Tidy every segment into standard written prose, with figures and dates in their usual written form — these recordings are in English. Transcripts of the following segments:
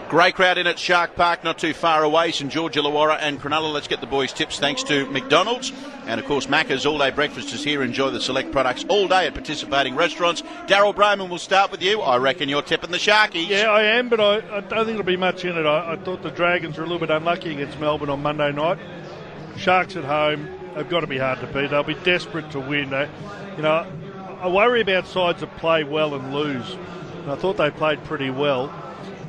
Great crowd in at Shark Park, not too far away. St George, Illawarra and Cronulla. Let's get the boys' tips thanks to McDonald's. And, of course, Macca's all-day breakfast is here. Enjoy the select products all day at participating restaurants. Darryl Broman, we'll start with you. I reckon you're tipping the Sharkies. Yeah, I am, but I don't think there'll be much in it. I thought the Dragons were a little bit unlucky against Melbourne on Monday night. Sharks at home, they've got to be hard to beat. They'll be desperate to win. I worry about sides that play well and lose. And I thought they played pretty well.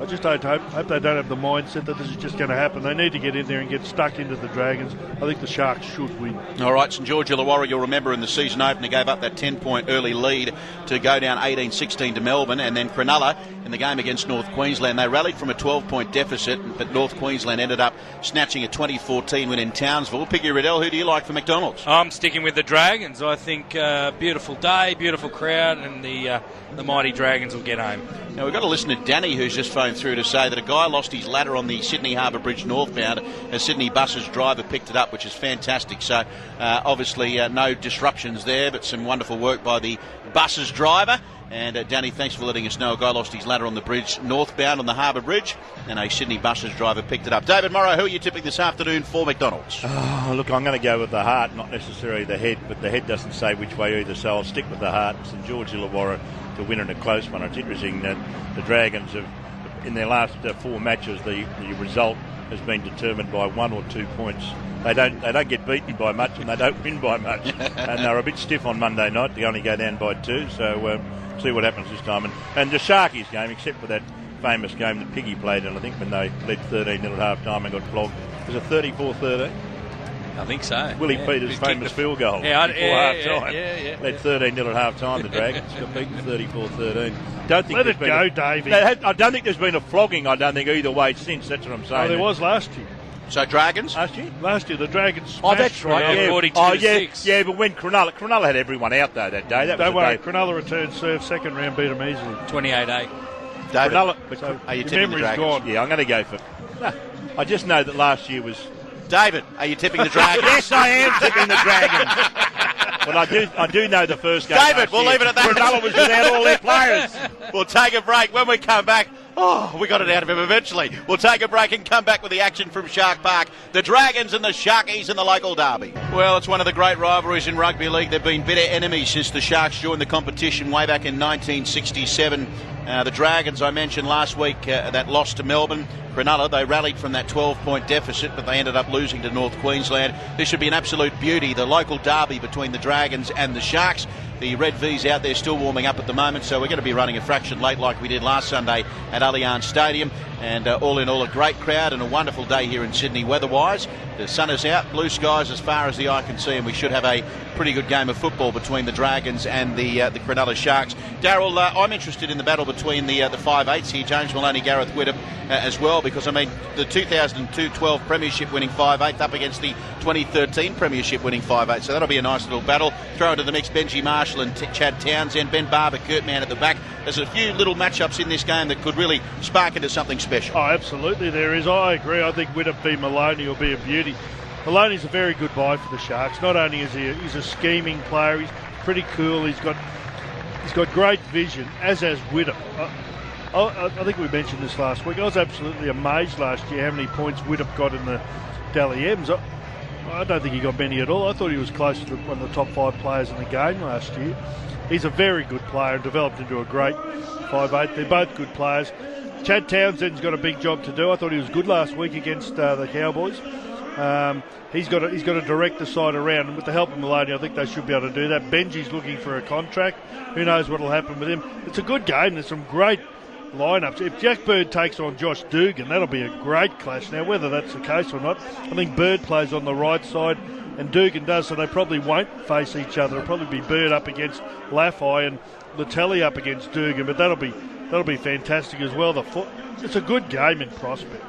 I just hope they don't have the mindset that this is just going to happen. They need to get in there and get stuck into the Dragons. I think the Sharks should win. All right, St George Illawarra, you'll remember in the season opener gave up that 10-point early lead to go down 18-16 to Melbourne, and then Cronulla in the game against North Queensland. They rallied from a 12-point deficit, but North Queensland ended up snatching a 2014 win in Townsville. Piggy Riddell, who do you like for McDonald's? I'm sticking with the Dragons. I think beautiful day, beautiful crowd, and the mighty Dragons will get home. Now, we've got to listen to Danny, who's just phoned through to say that a guy lost his ladder on the Sydney Harbour Bridge northbound. A Sydney bus's driver picked it up, which is fantastic. So, obviously, no disruptions there, but some wonderful work by the bus's driver. And, Danny, thanks for letting us know. A guy lost his ladder on the bridge northbound on the Harbour Bridge, and a Sydney bus's driver picked it up. David Morrow, who are you tipping this afternoon for McDonald's? Oh, look, I'm going to go with the heart, not necessarily the head, but the head doesn't say which way either, so I'll stick with the heart. St George Illawarra to win in a close one. It's interesting that the Dragons have, in their last 4 matches, the result has been determined by 1 or 2 points. They don't get beaten by much, and they don't win by much. And they're a bit stiff on Monday night. They only go down by 2, so see what happens this time. And the Sharkies game, except for that famous game that Piggy played in, I think, when they led 13-0 at half-time and got flogged. Was it 34-13? I think so. Willie Peters' famous field goal before half-time. Yeah. Led 13-0 at half-time, the Dragons. Got beaten 34-13. Let it go, Davey. I don't think there's been a flogging, either way since. That's what I'm saying. Oh, there was last year. So Dragons? Last year, the Dragons smashed. Oh, that's right. Yeah, 42-6. Yeah, but when Cronulla had everyone out though that day. Don't worry, Cronulla returned serve, second round, beat them easily. 28-8. David, so are you tipping the Dragons? Gone. Yeah, I'm going to go for. I just know that last year was. David, are you tipping the Dragons? Yes, I am tipping the Dragons. But I do know the first game. David, we'll leave it at that. Cronulla was without all their players. We'll take a break. When we come back, we got it out of him eventually. We'll take a break and come back with the action from Shark Park. The Dragons and the Sharkies in the local derby. Well, it's one of the great rivalries in rugby league. They've been bitter enemies since the Sharks joined the competition way back in 1967. The Dragons, I mentioned last week, that loss to Melbourne. Cronulla, they rallied from that 12-point deficit, but they ended up losing to North Queensland. This should be an absolute beauty, the local derby between the Dragons and the Sharks. The Red V's out there still warming up at the moment, so we're going to be running a fraction late like we did last Sunday at Allianz Stadium. And all in all, a great crowd and a wonderful day here in Sydney weather-wise. The sun is out, blue skies as far as the eye can see, and we should have a pretty good game of football between the Dragons and the Cronulla Sharks. Darryl, I'm interested in the battle between the 5'8s here, James Maloney, Gareth Widdop as well, because, I mean, the 2002-12 Premiership winning 5'8 up against the 2013 Premiership winning 5'8, so that'll be a nice little battle. Throw into the mix Benji Marshall and Chad Townsend, Ben Barber, Kurtman at the back. There's a few little matchups in this game that could really spark into something special. Oh, absolutely there is. I agree. I think Widdop v Maloney will be a beauty. Maloney's a very good buy for the Sharks. Not only is he's a scheming player, he's pretty cool. He's got great vision, as has Widdop. I think we mentioned this last week. I was absolutely amazed last year how many points Widdop got in the Dally M's. I don't think he got many at all. I thought he was close to one of the top 5 players in the game last year. He's a very good player and developed into a great 5'8". They're both good players. Chad Townsend's got a big job to do. I thought he was good last week against the Cowboys. He's got to direct the side around, and with the help of Maloney, I think they should be able to do that. Benji's looking for a contract. Who knows what will happen with him? It's a good game. There's some great lineups. If Jack Bird takes on Josh Dugan, that'll be a great clash. Now, whether that's the case or not, I think Bird plays on the right side and Dugan does, so they probably won't face each other. It'll probably be Bird up against Laffey and Latelli up against Dugan, but that'll be fantastic as well. It's a good game in prospect.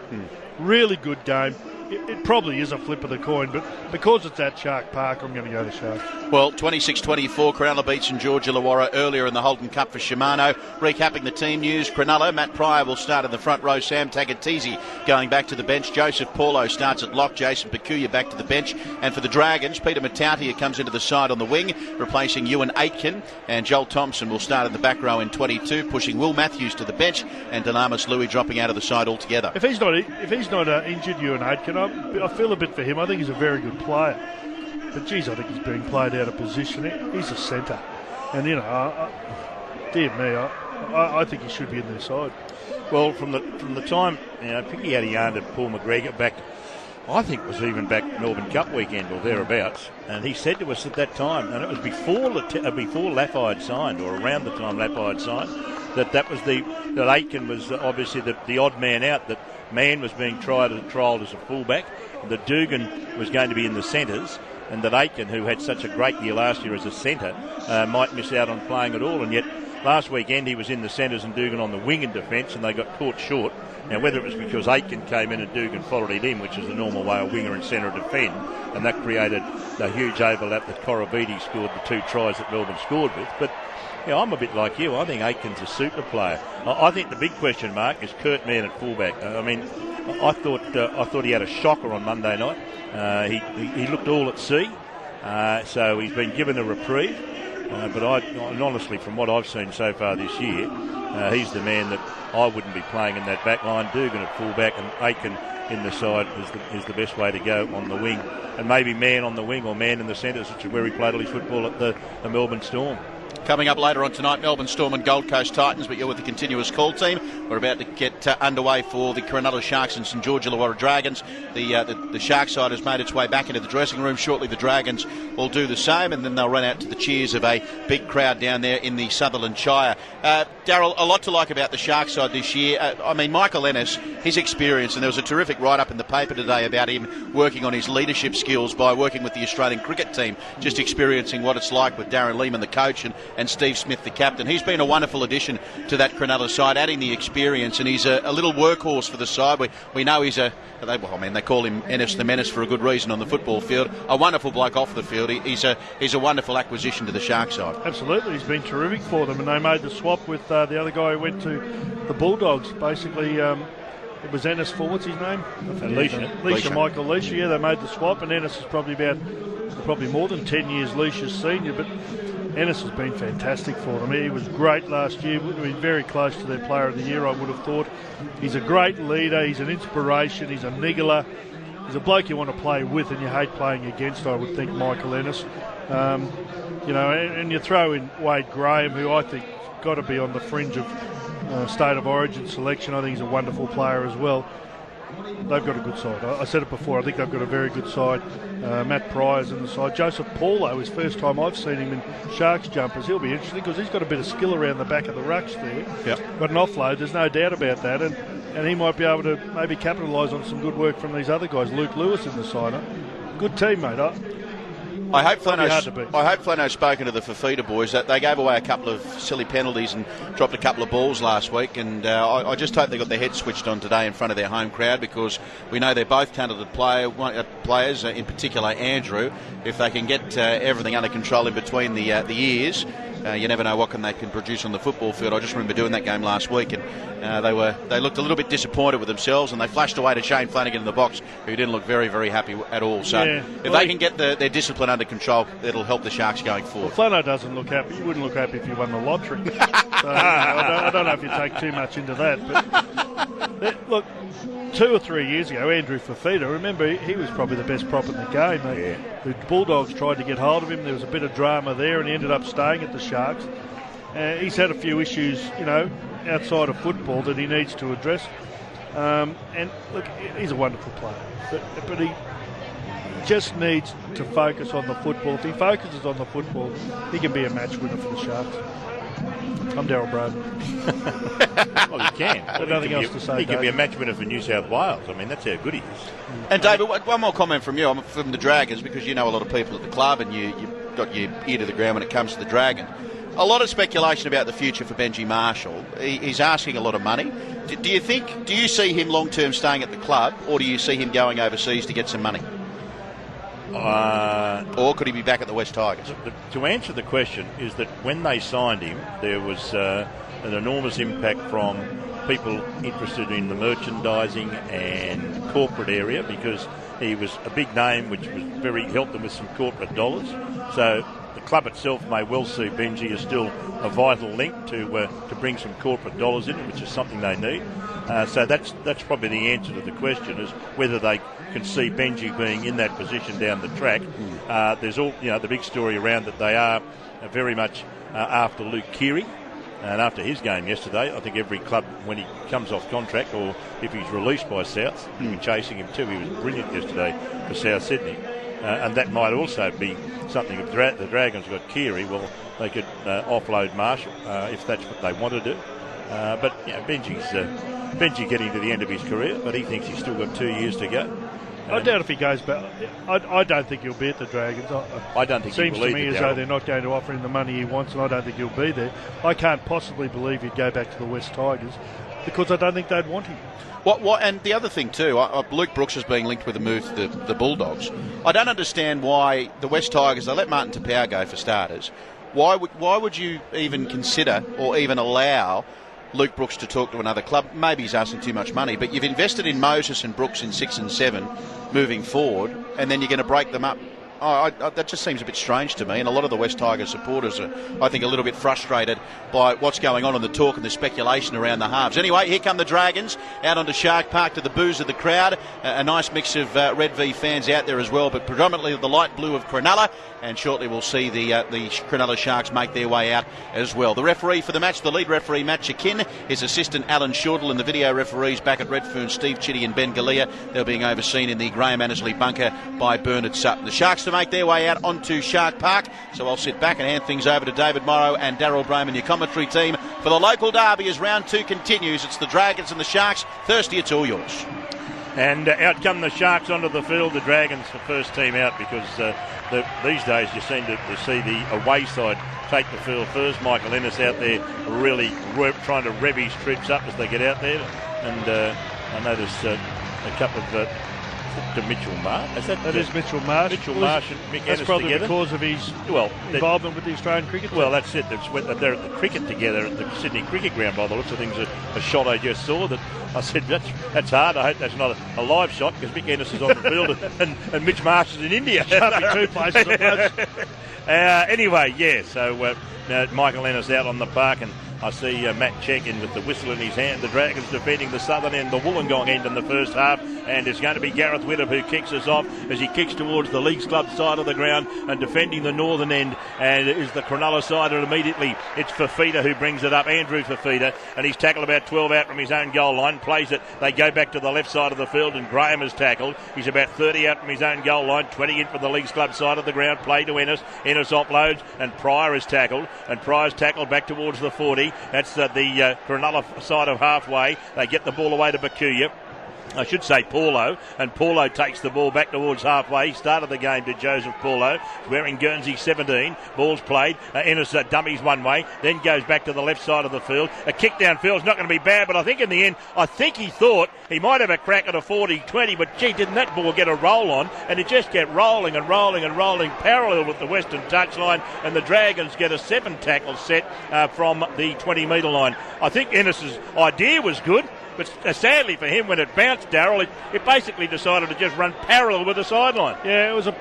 Really good game. it probably is a flip of the coin, but because it's at Shark Park, I'm going to go to Sharks. Well, 26-24, Cronulla beat St George Illawarra earlier in the Holden Cup for Shimano. Recapping the team news, Cronulla, Matt Pryor will start in the front row, Sam Tagatese going back to the bench, Joseph Paulo starts at lock, Jason Peculiar back to the bench, and for the Dragons, Peter Matautia comes into the side on the wing, replacing Ewan Aitken, and Joel Thompson will start in the back row in 22, pushing Will Matthews to the bench, and Delamus Louis dropping out of the side altogether. If he's not injured, Ewan Aitken, I feel a bit for him. I think he's a very good player. But, geez, I think he's being played out of position. He's a centre. And, dear me, I think he should be in their side. Well, from the time, Picky had a yarn to Paul McGregor back, I think it was even back Melbourne Cup weekend or thereabouts, and he said to us at that time, and it was before Laffey had signed, or around the time Laffey had signed, that Aitken was obviously the odd man out, that Mann was being trialled as a fullback, that Dugan was going to be in the centres, and that Aitken, who had such a great year last year as a centre, might miss out on playing at all. And yet last weekend he was in the centres and Dugan on the wing in defence, and they got caught short. Now, whether it was because Aitken came in and Dugan followed it in, which is the normal way a winger and centre defend, and that created a huge overlap that Coravidi scored the 2 tries that Melbourne scored with. But I'm a bit like you. I think Aitken's a super player. I think the big question mark is Kurt Mann at fullback. I thought he had a shocker on Monday night. He looked all at sea, so he's been given a reprieve. But honestly, from what I've seen so far this year, he's the man that I wouldn't be playing in that back line. Dugan at fullback and Aitken in the side is the best way to go on the wing. And maybe Mann on the wing or Mann in the centres, which is where he played all his football at the Melbourne Storm. Coming up later on tonight, Melbourne Storm and Gold Coast Titans, but you're with the continuous call team. We're about to get underway for the Cronulla Sharks and St George Illawarra Dragons. The Shark side has made its way back into the dressing room. Shortly the Dragons will do the same, and then they'll run out to the cheers of a big crowd down there in the Sutherland Shire. Darryl, a lot to like about the Shark side this year. Michael Ennis, his experience, and there was a terrific write-up in the paper today about him working on his leadership skills by working with the Australian cricket team, just experiencing what it's like with Darren Lehman, the coach, and Steve Smith, the captain. He's been a wonderful addition to that Cronulla side, adding the experience, and he's a little workhorse for the side. We know he's they call him Ennis the Menace for a good reason on the football field. A wonderful bloke off the field. He's a wonderful acquisition to the Shark side. Absolutely, he's been terrific for them, and they made the swap with the other guy who went to the Bulldogs. Basically, it was Ennis for, what's his name? Leisha, Michael Leisha. Yeah, they made the swap, and Ennis is probably more than 10 years Leisha's senior, but Ennis has been fantastic for them. He was great last year. Would have been very close to their player of the year, I would have thought. He's a great leader. He's an inspiration. He's a niggler. He's a bloke you want to play with and you hate playing against, I would think, Michael Ennis. And you throw in Wade Graham, who I think got to be on the fringe of State of Origin selection. I think he's a wonderful player as well. They've got a good side. I said it before, I think they've got a very good side. Matt Pryor's in the side. Joseph Paulo, his first time I've seen him in Sharks jumpers. He'll be interesting because he's got a bit of skill around the back of the rucks there. Yep. Got an offload, there's no doubt about that. And he might be able to maybe capitalise on some good work from these other guys. Luke Lewis in the side. Good team, mate. I hope Flano's spoken to the Fafita boys. That they gave away a couple of silly penalties and dropped a couple of balls last week, and I just hope they got their heads switched on today in front of their home crowd, because we know they're both talented players, in particular Andrew. If they can get everything under control in between the ears, you never know what they can produce on the football field. I just remember doing that game last week, and they looked a little bit disappointed with themselves, and they flashed away to Shane Flanagan in the box, who didn't look very, very happy at all. So if they can get their discipline under control, it'll help the Sharks going forward. Well, Flano doesn't look happy. He wouldn't look happy if you won the lottery. So I don't know if you take too much into that. But look, 2 or 3 years ago, Andrew Fafita, remember, he was probably the best prop in the game. The Bulldogs tried to get hold of him. There was a bit of drama there, and he ended up staying at the Sharks. He's had a few issues, outside of football that he needs to address. And look, he's a wonderful player, but he just needs to focus on the football. If he focuses on the football, he can be a match winner for the Sharks. I'm Darryl Broden. Well, he can. Nothing else to say. He can be a match winner for New South Wales. I mean, that's how good he is. And David, one more comment from you. I'm from the Dragons, because you know a lot of people at the club and you've got your ear to the ground when it comes to the Dragons. A lot of speculation about the future for Benji Marshall. He's asking a lot of money. Do you see him long-term staying at the club, or do you see him going overseas to get some money? Or could he be back at the West Tigers? To answer the question is that when they signed him, there was an enormous impact from people interested in the merchandising and corporate area, because he was a big name which was helped them with some corporate dollars. So the club itself may well see Benji as still a vital link to bring some corporate dollars in, which is something they need. So that's probably the answer to the question, is whether they can see Benji being in that position down the track. There's all the big story around that they are very much after Luke Keary. And after his game yesterday, I think every club, when he comes off contract or if he's released by South, will be chasing him too. He was brilliant yesterday for South Sydney. And that might also be something. If the Dragons got Keary, well, they could offload Marshall if that's what they want to do. But Benji getting to the end of his career, but he thinks he's still got 2 years to go. I doubt if he goes back. I don't think he'll be at the Dragons. I don't think seems he will to me either, as though they're not going to offer him the money he wants, and I don't think he'll be there. I can't possibly believe he'd go back to the West Tigers, because I don't think they'd want him. What? And the other thing too, Luke Brooks is being linked with a move to the Bulldogs. I don't understand why the West Tigers, they let Martin Tapau go for starters. Why would you even consider or even allow Luke Brooks to talk to another club? Maybe he's asking too much money, but you've invested in Moses and Brooks in 6 and 7 moving forward, and then you're going to break them up. That just seems a bit strange to me, and a lot of the West Tigers supporters are, I think, a little bit frustrated by what's going on in the talk and the speculation around the halves. Anyway, here come the Dragons out onto Shark Park to the boos of the crowd. A nice mix of Red V fans out there as well, but predominantly the light blue of Cronulla, and shortly we'll see the Cronulla Sharks make their way out as well. The referee for the match, the lead referee, Matt Chikin, his assistant Alan Shortall, and the video referees back at Redfern, Steve Chitty and Ben Galea. They're being overseen in the Graham Annesley bunker by Bernard Sutton. The Sharks to make their way out onto Shark Park, so I'll sit back and hand things over to David Morrow and Daryl Brayman, your commentary team, for the local derby as round 2 continues. It's the Dragons and the Sharks. Thirsty, it's all yours. And out come the Sharks onto the field. The Dragons, the first team out, because these days you seem to see the away side take the field first. Michael Ennis out there really trying to rev his troops up as they get out there. And I noticed a couple of to Mitchell Marsh. That is Mitchell Marsh. Mitchell Marsh and Mick Ennis probably together. Because of his involvement with the Australian cricket team. Well, that's it. They're at the cricket together at the Sydney Cricket Ground by the looks of things. A shot I just saw that I said, that's hard. I hope that's not a live shot, because Mick Ennis is on the field and Mitch Marsh is in India. Can't be 2 places at once. Anyway, yeah, so Michael Ennis out on the park, and I see Matt Chekin with the whistle in his hand. The Dragons defending the southern end, the Wollongong end in the first half, and it's going to be Gareth Widdop who kicks us off as he kicks towards the Leagues Club side of the ground and defending the northern end, and is the Cronulla side, and immediately it's Fafita who brings it up, Andrew Fafita, and he's tackled about 12 out from his own goal line, plays it, they go back to the left side of the field, and Graham is tackled. He's about 30 out from his own goal line, 20 in from the Leagues Club side of the ground, play to Ennis offloads, and Pryor is tackled, and Pryor's tackled back towards the 40. That's the Cronulla side of halfway. They get the ball away to Bakuya. I should say Paulo, and Paulo takes the ball back towards halfway. He started the game to Joseph Paulo, wearing Guernsey 17. Ball's played. Ennis dummies one way, then goes back to the left side of the field. A kick downfield is not going to be bad, but I think in the end, he thought he might have a crack at a 40-20, but gee, didn't that ball get a roll on? And it just kept rolling and rolling and rolling parallel with the western touchline, and the Dragons get a 7-tackle set from the 20-metre line. I think Ennis's idea was good, but sadly for him, when it bounced, Darryl, it basically decided to just run parallel with the sideline. Yeah, it was a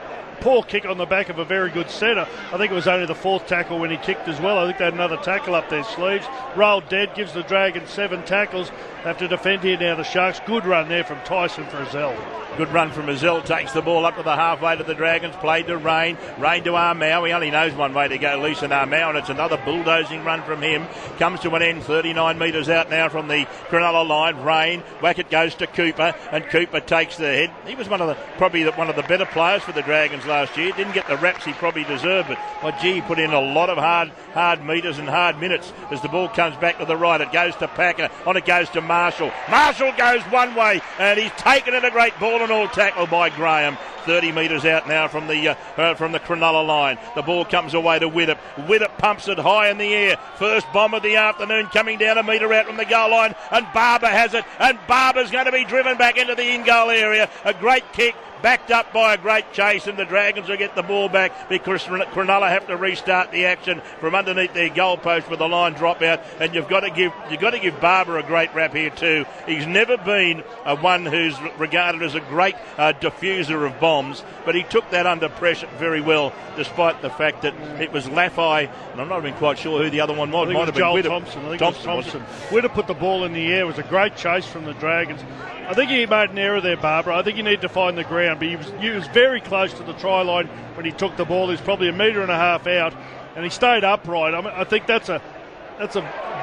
poor kick on the back of a very good centre. I think it was only the 4th tackle when he kicked as well. I think they had another tackle up their sleeves. Rolled dead, gives the Dragons 7 tackles. Have to defend here now, the Sharks. Good run there from Tyson Frizzell. Good run from Frizzell, takes the ball up to the halfway to the Dragons, played to Rain to Armau. He only knows one way to go, Leeson Armau, and it's another bulldozing run from him. Comes to an end, 39 metres out now from the Cronulla line. Rain, whack it goes to Cooper, and Cooper takes the head. He was probably one of the better players for the Dragons last year. Didn't get the reps he probably deserved, but he put in a lot of hard metres and hard minutes as the ball comes back to the right. It goes to Packer, on it goes to Marshall. Marshall goes one way, and he's taken it, a great ball and all tackle by Graham. 30 metres out now from the Cronulla line. The ball comes away to Widdop. Widdop pumps it high in the air. First bomb of the afternoon coming down a metre out from the goal line, and Barber has it, and Barber's going to be driven back into the in-goal area. A great kick, backed up by a great chase, and the Dragons will get the ball back because Cronulla have to restart the action from underneath their goalpost with the line drop out. And you've got to give Barber a great rap here too. He's never been one who's regarded as a great diffuser of bombs, but he took that under pressure very well, despite the fact that it was Laffey, and I'm not even quite sure who the other one was. I think it was Joel Thompson. I think it was Thompson. Widdop put the ball in the air. It was a great chase from the Dragons. I think he made an error there, Barbara. I think you need to find the ground. But he was very close to the try line when he took the ball. He was probably 1.5 metres out, and he stayed upright. I mean, I think that's a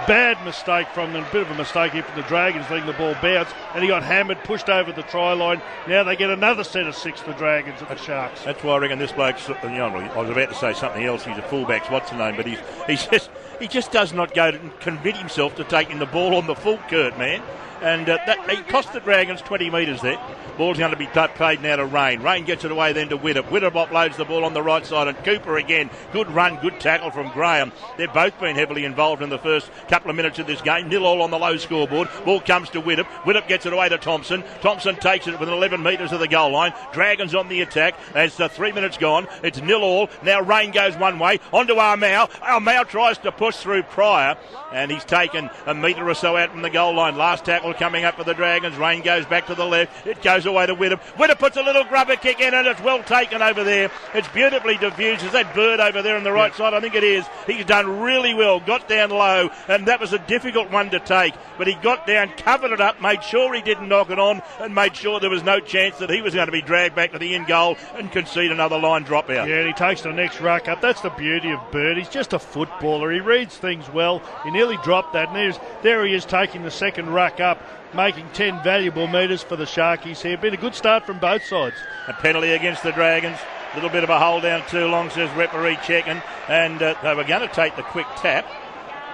bad mistake from them, a bit of a mistake here from the Dragons, letting the ball bounce, and he got hammered, pushed over the try line. Now they get another set of 6, the Dragons at the Sharks. That's why I reckon this bloke's, I was about to say something else, he's a fullback, what's the name, but he just does not go and commit himself to taking the ball on the full, Kurt, man. And he cost the Dragons 20 metres there. Ball's going to be played now to Rain. Rain gets it away then to Widdop. Widdop offloads the ball on the right side, and Cooper again. Good run, good tackle from Graham. They've both been heavily involved in the first couple of minutes of this game. 0-0 on the low scoreboard. Ball comes to Widdop. Widdop gets it away to Thompson. Thompson takes it within 11 metres of the goal line. Dragons on the attack. As 3 minutes gone, it's 0-0. Now Rain goes one way. On to Armau. Armau tries to push through Pryor, and he's taken 1 metre or so out from the goal line. Last tackle coming up for the Dragons. Rain goes back to the left. It goes away to Widdop. Widdop puts a little grubber kick in, and it's well taken over there. It's beautifully diffused. Is that Bird over there on the right side? I think it is. He's done really well. Got down low, and that was a difficult one to take. But he got down, covered it up, made sure he didn't knock it on, and made sure there was no chance that he was going to be dragged back to the in goal and concede another line drop out. Yeah, and he takes the next ruck up. That's the beauty of Bird. He's just a footballer. He reads things well. He nearly dropped that, and there he is taking the second ruck up, making 10 valuable metres for the Sharkies here. Been a good start from both sides. A penalty against the Dragons. A little bit of a hold down too long, says referee checking. And they were going to take the quick tap,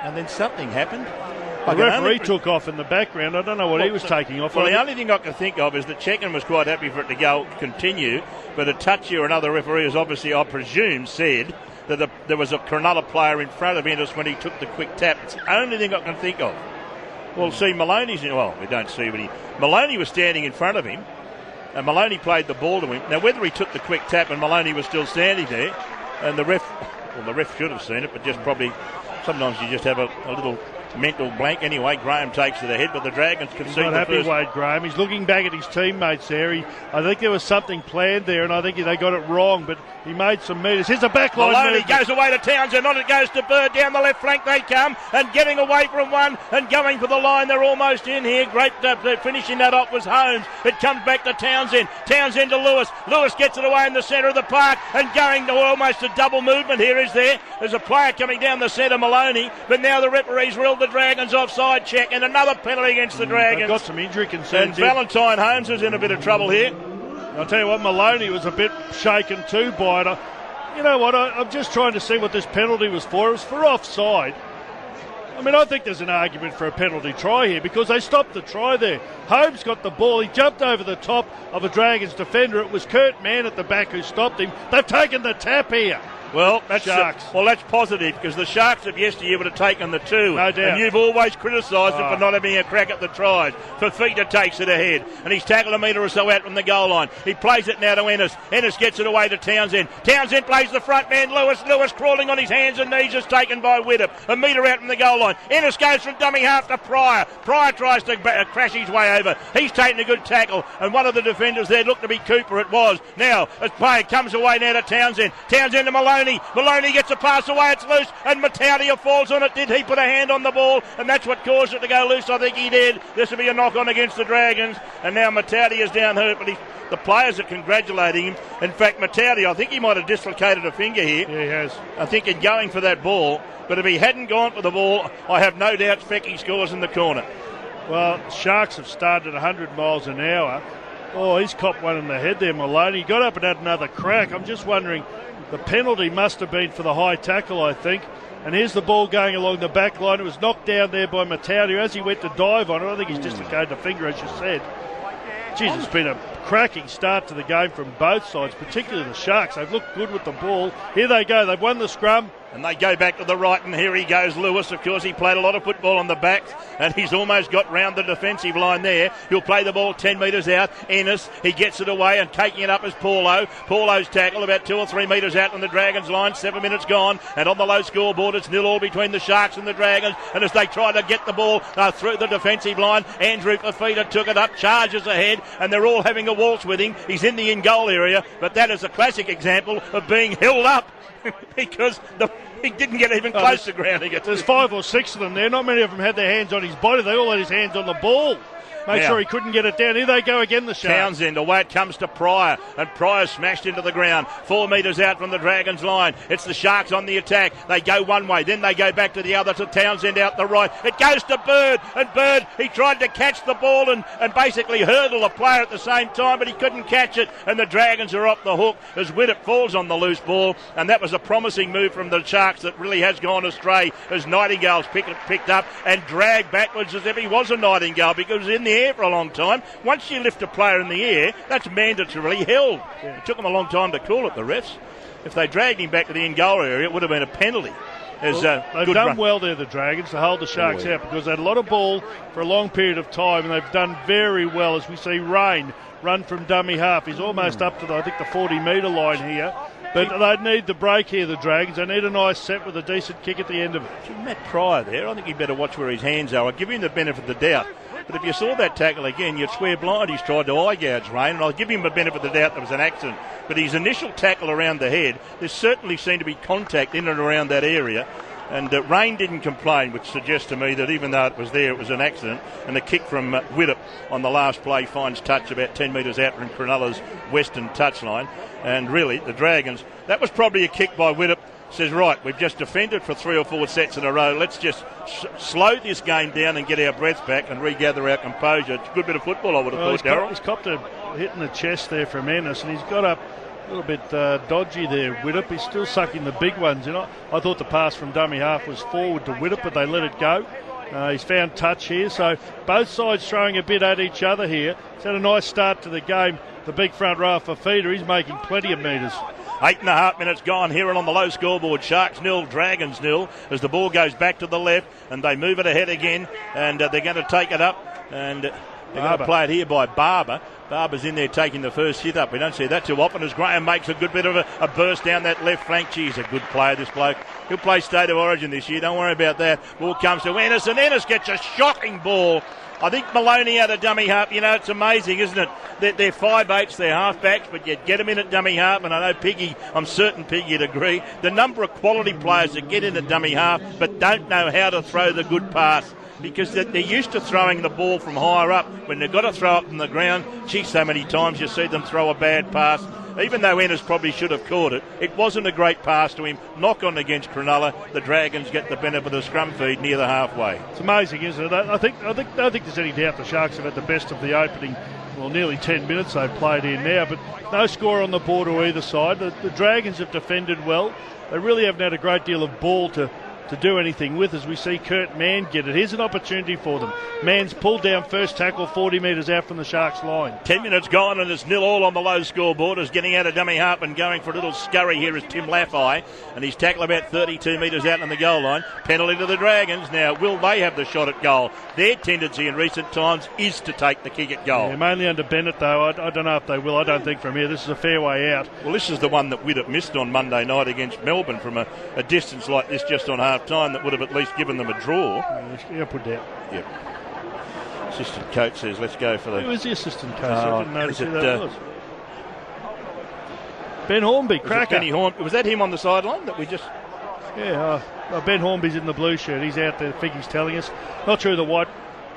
and then something happened. The referee took off in the background. I don't know what he was taking off. Well, the only thing I can think of is that Checken was quite happy for it to continue, but a touchy or another referee has obviously, I presume, said that there was a Cronulla player in front of Ennis when he took the quick tap. It's the only thing I can think of. Well, see, Maloney's we don't see, but Maloney was standing in front of him, and Maloney played the ball to him. Now, whether he took the quick tap and Maloney was still standing there, and the ref should have seen it, but just probably sometimes you just have a little mental blank. Anyway, Graham takes to the head, but the Dragons concede the first. He's not happy, Wade Graham. He's looking back at his teammates there. I think there was something planned there, and I think they got it wrong, but he made some metres. Here's a backline Maloney goes away to Townsend. On it goes to Bird. Down the left flank they come, and getting away from one and going for the line. They're almost in here. Great finishing that off was Holmes. It comes back to Townsend. Townsend to Lewis. Lewis gets it away in the centre of the park and going to almost a double movement here, is there? There's a player coming down the centre, Maloney, but now the referees ruled the Dragons offside check, and another penalty against the Dragons. They've got some injury concerns. And Valentine Holmes is in a bit of trouble here. I'll tell you what, Maloney was a bit shaken too by it. You know what, I'm just trying to see what this penalty was for. It was for offside. I mean, I think there's an argument for a penalty try here because they stopped the try there. Holmes got the ball. He jumped over the top of a Dragons defender. It was Kurt Mann at the back who stopped him. They've taken the tap here. Well, that's Sharks. That's positive because the Sharks of yesteryear would have taken the 2. No doubt. And you've always criticised them for not having a crack at the tries. Fafita takes it ahead, and he's tackled 1 metre or so out from the goal line. He plays it now to Ennis. Ennis gets it away to Townsend. Townsend plays the front man, Lewis. Lewis crawling on his hands and knees is taken by Widdop. 1 metre out from the goal line. Ennis goes from dummy half to Pryor. Pryor tries to crash his way over. He's taken a good tackle, and one of the defenders there looked to be Cooper. It was. Now, as play comes away now to Townsend. Townsend to Maloney. Maloney gets a pass away, it's loose, and Matautia falls on it. Did he put a hand on the ball? And that's what caused it to go loose. I think he did. This will be a knock-on against the Dragons. And now Matautia's down hurt, but the players are congratulating him. In fact, Matautia, I think he might have dislocated a finger here. Yeah, he has. I think in going for that ball. But if he hadn't gone for the ball, I have no doubt Fecky scores in the corner. Well, Sharks have started at 100 miles an hour. Oh, he's copped one in the head there, Maloney. He got up and had another crack. I'm just wondering, the penalty must have been for the high tackle, I think. And here's the ball going along the back line. It was knocked down there by Matautia as he went to dive on it. I think he's dislocated a finger, as you said. Geez, it's been a cracking start to the game from both sides, particularly the Sharks. They've looked good with the ball. Here they go. They've won the scrum. And they go back to the right, and here he goes, Lewis. Of course, he played a lot of football on the back, and he's almost got round the defensive line there. He'll play the ball 10 metres out. Ennis, he gets it away, and taking it up is Paulo. Paulo's tackle about 2 or 3 metres out on the Dragons line. 7 minutes gone, and on the low scoreboard, it's 0-0 between the Sharks and the Dragons. And as they try to get the ball through the defensive line, Andrew Fafita took it up, charges ahead, and they're all having a waltz with him. He's in the in-goal area, but that is a classic example of being held up because he didn't get even close to grounding it. There's 5 or 6 of them there. Not many of them had their hands on his body. They all had his hands on the ball. Make sure he couldn't get it down. Here they go again, the Sharks. Townsend, away it comes to Pryor, and Pryor smashed into the ground. 4 metres out from the Dragons line. It's the Sharks on the attack. They go one way, then they go back to the other, to Townsend out the right. It goes to Bird, and Bird, he tried to catch the ball and basically hurdle a player at the same time, but he couldn't catch it, and the Dragons are off the hook as Widdop falls on the loose ball, and that was a promising move from the Sharks that really has gone astray as Nightingale's picked up and dragged backwards as if he was a Nightingale, because he was in the air for a long time. Once you lift a player in the air, that's mandatorily held. Yeah. It took them a long time to call it, the refs. If they dragged him back to the in-goal area, it would have been a penalty. They've done well there, the Dragons, to hold the Sharks out, because they had a lot of ball for a long period of time, and they've done very well. As we see Rain run from dummy half, he's almost up to the 40-metre line here. But they need the break here, the Dragons. They need a nice set with a decent kick at the end of it. Matt Pryor there, I think he'd better watch where his hands are. I'll give him the benefit of the doubt. But if you saw that tackle again, you'd swear blind he's tried to eye gouge Rain, and I'll give him the benefit of the doubt there was an accident. But his initial tackle around the head, there certainly seemed to be contact in and around that area. And Rain didn't complain, which suggests to me that even though it was there, it was an accident. And the kick from Widdop on the last play finds touch about 10 metres out from Cronulla's western touchline. And really, the Dragons, that was probably a kick by Widdop. Says, right, we've just defended for 3 or 4 sets in a row. Let's just slow this game down and get our breath back and regather our composure. It's a good bit of football, I would have thought, Darryl. He's copped a hit in the chest there from Ennis, and he's got up a little bit dodgy there, Widdop. He's still sucking the big ones. You know, I thought the pass from dummy half was forward to Widdop, but they let it go. He's found touch here, so both sides throwing a bit at each other here. It's had a nice start to the game. The big front row for Fafita, he's making plenty of metres. 8.5 minutes gone here and on the low scoreboard. Sharks 0, Dragons 0, as the ball goes back to the left and they move it ahead again, and they're going to take it up, and they're going to play it here by Barber. Barber's in there taking the first hit up. We don't see that too often as Graham makes a good bit of a burst down that left flank. He's a good player, this bloke. He'll play State of Origin this year, don't worry about that. Ball comes to Ennis, and Ennis gets a shocking ball. I think Maloney out of dummy half, you know, it's amazing, isn't it? They're 5'8", they're half-backs, but you get them in at dummy half, and I know Piggy, I'm certain Piggy would agree, the number of quality players that get in at dummy half but don't know how to throw the good pass, because they're used to throwing the ball from higher up. When they've got to throw it from the ground, gee, so many times you see them throw a bad pass. Even though Ennis probably should have caught it, it wasn't a great pass to him. Knock on against Cronulla. The Dragons get the benefit of scrum feed near the halfway. It's amazing, isn't it? I think there's any doubt the Sharks have had the best of the opening, well, nearly 10 minutes they've played in now, but no score on the board to either side. The Dragons have defended well. They really haven't had a great deal of ball to do anything with, as we see Kurt Mann get it. Here's an opportunity for them. Mann's pulled down first tackle 40 metres out from the Sharks line. 10 minutes gone and it's 0-0 on the low scoreboard. Is getting out of dummy half and going for a little scurry here is Tim Laffey, and he's tackled about 32 metres out on the goal line. Penalty to the Dragons. Now, will they have the shot at goal? Their tendency in recent times is to take the kick at goal. Yeah, mainly under Bennett, though. I don't know if they will. I don't think from here. This is a fair way out. Well, this is the one that Widdop missed on Monday night against Melbourne from a distance like this just on half-time that would have at least given them a draw. Yeah, put down. Yep. Assistant coach says, let's go for the... Who was the assistant coach? I didn't notice who that was. Ben Hornby, cracker. Was that him on the sideline that we just... Yeah, Ben Hornby's in the blue shirt. He's out there, Figgy's telling us. Not sure who the white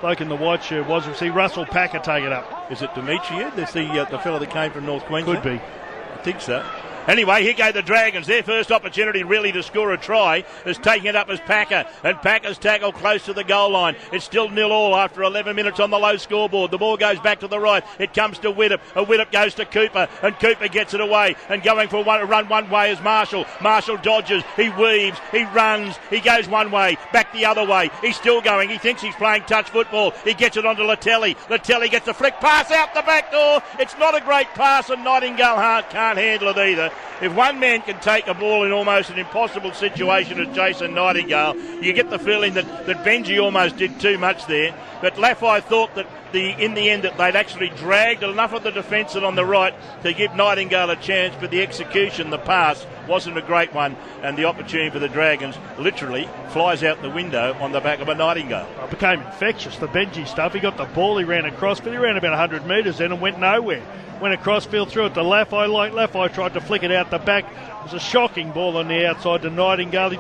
bloke in the white shirt was. We see Russell Packer take it up. Is it Demetria? That's the fellow that came from North Queensland? Could be. I think so. Anyway, here go the Dragons. Their first opportunity really to score a try is taking it up as Packer. And Packer's tackle close to the goal line. It's still 0-0 after 11 minutes on the low scoreboard. The ball goes back to the right. It comes to Widdop. Widdop goes to Cooper. And Cooper gets it away. And going for a run one way is Marshall. Marshall dodges. He weaves. He runs. He goes one way. Back the other way. He's still going. He thinks he's playing touch football. He gets it onto Latelli. Latelli gets a flick pass out the back door. It's not a great pass, and Nightingale can't handle it either. If one man can take a ball in almost an impossible situation as Jason Nightingale, you get the feeling that Benji almost did too much there. But Laffey thought that in the end that they'd actually dragged enough of the defence on the right to give Nightingale a chance, but the execution, the pass, wasn't a great one, and the opportunity for the Dragons literally flies out the window on the back of a Nightingale. It became infectious, the Benji stuff. He got the ball, he ran across, but he ran about 100 metres then and went nowhere. Went across field, threw it to Laffey. Like Laffey tried to flick it out the back. It was a shocking ball on the outside to Nightingale. He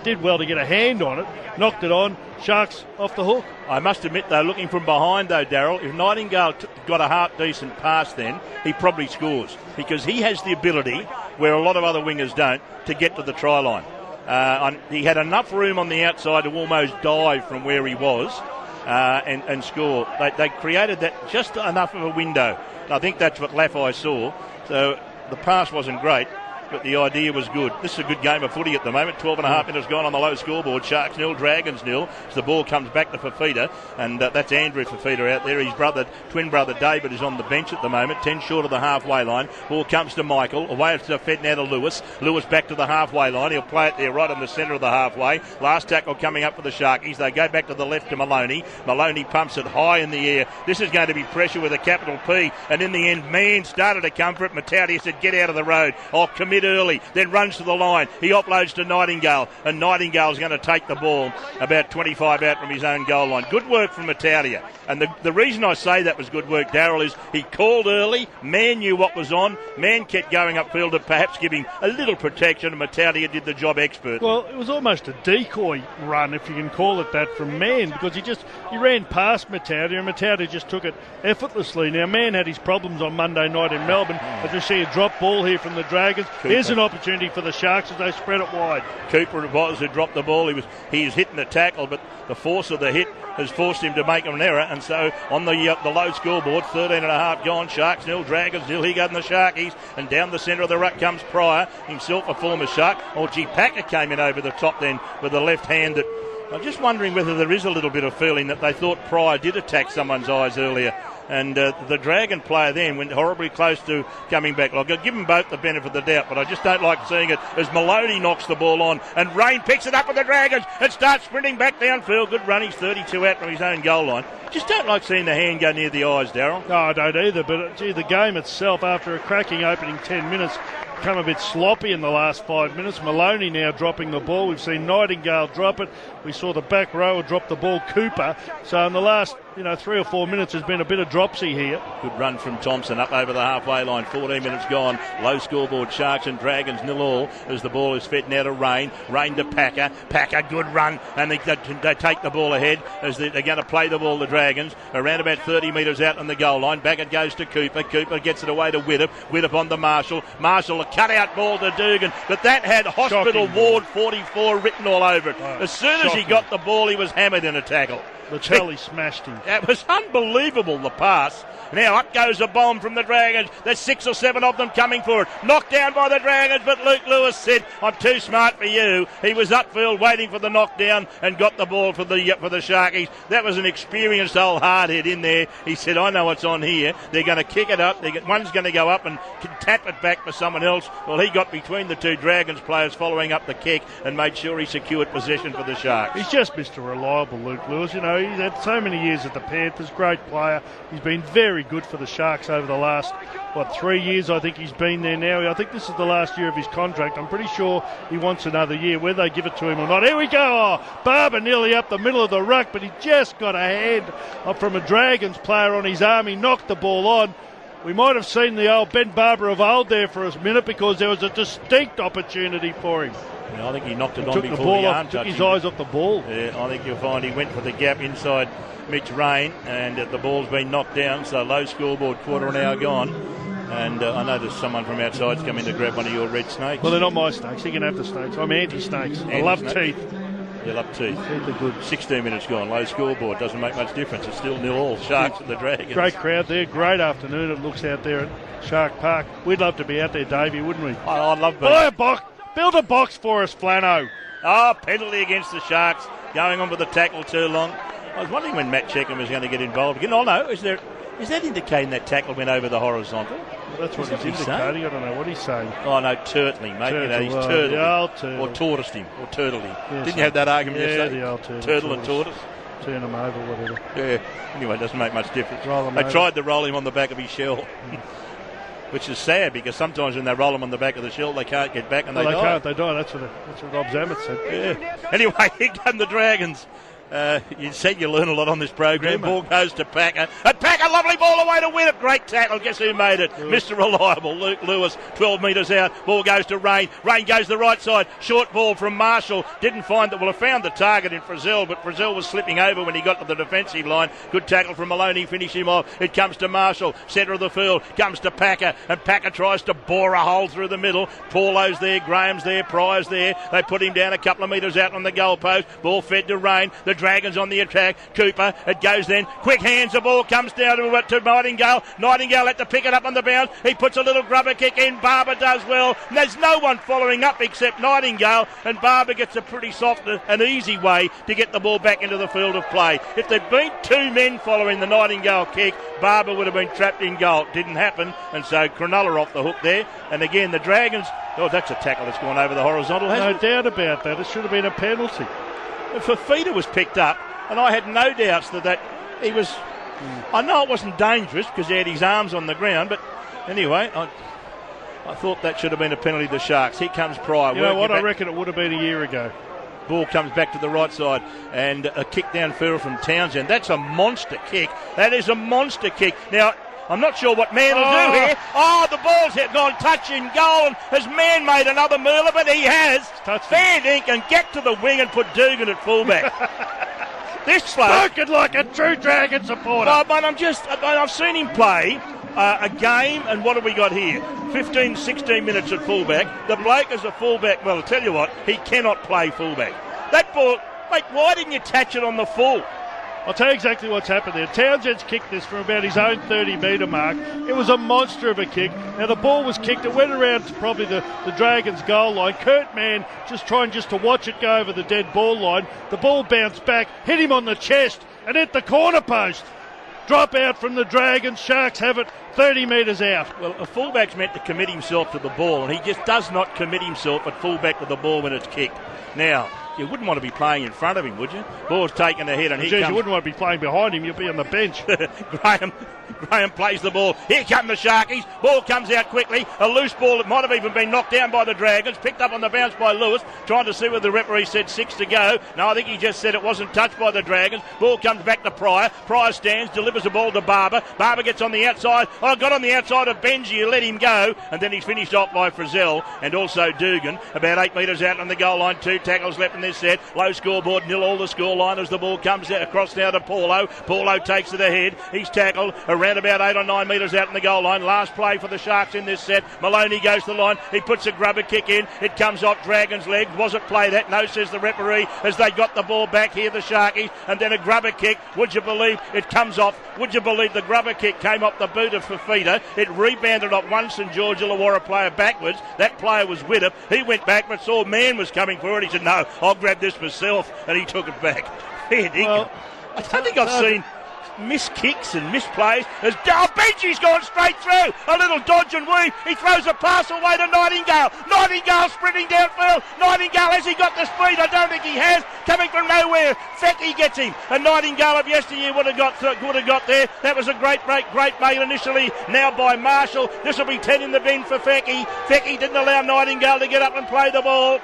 did well to get a hand on it. Knocked it on. Sharks off the hook. I must admit, though, looking from behind, though, Darryl, if Nightingale got a half-decent pass then, he probably scores. Because he has the ability, where a lot of other wingers don't, to get to the try line. He had enough room on the outside to almost dive from where he was and score. They created that just enough of a window. I think that's what Laffey saw. So the pass wasn't great, but the idea was good. This is a good game of footy at the moment. 12.5 minutes gone on the low scoreboard. Sharks 0, Dragons 0. So the ball comes back to Fafita, and that's Andrew Fafita out there. His twin brother David is on the bench at the moment, 10 short of the halfway line. Ball comes to Michael. Away it's fed now to Lewis. Lewis back to the halfway line. He'll play it there right in the centre of the halfway. Last tackle coming up for the Sharkies. They go back to the left to Maloney. Maloney pumps it high in the air. This is going to be pressure with a capital P, and in the end, man started to come for it. Mataudia said, get out of the road. I'll commit early. Then runs to the line. He offloads to Nightingale, and Nightingale's going to take the ball about 25 out from his own goal line. Good work from Mataudia. And the reason I say that was good work, Darryl, is he called early. Man knew what was on. Man kept going upfield to perhaps give him a little protection, and Mataudia did the job expertly. Well, it was almost a decoy run, if you can call it that, from Man, because he ran past Mataudia, and Mataudia just took it effortlessly. Now, Man had his problems on Monday night in Melbourne. As we see a drop ball here from the Dragons. Cooper. Here's an opportunity for the Sharks as they spread it wide. Cooper was who dropped the ball. He was hitting the tackle, but the force of the hit has forced him to make an error, and so on the low scoreboard, 13.5 gone, Sharks 0, Dragons 0. He got in the Sharkies, and down the centre of the ruck comes Pryor, himself a former Shark. G. Packer came in over the top then with a left hand that I'm just wondering whether there is a little bit of feeling that they thought Pryor did attack someone's eyes earlier. And the Dragon player then went horribly close to coming back. I'll give them both the benefit of the doubt, but I just don't like seeing it as Maloney knocks the ball on and Rain picks it up with the Dragons and starts sprinting back downfield. Good run, he's 32 out from his own goal line. Just don't like seeing the hand go near the eyes, Darryl. No, I don't either, but the game itself, after a cracking opening 10 minutes, become a bit sloppy in the last 5 minutes. Maloney now dropping the ball. We've seen Nightingale drop it. We saw the back rower drop the ball, Cooper. So in the last 3 or 4 minutes there's been a bit of dropsy here. Good run from Thompson up over the halfway line. 14 minutes gone. Low scoreboard, Sharks and Dragons 0-0 as the ball is fed now to Rain. Rain to Packer. Packer, good run. And they take the ball ahead as they're going to play the ball, the Dragons. Around about 30 metres out on the goal line. Back it goes to Cooper. Cooper gets it away to Widdop. Widdop on to Marshall. Marshall, a cut-out ball to Dugan. But that had Hospital Ward 44 written all over it. As soon as he got the ball, he was hammered in a tackle. Latelli smashed him. That was unbelievable, the pass. Now up goes a bomb from the Dragons. There's 6 or 7 of them coming for it. Knocked down by the Dragons, but Luke Lewis said, I'm too smart for you. He was upfield waiting for the knockdown and got the ball for the Sharkies. That was an experienced old hardhead in there. He said, I know what's on here. They're going to kick it up. One's going to go up and tap it back for someone else. Well, he got between the two Dragons players following up the kick and made sure he secured possession for the Sharks. He's just Mr. Reliable, Luke Lewis. He's had so many years at the Panthers. Great player. He's been very good for the Sharks over the last, 3 years I think he's been there now. I think this is the last year of his contract. I'm pretty sure he wants another year, whether they give it to him or not. Here we go. Barber nearly up the middle of the ruck, but he just got a hand from a Dragons player on his arm. He knocked the ball on. We might have seen the old Ben Barber of old there for a minute because there was a distinct opportunity for him. Yeah, I think he knocked it on took before the ball the off, arm took touched his him. eyes off the ball. Yeah, I think you'll find he went for the gap inside Mitch Rain, and the ball's been knocked down, so low scoreboard, quarter an hour gone. And I know there's someone from outside's coming to grab one of your red snakes. Well, they're not my snakes. You can have the snakes. I'm anti-snakes. I love teeth. You love teeth. Teeth are good. 16 minutes gone. Low scoreboard. Doesn't make much difference. It's still 0-0. Sharks and the Dragons. Great crowd there. Great afternoon it looks out there at Shark Park. We'd love to be out there, Davey, wouldn't we? I'd love being. Buy a box. Build a box for us, Flano. Oh, penalty against the Sharks. Going on with the tackle too long. I was wondering when Matt Checkham was going to get involved again. Oh, no. Is that indicating that tackle went over the horizontal? Well, that's what he's indicating. I don't know what he's saying. Oh, no, turtling, mate. He's turtled the old turtle. Or tortoised him. Or turtled him. Yes, Didn't you have that argument yesterday? The old turtle. Turtle and tortoise. Turn him over, whatever. Yeah. Anyway, it doesn't make much difference. They tried to roll him on the back of his shell. Which is sad, because sometimes when they roll them on the back of the shell, they can't get back and they die. They die. That's what Rob Zammett said. Yeah. Anyway, here come the Dragons. You said you learn a lot on this program. Ball goes to Packer. And Packer, lovely ball away to win it. Great tackle. Guess who made it? Mr. Reliable, Luke Lewis. 12 metres out. Ball goes to Rain. Rain goes to the right side. Short ball from Marshall. Didn't find that. Well, I found the target in Frizzell, but Frizzell was slipping over when he got to the defensive line. Good tackle from Maloney. Finish him off. It comes to Marshall. Centre of the field. Comes to Packer. And Packer tries to bore a hole through the middle. Paulo's there. Graham's there. Pryor's there. They put him down a couple of metres out on the goalpost. Ball fed to Rain. The Dragons on the attack. Cooper, it goes then. Quick hands, the ball comes down to Nightingale. Nightingale had to pick it up on the bounce. He puts a little grubber kick in. Barber does well. And there's no one following up except Nightingale. And Barber gets a pretty soft and easy way to get the ball back into the field of play. If there'd been two men following the Nightingale kick, Barber would have been trapped in goal. Didn't happen. And so Cronulla off the hook there. And again, the Dragons. Oh, that's a tackle that's gone over the horizontal, hasn't it? No doubt about that. It should have been a penalty. Fafita was picked up. And I had no doubts that he was. I know it wasn't dangerous because he had his arms on the ground, but anyway, I thought that should have been a penalty to the Sharks. Here comes Pryor. You know what? I reckon it would have been a year ago. Ball comes back to the right side and a kick downfield from Townsend. That's a monster kick. That is a monster kick. Now, I'm not sure what Mann will do here. Oh, the ball's gone touch in goal. And has Mann made another move of it? He has. Fair dinkum get to the wing and put Dugan at fullback. This bloke, spoken like a true Dragon supporter. Oh, but I've seen him play a game, and what have we got here? 15, 16 minutes at fullback. The bloke is a fullback. Well, I'll tell you what, he cannot play fullback. That ball, mate, why didn't you touch it on the full? I'll tell you exactly what's happened there. Townsend's kicked this from about his own 30-metre mark. It was a monster of a kick. Now, the ball was kicked. It went around to probably the Dragons' goal line. Kurt Mann just trying to watch it go over the dead ball line. The ball bounced back, hit him on the chest, and hit the corner post. Drop out from the Dragons. Sharks have it 30 metres out. Well, a fullback's meant to commit himself to the ball, and he just does not commit himself at fullback to the ball when it's kicked. Now, you wouldn't want to be playing in front of him, would you? Ball's taken ahead, and you wouldn't want to be playing behind him. You'll be on the bench. Graham plays the ball. Here come the Sharkies. Ball comes out quickly. A loose ball that might have even been knocked down by the Dragons. Picked up on the bounce by Lewis. Trying to see whether the referee said 6 to go. No, I think he just said it wasn't touched by the Dragons. Ball comes back to Pryor. Pryor stands, delivers the ball to Barber. Barber gets on the outside. Oh, got on the outside of Benji. You let him go. And then he's finished off by Frizzell and also Dugan. About 8 metres out on the goal line. 2 tackles left in this set. Low scoreboard, 0-all the scoreline as the ball comes across now to Paulo. Paulo takes it ahead. He's tackled around about 8 or 9 metres out in the goal line. Last play for the Sharks in this set. Maloney goes to the line. He puts a grubber kick in. It comes off Dragon's leg. Was it play that? No, says the referee as they got the ball back here, the Sharkies. And then a grubber kick. Would you believe it comes off? Would you believe the grubber kick came off the boot of Fafita? It rebounded off one St George Illawarra player backwards. That player was with him. He went back but saw Mann was coming forward. He said, no, I'll grab this myself. And he took it back. Well, I don't think I've seen missed kicks and missed plays. As Benji's gone straight through. A little dodge and weave. He throws a pass away to Nightingale. Nightingale sprinting downfield. Nightingale, has he got the speed? I don't think he has. Coming from nowhere. Fecky gets him. And Nightingale of yesteryear would have got there. That was a great break. Great made initially. Now by Marshall. This will be 10 in the bin for Fecky. Fecky didn't allow Nightingale to get up and play the ball.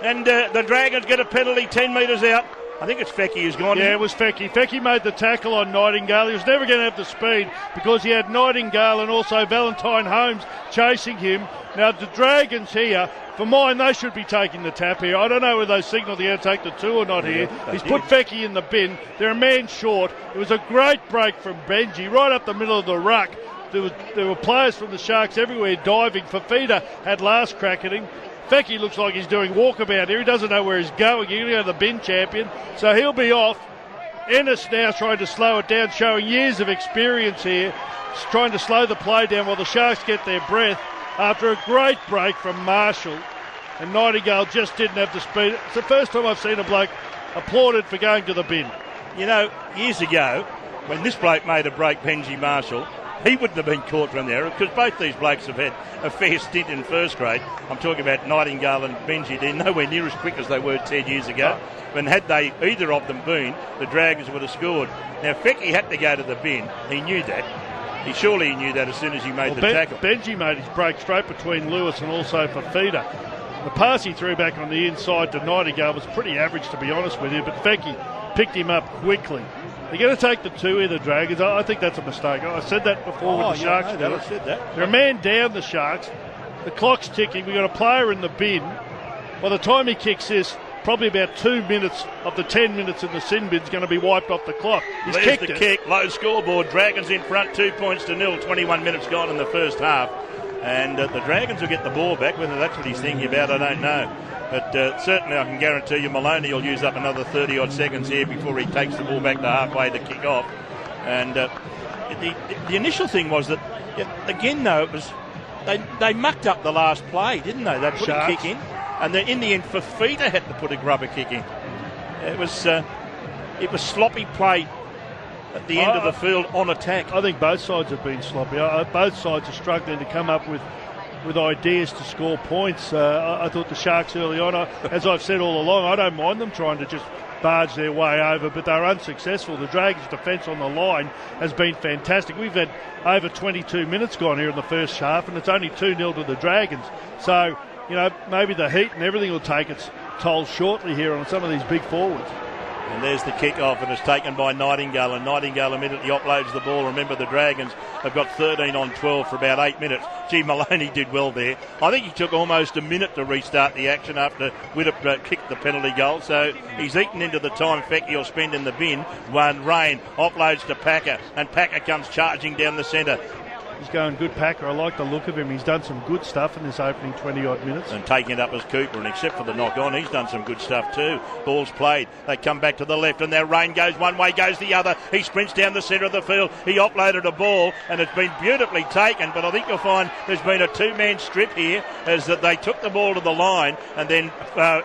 And the Dragons get a penalty 10 metres out. I think it's Fecky who's gone. Yeah, it was Fecky. Fecky made the tackle on Nightingale. He was never going to have the speed because he had Nightingale and also Valentine Holmes chasing him. Now, the Dragons here, for mine, they should be taking the tap here. I don't know whether they signalled they're going to take the 2 or not here. He's put Fecky in the bin. They're a man short. It was a great break from Benji right up the middle of the ruck. there were players from the Sharks everywhere diving. Fafita had last crack at him. Fecky looks like he's doing walkabout here. He doesn't know where he's going. He's going to go to the bin champion, so he'll be off. Ennis now trying to slow it down, showing years of experience here, trying to slow the play down while the Sharks get their breath after a great break from Marshall. And Nightingale just didn't have the speed. It's the first time I've seen a bloke applauded for going to the bin. You know, years ago, when this bloke made a break, Benji Marshall, he wouldn't have been caught from there because both these blokes have had a fair stint in first grade. I'm talking about Nightingale and Benji. They're nowhere near as quick as they were 10 years ago. And had they, either of them been, the Dragons would have scored. Now, Fecky had to go to the bin. He knew that. He surely knew that as soon as he made the tackle. Benji made his break straight between Lewis and also Fafita. The pass he threw back on the inside to Nightingale was pretty average, to be honest with you, but Fecky picked him up quickly. They're going to take the two here, the Dragons. I think that's a mistake. I said that before with the Sharks. I said that. They're a man down, the Sharks. The clock's ticking. We've got a player in the bin. By the time he kicks this, probably about 2 minutes of the 10 minutes in the sin bin is going to be wiped off the clock. He's There's kicked the it. kick, low scoreboard. Dragons in front, 2-0. 21 minutes gone in the first half. And the Dragons will get the ball back. Whether that's what he's thinking about, I don't know. But certainly I can guarantee you Maloney will use up another 30-odd seconds here before he takes the ball back to halfway to kick off. And the initial thing was that, again, though, it was they mucked up the last play, didn't they? They put a kick in. And then in the end, Fafita had to put a grubber kick in. It was sloppy play at the end of the field on attack. I think both sides have been sloppy. Both sides are struggling to come up with ideas to score points. I thought the Sharks early on, as I've said all along, I don't mind them trying to just barge their way over, but they're unsuccessful. The Dragons' defence on the line has been fantastic. We've had over 22 minutes gone here in the first half, and it's only 2-0 to the Dragons. So, maybe the heat and everything will take its toll shortly here on some of these big forwards. And there's the kick-off, and it's taken by Nightingale, and Nightingale immediately offloads the ball. Remember, the Dragons have got 13 on 12 for about 8 minutes. Gee, Maloney did well there. I think he took almost a minute to restart the action after Widdop kicked the penalty goal, so he's eaten into the time Fecky will spend in the bin. One Rain offloads to Packer, and Packer comes charging down the centre. He's going good, Packer. I like the look of him. He's done some good stuff in this opening 20-odd minutes. And taking it up as Cooper, and except for the knock-on, he's done some good stuff too. Ball's played. They come back to the left, and now Rain goes one way, goes the other. He sprints down the centre of the field. He offloaded a ball, and it's been beautifully taken, but I think you'll find there's been a two-man strip here, as that they took the ball to the line, and then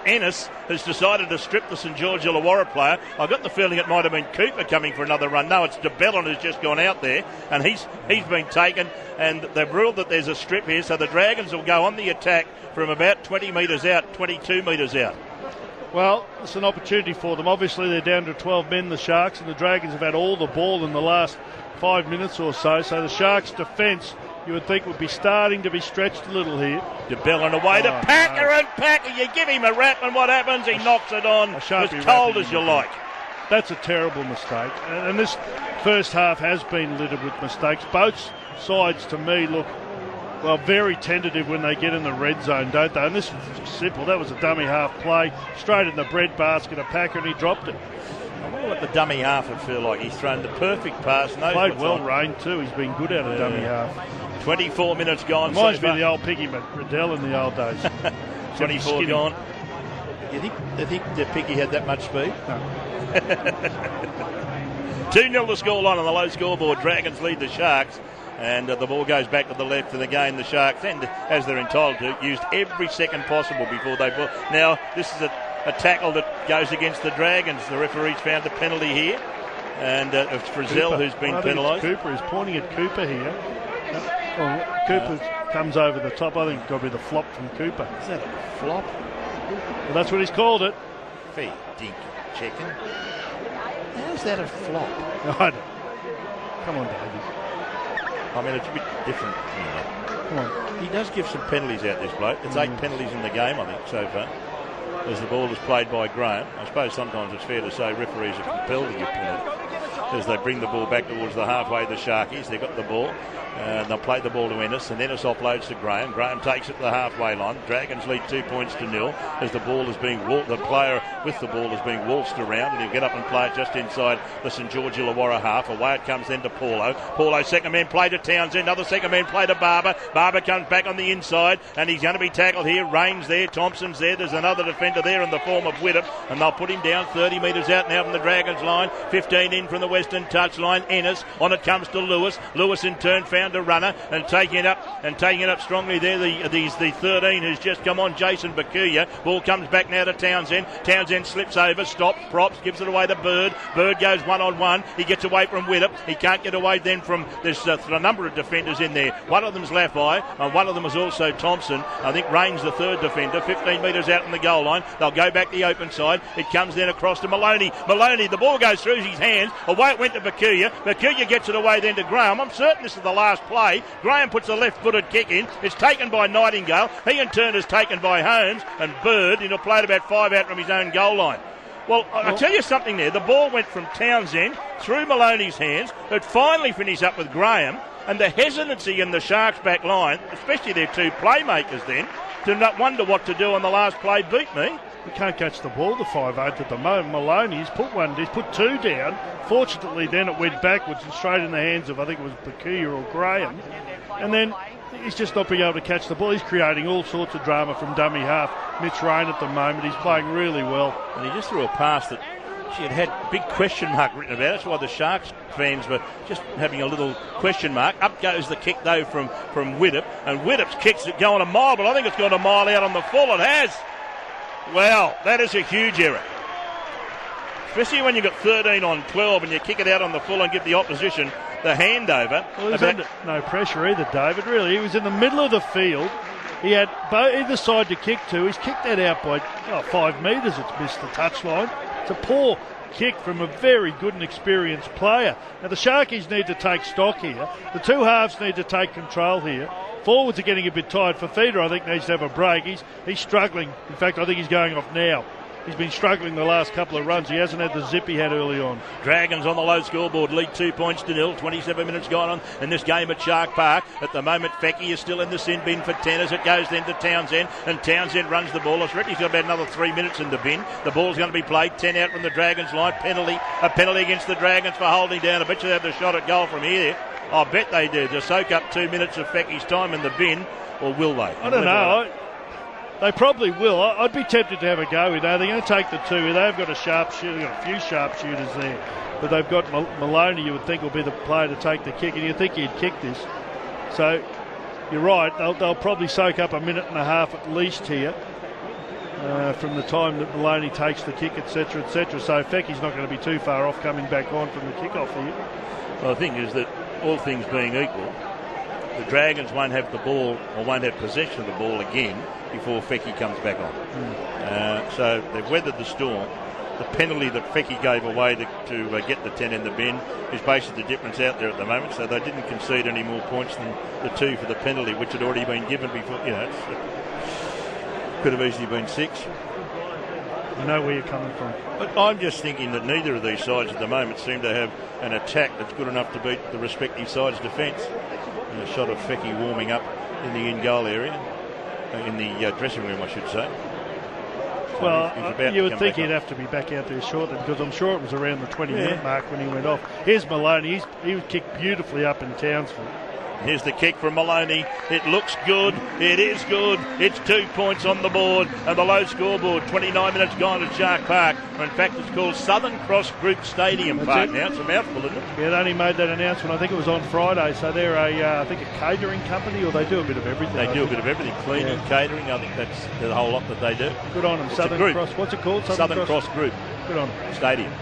Ennis has decided to strip the St George Illawarra player. I got the feeling it might have been Cooper coming for another run. No, it's DeBellin who's just gone out there, and he's been taken, and they've ruled that there's a strip here, so the Dragons will go on the attack from about 20 metres out, 22 metres out. Well, it's an opportunity for them. Obviously, they're down to 12 men, the Sharks, and the Dragons have had all the ball in the last 5 minutes or so, so the Sharks' defence, you would think, would be starting to be stretched a little here. DeBellin away to Packer, and Packer, you give him a rap, and what happens? He knocks it on as cold as you like. That's a terrible mistake. And this first half has been littered with mistakes. Both sides, to me, look, well, very tentative when they get in the red zone, don't they? And this was simple. That was a dummy half play, straight in the bread basket of Packer, and he dropped it. I wonder what the dummy half would feel like. He's thrown the perfect pass. Played well, Rain, too. He's been good out of dummy half. 24 minutes gone. Reminds me of the old Piggy Riddell in the old days. 24 gone. You think that Piggy had that much speed? No. 2-0 the scoreline on the low scoreboard. Dragons lead the Sharks. And the ball goes back to the left, and again the Sharks, and as they're entitled to, used every second possible before they ball. Now, this is a tackle that goes against the Dragons. The referee's found a penalty here. And it's Frizzell who's been penalised. Cooper is pointing at Cooper here. Cooper comes over the top. I think it's got to be the flop from Cooper. Is that a flop? Well, that's what he's called it. Fair dinky chicken. How's that a flop? I don't. Come on, David. I mean, it's a bit different. Come on. He does give some penalties out, this bloke. It's 8 penalties in the game, I think, so far, as the ball is played by Graham. I suppose sometimes it's fair to say referees are compelled to give penalties. as they bring the ball back towards the halfway of the Sharkies. They've got the ball. They'll play the ball to Ennis, and Ennis offloads to Graham. Graham takes it to the halfway line. Dragons lead 2-0 as the ball is being the player with the ball is being waltzed around, and he'll get up and play it just inside the St George Illawarra half. Away it comes then to Paulo. Paulo, second man play to Townsend. Another second man play to Barber. Barber comes back on the inside, and he's going to be tackled here. Rains there, Thompson's there. There's another defender there in the form of Widdop, and they'll put him down 30 metres out now from the Dragons line. 15 in from the western touchline. Ennis, on it comes to Lewis. Lewis in turn found a runner and taking it up strongly there. The 13 who's just come on, Jason Bakuya. Ball comes back now to Townsend. Townsend slips over, stops, props, gives it away to Bird. Bird goes one-on-one. He gets away from Widdop. He can't get away then from there's a number of defenders in there. One of them's Laffey, and one of them is also Thompson. I think Rain's the third defender. 15 metres out from the goal line. They'll go back the open side. It comes then across to Maloney. Maloney, the ball goes through his hands. Away it went to Bakuya. Bakuya gets it away then to Graham. I'm certain this is the last play. Graham puts a left-footed kick in. It's taken by Nightingale. He in turn is taken by Holmes, and Bird, he'll play it about 5 out from his own goal line. Well, I'll tell you something there. The ball went from Townsend through Maloney's hands. It finally finished up with Graham, and the hesitancy in the Sharks' back line, especially their two playmakers then, to not wonder what to do on the last play, beat me. He can't catch the ball, the 5'8" at the moment. Maloney's put two down. Fortunately, then it went backwards and straight in the hands of, I think it was Bakuya or Graham. And then he's just not being able to catch the ball. He's creating all sorts of drama from dummy half. Mitch Rain at the moment, he's playing really well. And he just threw a pass that she had big question mark written about it. That's why the Sharks fans were just having a little question mark. Up goes the kick, though, from Widdop. And Widdop's kicks it going a mile, but I think it's gone a mile out on the full. It has. Well, that is a huge error. Especially when you've got 13 on 12 and you kick it out on the full and give the opposition the handover. Well, he's under no pressure either, David, really. He was in the middle of the field. He had either side to kick to. He's kicked that out by 5 metres. It's missed the touchline. It's a poor kick from a very good and experienced player. Now, the Sharkies need to take stock here. The two halves need to take control here. Forwards are getting a bit tired. Fafita, I think, needs to have a break. He's struggling. In fact, I think he's going off now. He's been struggling the last couple of runs. He hasn't had the zip he had early on. Dragons on the low scoreboard, lead 2-0. 27 minutes gone on in this game at Shark Park. At the moment, Fecky is still in the sin bin for 10 as it goes then to Townsend, and Townsend runs the ball. I reckon he's got about another 3 minutes in the bin. The ball's going to be played 10 out from the Dragons line. A penalty against the Dragons for holding down. I bet you they have the shot at goal from here. I bet they do. To soak up 2 minutes of Fecky's time in the bin, or will they? I don't know. They probably will. I'd be tempted to have a go with that. They're going to take the two. They've got a sharpshooter. They've got a few sharpshooters there. But they've got Maloney, you would think, will be the player to take the kick, and you'd think he'd kick this. So you're right. They'll probably soak up a minute and a half at least here from the time that Maloney takes the kick, etc., etc. So Fecky's not going to be too far off coming back on from the kickoff here. Well, the thing is that all things being equal, the Dragons won't have the ball or won't have possession of the ball again before Fecky comes back on. So they've weathered the storm. The penalty that Fecky gave away to get the 10 in the bin is basically the difference out there at the moment. So they didn't concede any more points than the 2 for the penalty, which had already been given before. It could have easily been 6. I know where you're coming from. But I'm just thinking that neither of these sides at the moment seem to have an attack that's good enough to beat the respective sides' defence. And a shot of Fecky warming up in the in-goal area, in the dressing room, I should say. So well, you would think he'd have to be back out there shortly, because I'm sure it was around the 20-minute mark when he went off. Here's Maloney. He was kicked beautifully up in Townsville. Here's the kick from Maloney. It looks good. It is good. It's 2 points on the board and the low scoreboard. 29 minutes gone at Shark Park. In fact, it's called Southern Cross Group Stadium Park now. It's a mouthful, isn't it? Yeah, they only made that announcement, I think it was on Friday. So they're I think a catering company, or they do a bit of everything. They do a bit of everything. Cleaning, catering. I think that's the whole lot that they do. Good on them. Southern Cross. What's it called? Southern Cross Group. Good on them. Stadium.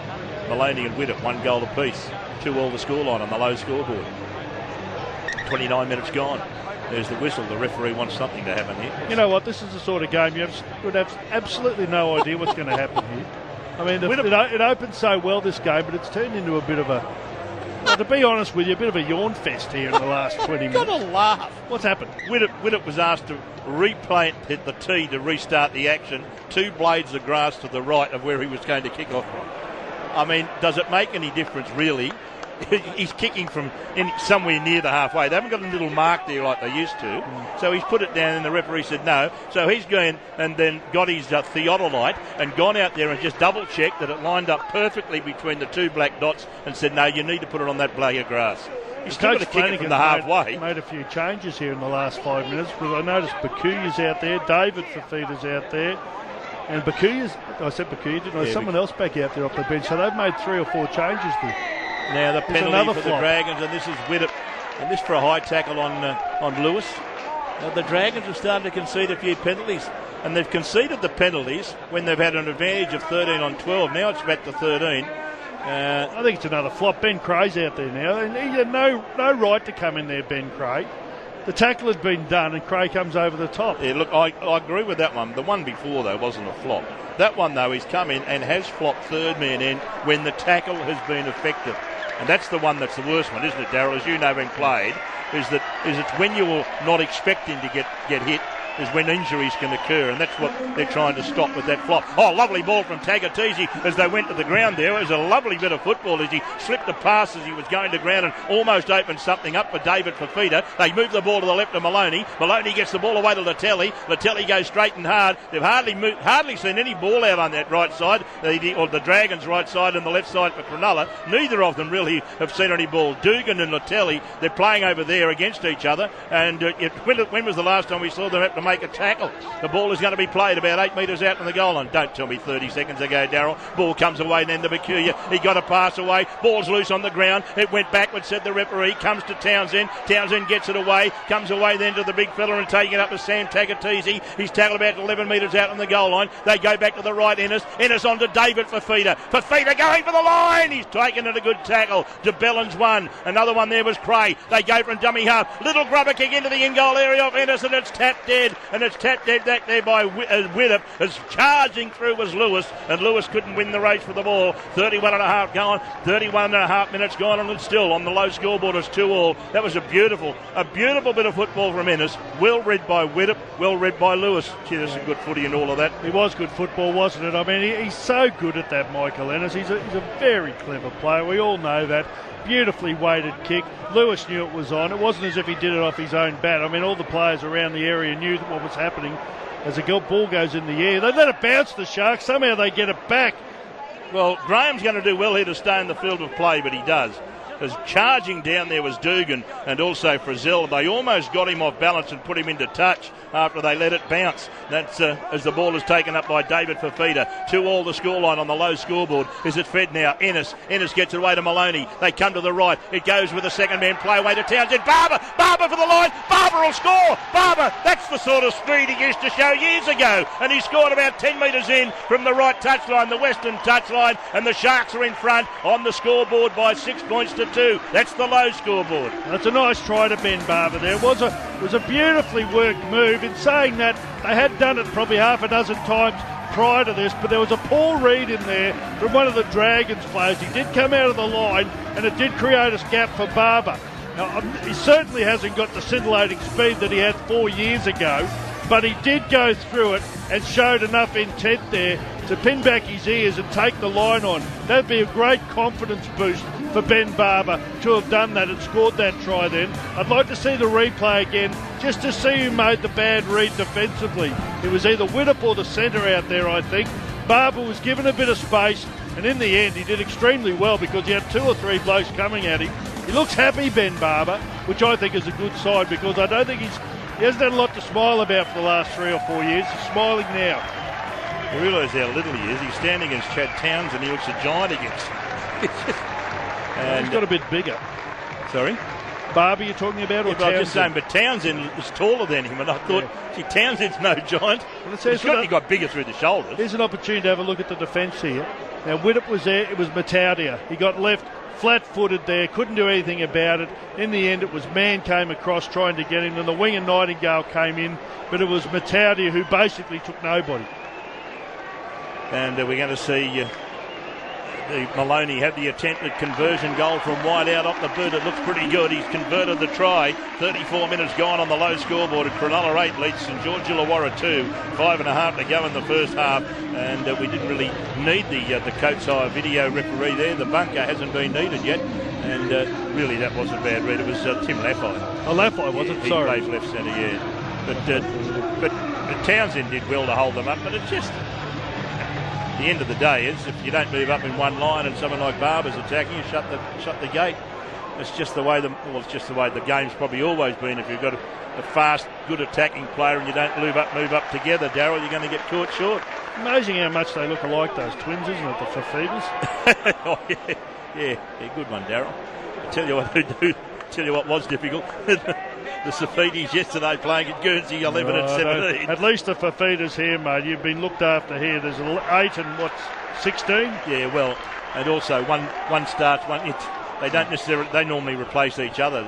Maloney and Widdop, 1 goal apiece. 2-all the scoreline on the low scoreboard. 29 minutes gone. There's the whistle. The referee wants something to happen here. You know what? This is the sort of game you would have absolutely no idea what's going to happen here. I mean, it opened so well, this game, but it's turned into a bit of a, to be honest with you, a bit of a yawn fest here in the last 20 minutes. You've got to laugh. What's happened? Widdop was asked to replant the tee to restart the action. 2 blades of grass to the right of where he was going to kick off from. I mean, does it make any difference, really? He's kicking from somewhere near the halfway. They haven't got a little mark there like they used to. So he's put it down and the referee said no. So he's gone and then got his theodolite and gone out there and just double-checked that it lined up perfectly between the two black dots and said, no, you need to put it on that blade of grass. He's still got to kick it from the halfway. Made a few changes here in the last 5 minutes because I noticed Bakuya's out there, David Fafita's out there, and I said Bakuya, didn't I? Someone else back out there off the bench. So they've made 3 or 4 changes there. Now the penalty for the Dragons, and this is Widdop, and this for a high tackle on Lewis. Now the Dragons have started to concede a few penalties, and they've conceded the penalties when they've had an advantage of 13 on 12. Now it's back to 13. I think it's another flop. Ben Cray's out there now, and he had no right to come in there, Ben Cray. The tackle had been done, and Cray comes over the top. Yeah, look, I agree with that one. The one before, though, wasn't a flop. That one, though, he's come in and has flopped third man in when the tackle has been effective. And that's the one that's the worst one, isn't it, Darryl? As you know, having played, is it's when you're not expecting to get hit is when injuries can occur, and that's what they're trying to stop with that flop. Oh, lovely ball from Tagatese as they went to the ground there. It was a lovely bit of football as he slipped a pass as he was going to ground and almost opened something up for David Fafita. They move the ball to the left of Maloney. Maloney gets the ball away to Latelli. Latelli goes straight and hard. They've hardly seen any ball out on that right side, or the Dragons' right side and the left side for Cronulla. Neither of them really have seen any ball. Dugan and Latelli, they're playing over there against each other, and when was the last time we saw them have to make a tackle? The ball is going to be played about 8 metres out from the goal line. Don't tell me 30 seconds ago, Darryl. Ball comes away then to Bakuya. He got a pass away. Ball's loose on the ground. It went backwards, said the referee. Comes to Townsend. Townsend gets it away. Comes away then to the big fella and taking it up to Sam Tagatese. He's tackled about 11 metres out on the goal line. They go back to the right, Ennis. Ennis on to David Fafita. Fafita going for the line. He's taken it a good tackle. DeBellin's one. Another one there was Cray. They go from dummy half. Little grubber kick into the in-goal area of Ennis, and it's tapped dead. And it's tapped dead back there by Widdop. As charging through was Lewis, and Lewis couldn't win the race for the ball. 31 and a half gone, 31 and a half minutes gone, and it's still on the low scoreboard. It's 2-2. That was a beautiful bit of football from Ennis. Well read by Widdop, well read by Lewis. Gee, there's some good footy and all of that. He was good football, wasn't it? I mean, he's so good at that, Michael Ennis. He's a very clever player. We all know that. Beautifully weighted kick. Lewis knew it was on. It wasn't as if he did it off his own bat. I mean, all the players around the area knew what was happening as the ball goes in the air. They let it bounce, the Sharks. Somehow they get it back. Well, Graham's going to do well here to stay in the field of play, but he does. As charging down there was Dugan and also Frizzell. They almost got him off balance and put him into touch after they let it bounce. That's as the ball is taken up by David Fafita. 2-2 the scoreline on the low scoreboard. Is it fed now? Ennis gets it away to Maloney. They come to the right. It goes with the second man play away to Townsend. Barber for the line. Barber will score. Barber, that's the sort of speed he used to show years ago. And he scored about 10 metres in from the right touchline, the western touchline, and the Sharks are in front on the scoreboard by 6 points to 2. That's the low scoreboard. That's a nice try to Ben Barber there. It was a beautifully worked move. In saying that, they had done it probably half a dozen times prior to this, but there was a poor read in there from one of the Dragons players. He did come out of the line, and it did create a gap for Barber. Now, he certainly hasn't got the scintillating speed that he had 4 years ago, but he did go through it and showed enough intent there to pin back his ears and take the line on. That'd be a great confidence boost for Ben Barber to have done that and scored that try then. I'd like to see the replay again just to see who made the bad read defensively. It was either Widdop or the centre out there, I think. Barber was given a bit of space, and in the end he did extremely well because he had 2 or 3 blokes coming at him. He looks happy, Ben Barber, which I think is a good sign because I don't think he hasn't had a lot to smile about for the last 3 or 4 years. He's smiling now. I realise how little he is. He's standing against Chad Townsend. He looks a giant against him. And he's got a bit bigger. Sorry? Barber you're talking about? Or yeah, I'm just saying, but Townsend is taller than him, and I thought, gee, Townsend's no giant. Well, he's got bigger through the shoulders. Here's an opportunity to have a look at the defence here. Now, Widdop was there. It was Mataudia. He got left flat-footed there, couldn't do anything about it. In the end, it was Mann came across trying to get him, and the wing and Nightingale came in, but it was Mataudia who basically took nobody. And we're going to see the Maloney had the attempted conversion goal from wide out up the boot. It looks pretty good. He's converted the try. 34 minutes gone on the low scoreboard. Cronulla 8 leads St George Illawarra 2. 5.5 to go in the first half, and we didn't really need the Coates Hire video referee there. The bunker hasn't been needed yet, and really that was a bad read. It was Tim Laffey. Oh, Laffey, was it? He Sorry. plays left centre, yeah. But Townsend did well to hold them up, but it's just... The end of the day is if you don't move up in one line and someone like Barber's attacking you, shut the gate. It's just the way the game's probably always been. If you've got a fast, good attacking player and you don't move up together, Darryl, you're going to get caught short. Amazing how much they look alike, those twins, isn't it? The Fafitas. Oh, yeah, good one, Darryl. I tell you what was difficult. The Safitis yesterday playing at Guernsey 11 and 17. At least the Fafitas here, mate. You've been looked after here. There's 8 and 16? Yeah, well, and also one starts, they normally replace each other.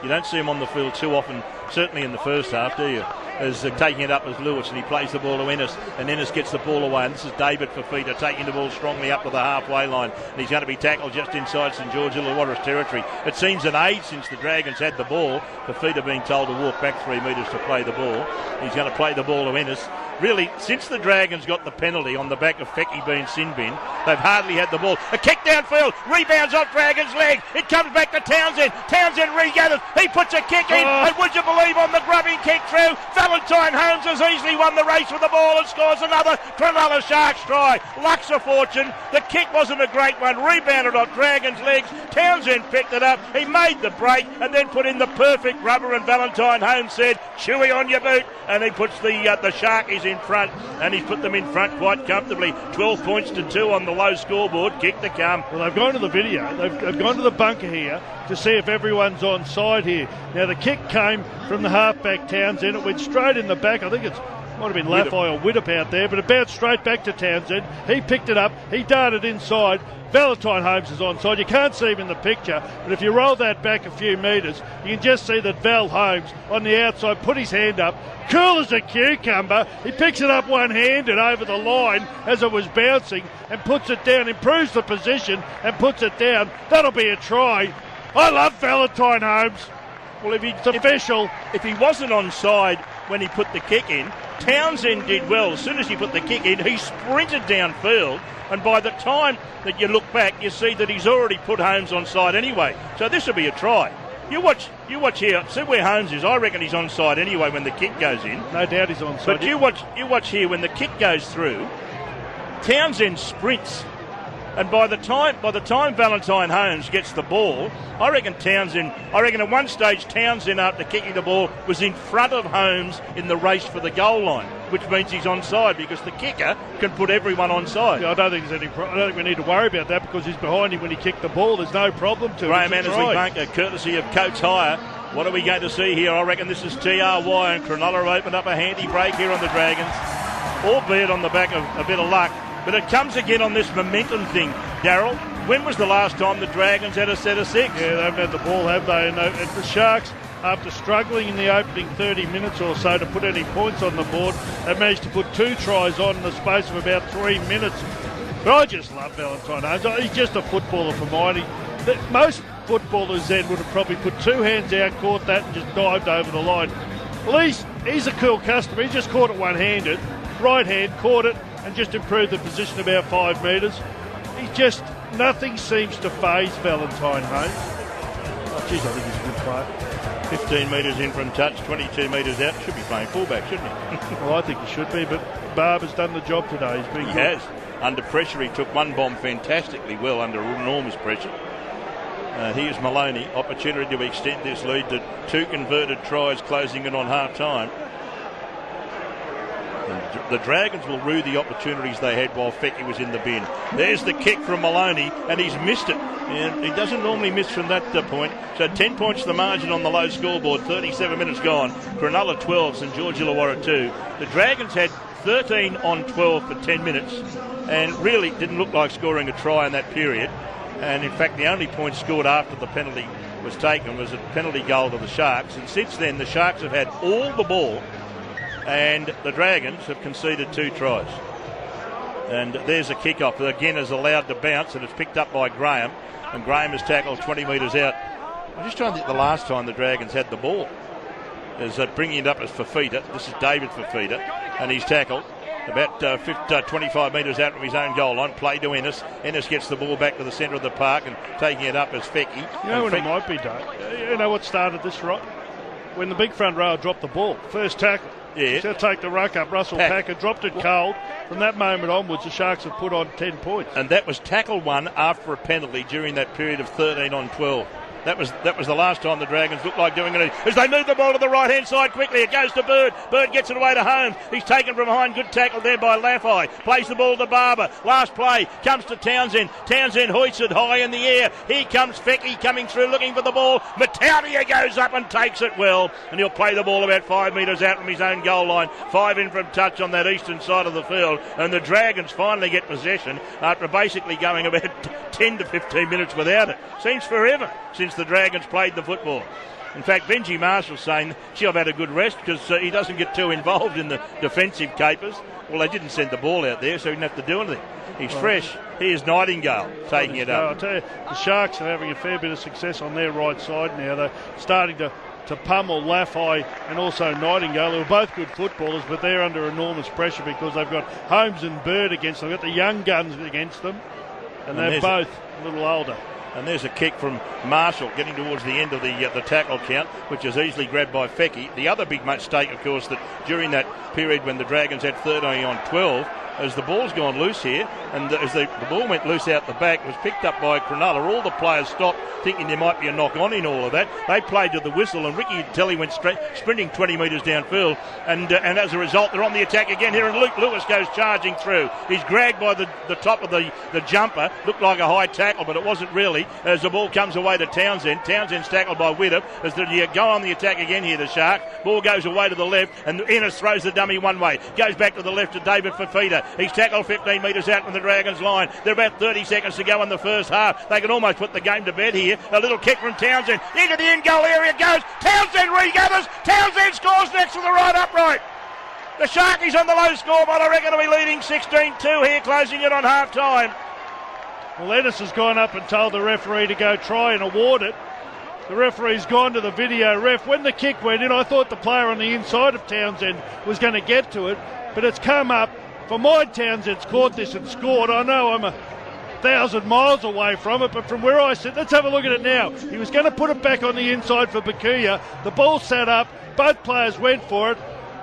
You don't see them on the field too often, certainly in the first half, do you? As taking it up as Lewis, and he plays the ball to Ennis, and Ennis gets the ball away, and this is David Fafita taking the ball strongly up to the halfway line, and he's going to be tackled just inside St George Illawarra's territory. It seems an age since the Dragons had the ball. Fafita being told to walk back 3 metres to play the ball. He's going to play the ball to Ennis. Really, since the Dragons got the penalty on the back of Fecky being sin bin, they've hardly had the ball. A kick downfield, rebounds off Dragons' leg. It comes back to Townsend. Townsend regathers. He puts a kick in, and would you believe on the grubbing kick through, Valentine Holmes has easily won the race with the ball and scores another Cronulla Sharks try. Luck's a fortune. The kick wasn't a great one. Rebounded off Dragons' legs. Townsend picked it up. He made the break and then put in the perfect rubber, and Valentine Holmes said, "Chewy on your boot," and he puts the Sharkies in front, and he's put them in front quite comfortably. 12 points to 2 on the low scoreboard. Kick to come. Well, they've gone to the video. They've gone to the bunker here to see if everyone's on side here. Now, the kick came from the halfback Townsend. It went straight in the back. I think it might have been Laffey or Widdop out there, but it bounced straight back to Townsend. He picked it up. He darted inside. Valentine Holmes is onside. You can't see him in the picture, but if you roll that back a few metres, you can just see that Val Holmes on the outside put his hand up, cool as a cucumber. He picks it up one-handed over the line as it was bouncing and puts it down, improves the position and puts it down. That'll be a try. I love Valentine Holmes. Well, it's official. If he wasn't onside when he put the kick in, Townsend did well. As soon as he put the kick in, he sprinted downfield, and by the time that you look back, you see that he's already put Holmes onside anyway. So this will be a try. You watch here. See where Holmes is. I reckon he's onside anyway when the kick goes in. No doubt he's onside. But you watch here when the kick goes through. Townsend sprints, and by the time Valentine Holmes gets the ball, I reckon at one stage Townsend, after kicking the ball, was in front of Holmes in the race for the goal line, which means he's onside because the kicker can put everyone onside. Yeah, I don't think we need to worry about that because he's behind him when he kicked the ball. There's no problem to it. Graham Annesley bunker, courtesy of Coates Hire. What are we going to see here? I reckon this is TRY, and Cronulla have opened up a handy break here on the Dragons, albeit on the back of a bit of luck. But it comes again on this momentum thing, Darryl. When was the last time the Dragons had a set of 6? Yeah, they haven't had the ball, have they? And the Sharks, after struggling in the opening 30 minutes or so to put any points on the board, they managed to put 2 tries on in the space of about 3 minutes. But I just love Valentine Holmes. He's just a footballer for mine. Most footballers then would have probably put 2 hands out, caught that, and just dived over the line. Well, he's a cool customer. He just caught it one-handed. Right hand, caught it, and just improved the position about 5 metres. Nothing seems to faze Valentine Holmes. Oh, geez, I think he's a good player. 15 metres in from touch, 22 metres out. Should be playing fullback, shouldn't he? Well, I think he should be, but Barber's done the job today. He has. Under pressure, he took one bomb fantastically well under enormous pressure. Here's Maloney. Opportunity to extend this lead to 2 converted tries, closing it on half-time. The Dragons will rue the opportunities they had while Fecky was in the bin. There's the kick from Maloney, and he's missed it. And he doesn't normally miss from that point. So 10 points the margin on the low scoreboard, 37 minutes gone. Cronulla 12, St George Illawarra 2. The Dragons had 13 on 12 for 10 minutes and really didn't look like scoring a try in that period. And in fact, the only point scored after the penalty was taken was a penalty goal to the Sharks. And since then, the Sharks have had all the ball, and the Dragons have conceded 2 tries. And there's a kick-off that again is allowed to bounce, and it's picked up by Graham. And Graham is tackled 20 metres out. I'm just trying to think the last time the Dragons had the ball. Is bringing it up as Fafita. This is David Fafita, and he's tackled about 25 metres out from his own goal line. Play to Ennis. Ennis gets the ball back to the centre of the park and taking it up as Fecky. You know when it might be, Dave? You know what started this, right? When the big front row dropped the ball. First tackle. Yeah. He'll take the ruck up. Russell Packer dropped it cold. From that moment onwards, the Sharks have put on 10 points. And that was tackle one after a penalty during that period of 13 on 12. That was the last time the Dragons looked like doing it. As they move the ball to the right-hand side quickly, it goes to Bird. Bird gets it away to Holmes. He's taken from behind. Good tackle there by Laffey. Plays the ball to Barber. Last play comes to Townsend. Townsend hoists it high in the air. Here comes Fecky coming through looking for the ball. Matautia goes up and takes it well. And he'll play the ball about 5 metres out from his own goal line. 5 in from touch on that eastern side of the field. And the Dragons finally get possession after basically going about 10 to 15 minutes without it. Seems forever since the Dragons played the football. In fact, Benji Marshall's saying, I've had a good rest because he doesn't get too involved in the defensive capers. Well, they didn't send the ball out there, so he didn't have to do anything. He's fresh. Here's Nightingale taking it up. I'll tell you, the Sharks are having a fair bit of success on their right side now. They're starting to pummel Laffey and also Nightingale, who are both good footballers, but they're under enormous pressure because they've got Holmes and Bird against them. They've got the young guns against them, and they're both a little older. And there's a kick from Marshall getting towards the end of the tackle count, which is easily grabbed by Fecky. The other big mistake, of course, that during that period when the Dragons had 13 on 12, as the ball's gone loose here, and as the ball went loose out the back, was picked up by Cronulla. All the players stopped thinking there might be a knock-on in all of that. They played to the whistle, and Ricky Telly went sprinting 20 metres downfield, and as a result, they're on the attack again here, and Luke Lewis goes charging through. He's grabbed by the top of the jumper. Looked like a high tackle, but it wasn't really, as the ball comes away to Townsend. Townsend's tackled by Widdop. As they go on the attack again here, the Shark. Ball goes away to the left, and Ennis throws the dummy one way. Goes back to the left to David Fafita. He's tackled 15 metres out from the Dragons line. There are about 30 seconds to go in the first half. They can almost put the game to bed here. A little kick from Townsend. Into the end goal area goes. Townsend regathers. Townsend scores next to the right upright. The Sharkies on the low scoreboard, I reckon, will be leading 16-2 here, closing it on half-time. Well, Ennis has gone up and told the referee to go try and award it. The referee's gone to the video ref. When the kick went in, I thought the player on the inside of Townsend was going to get to it, but it's come up. For mine, Townsend's caught this and scored. I know I'm 1,000 miles away from it, but from where I sit, let's have a look at it now. He was going to put it back on the inside for Bakuya. The ball sat up. Both players went for it.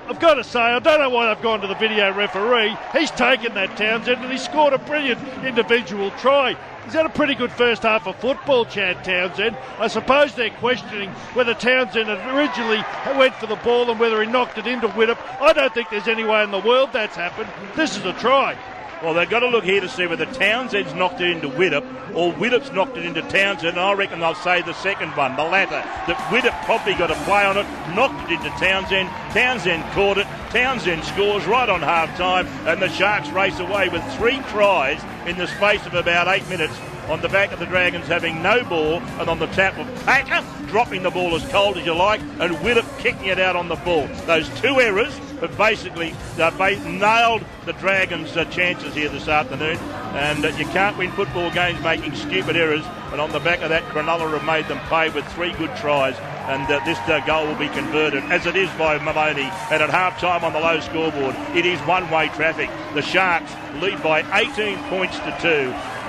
I've got to say, I don't know why they've gone to the video referee. He's taken that, Townsend, and he scored a brilliant individual try. He's had a pretty good first half of football, Chad Townsend. I suppose they're questioning whether Townsend had originally went for the ball and whether he knocked it into Widdop. I don't think there's any way in the world that's happened. This is a try. Well, they've got to look here to see whether Townsend's knocked it into Widdop or Widdop's knocked it into Townsend, and I reckon they'll say the second one, the latter, that Widdop probably got a play on it, knocked it into Townsend, Townsend caught it, Townsend scores right on half-time, and the Sharks race away with 3 tries in the space of about 8 minutes on the back of the Dragons having no ball, and on the tap of Packer, dropping the ball as cold as you like, and Widdop kicking it out on the ball. Those 2 errors have basically nailed the Dragons' chances here this afternoon, and you can't win football games making stupid errors, and on the back of that, Cronulla have made them pay with 3 good tries, and this goal will be converted, as it is by Maloney, and at half-time on the low scoreboard, it is one-way traffic. The Sharks lead by 18 points to 2,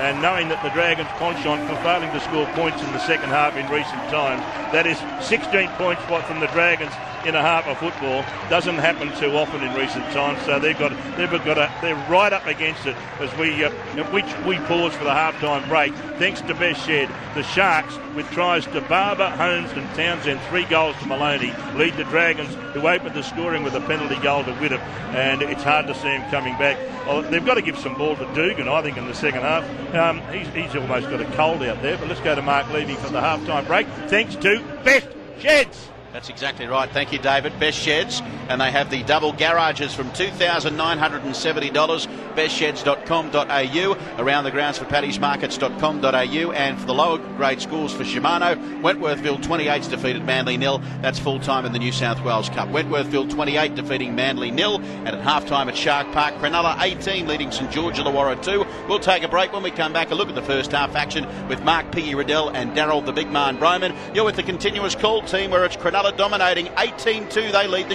and knowing that the Dragons' penchant for failing to score points in the second half in recent times, that is 16 points from the Dragons in a half of football, doesn't happen too often in recent times, so they're right up against it as we pause for the half-time break. Thanks to Best Shed, the Sharks, with tries to Barber, Holmes and Townsend, 3 goals to Maloney, lead the Dragons, who opened the scoring with a penalty goal to Widdop, and it's hard to see him coming back. Well, they've got to give some ball to Dugan, I think, in the second half. He's almost got a cold out there, but let's go to Mark Levy for the half-time break. Thanks to Best Sheds. That's exactly right. Thank you, David. Best Sheds, and they have the double garages from $2,970. bestsheds.com.au, around the grounds for paddy'smarkets.com.au, and for the lower grade schools for Shimano, Wentworthville 28's defeated Manly 0. That's full time in the New South Wales Cup. Wentworthville 28 defeating Manly 0, and at half time at Shark Park, Cronulla 18 leading St George Illawarra 2. We'll take a break. When we come back, a look at the first half action with Mark Piggy Riddell and Daryl the Big Man Broman. You're with the continuous call team, where it's Cronulla dominating 18-2. They lead